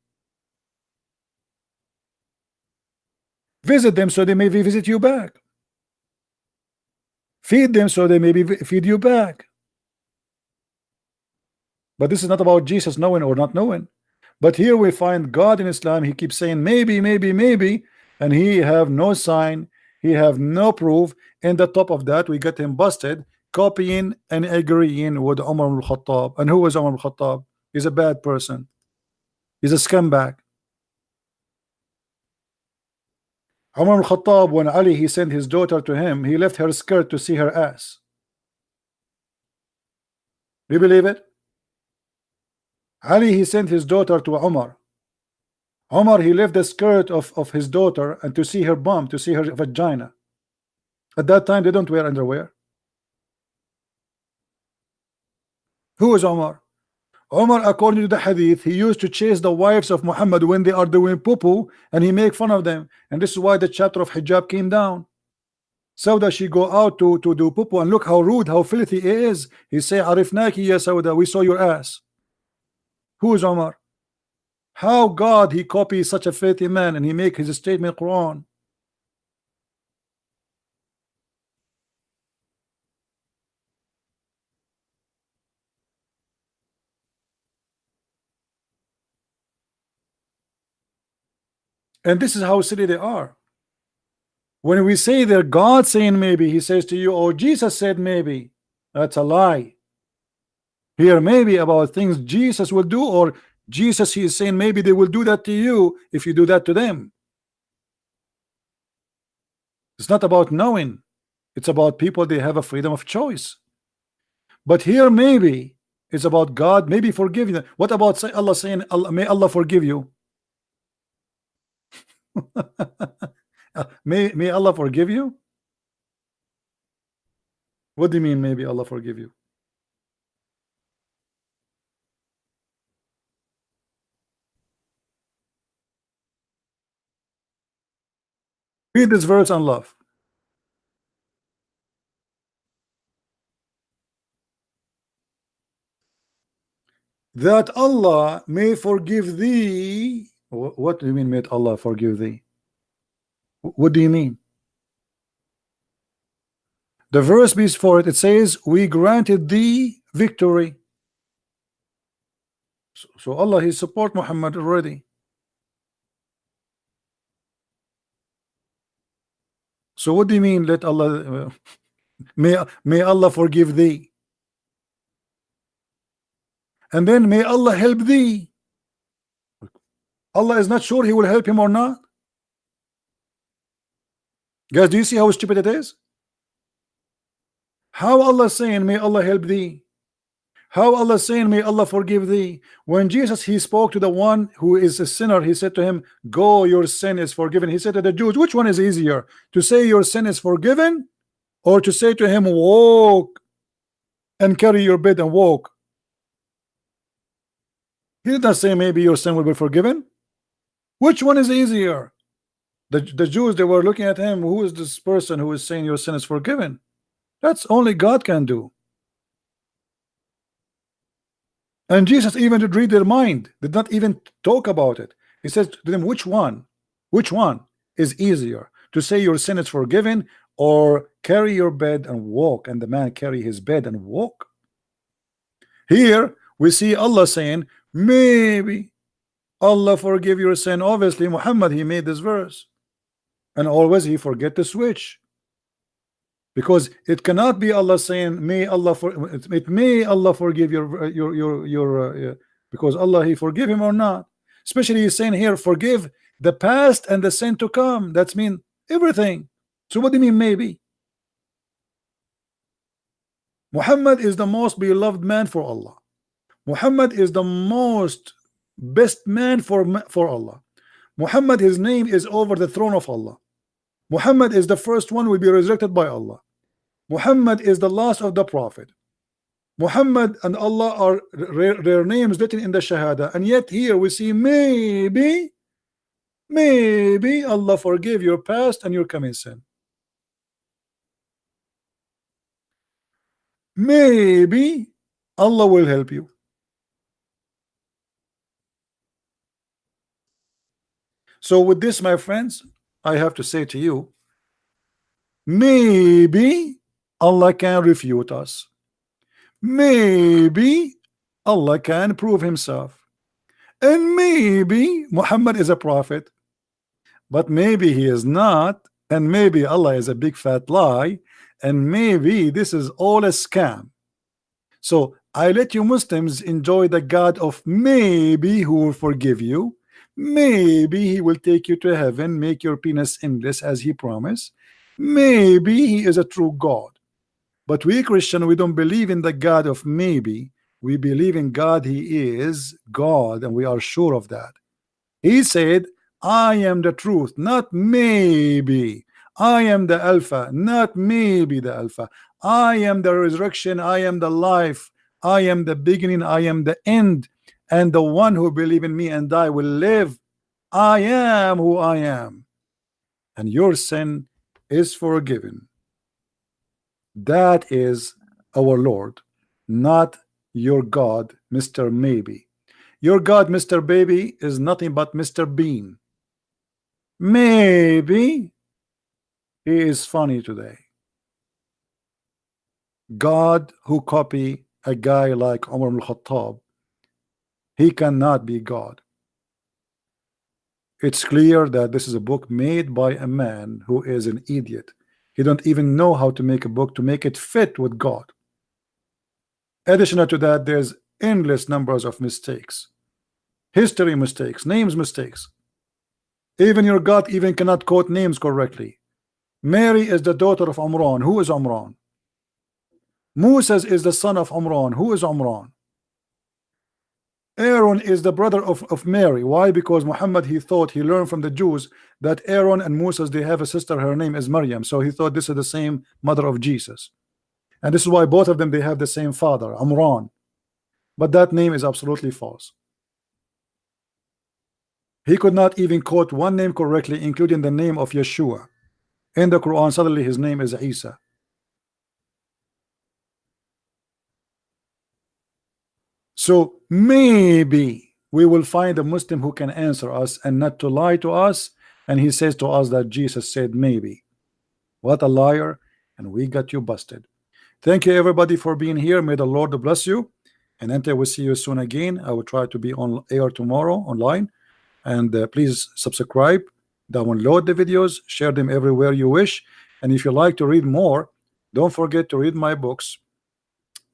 Visit them so they may visit you back. Feed them so they maybe feed you back. But this is not about Jesus knowing or not knowing. But here we find God in Islam. He keeps saying maybe, maybe, maybe, and he have no sign, he have no proof. And the top of that, we get him busted copying and agreeing with Umar al-Khattab. And who is Umar al-Khattab? He's a bad person. He's a scumbag. Umar al-Khattab, when Ali he sent his daughter to him, he left her skirt to see her ass. Do you believe it? Ali he sent his daughter to Umar. Umar he left the skirt of his daughter and to see her bum, to see her vagina. At that time they don't wear underwear. Who is Umar? Umar, according to the hadith, he used to chase the wives of Muhammad when they are doing poo-poo, and he make fun of them. And this is why the chapter of hijab came down. Sauda, she go out to do poo-poo, and look how rude, how filthy it is. He say, Arifnaki ya Sauda, we saw your ass. Who is Umar? How God he copies such a filthy man and he make his statement Quran? And this is how silly they are. When we say they're God saying maybe, he says to you, oh, Jesus said maybe. That's a lie. Here maybe about things Jesus will do, or Jesus he is saying maybe they will do that to you if you do that to them. It's not about knowing. It's about people, they have a freedom of choice. But here maybe it's about God maybe forgiving them. What about Allah saying, Allah, may Allah forgive you? May Allah forgive you? What do you mean maybe Allah forgive you? Read this verse on love. That Allah may forgive thee. What do you mean may Allah forgive thee? What do you mean? The verse before it, it says we granted thee victory. So Allah he support Muhammad already. So what do you mean let Allah may Allah forgive thee? And then may Allah help thee. Allah is not sure he will help him or not. Guys, do you see how stupid it is? How Allah saying may Allah help thee? How Allah saying may Allah forgive thee? When Jesus he spoke to the one who is a sinner, he said to him, go, your sin is forgiven. He said to the Jews, which one is easier, to say your sin is forgiven, or to say to him walk and carry your bed and walk? He did not say maybe your sin will be forgiven. Which one is easier? The Jews, they were looking at him, who is this person who is saying your sin is forgiven? That's only God can do. And Jesus even did read their mind, did not even talk about it. He says to them, which one is easier, to say your sin is forgiven, or carry your bed and walk? And the man carry his bed and walk. Here we see Allah saying maybe Allah forgive your sin. Obviously Muhammad he made this verse, and always he forget to switch, because it cannot be Allah saying may Allah may Allah forgive your because Allah he forgive him or not. Especially he's saying here forgive the past and the sin to come. That's mean everything. So what do you mean maybe? Muhammad is the most beloved man for Allah. Muhammad is the most best man for Allah. Muhammad, his name is over the throne of Allah. Muhammad is the first one will be resurrected by Allah. Muhammad is the last of the prophet. Muhammad and Allah are their names written in the Shahada, and yet here we see maybe Allah forgive your past and your coming sin. Maybe Allah will help you. So with this, my friends, I have to say to you, maybe Allah can refute us. Maybe Allah can prove himself. And maybe Muhammad is a prophet. But maybe he is not. And maybe Allah is a big fat lie. And maybe this is all a scam. So I let you Muslims enjoy the God of maybe, who will forgive you. Maybe he will take you to heaven, make your penis endless as he promised. Maybe he is a true God. But we Christian, we don't believe in the God of maybe. We believe in God. He is God, and we are sure of that. He said, I am the truth, not maybe. I am the Alpha, not maybe the Alpha. I am the resurrection. I am the life. I am the beginning. I am the end. And the one who believe in me and die will live. I am who I am. And your sin is forgiven. That is our Lord, not your God, Mr. Maybe. Your God, Mr. Baby, is nothing but Mr. Bean. Maybe he is funny today. God who copy a guy like Umar al-Khattab, he cannot be God. It's clear that this is a book made by a man who is an idiot. He don't even know how to make a book to make it fit with God. Additional to that, there's endless numbers of mistakes, history mistakes, names mistakes. Even your God even cannot quote names correctly. Mary is the daughter of Umran. Who is Umran? Moses is the son of Umran. Who is Umran? Aaron is the brother of Mary. Why? Because Muhammad, he thought, he learned from the Jews that Aaron and Moses, they have a sister, her name is Maryam. So he thought this is the same mother of Jesus. And this is why both of them, they have the same father, Amran. But that name is absolutely false. He could not even quote one name correctly, including the name of Yeshua. In the Quran, suddenly his name is Isa. So maybe we will find a Muslim who can answer us and not to lie to us. And he says to us that Jesus said maybe. What a liar. And we got you busted. Thank you everybody for being here. May the Lord bless you. And until we see you soon again, I will try to be on air tomorrow online. And please subscribe, download the videos, share them everywhere you wish. And if you like to read more, don't forget to read my books.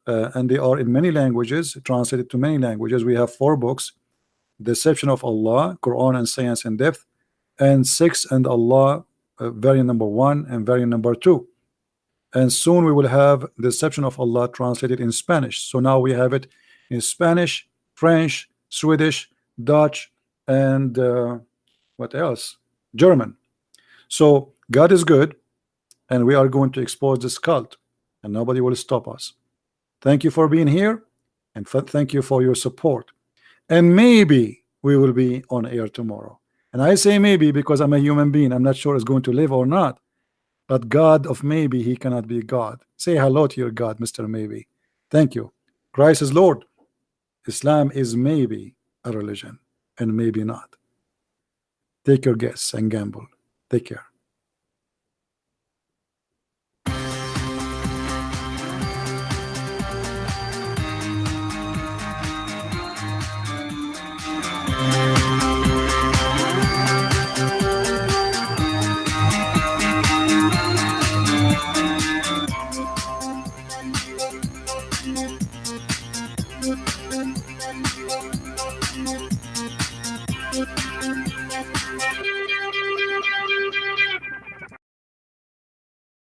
And they are in many languages, translated to many languages. We have 4 books: Deception of Allah, Quran and Science in Depth, and 6 and Allah, variant number 1 and variant number 2. And soon we will have Deception of Allah translated in Spanish. So now we have it in Spanish, French, Swedish, Dutch, and what else? German. So God is good, and we are going to expose this cult, and nobody will stop us. Thank you for being here, and thank you for your support. And maybe we will be on air tomorrow. And I say maybe because I'm a human being. I'm not sure it's going to live or not. But God of maybe, he cannot be God. Say hello to your God, Mr. Maybe. Thank you. Christ is Lord. Islam is maybe a religion, and maybe not. Take your guess and gamble. Take care.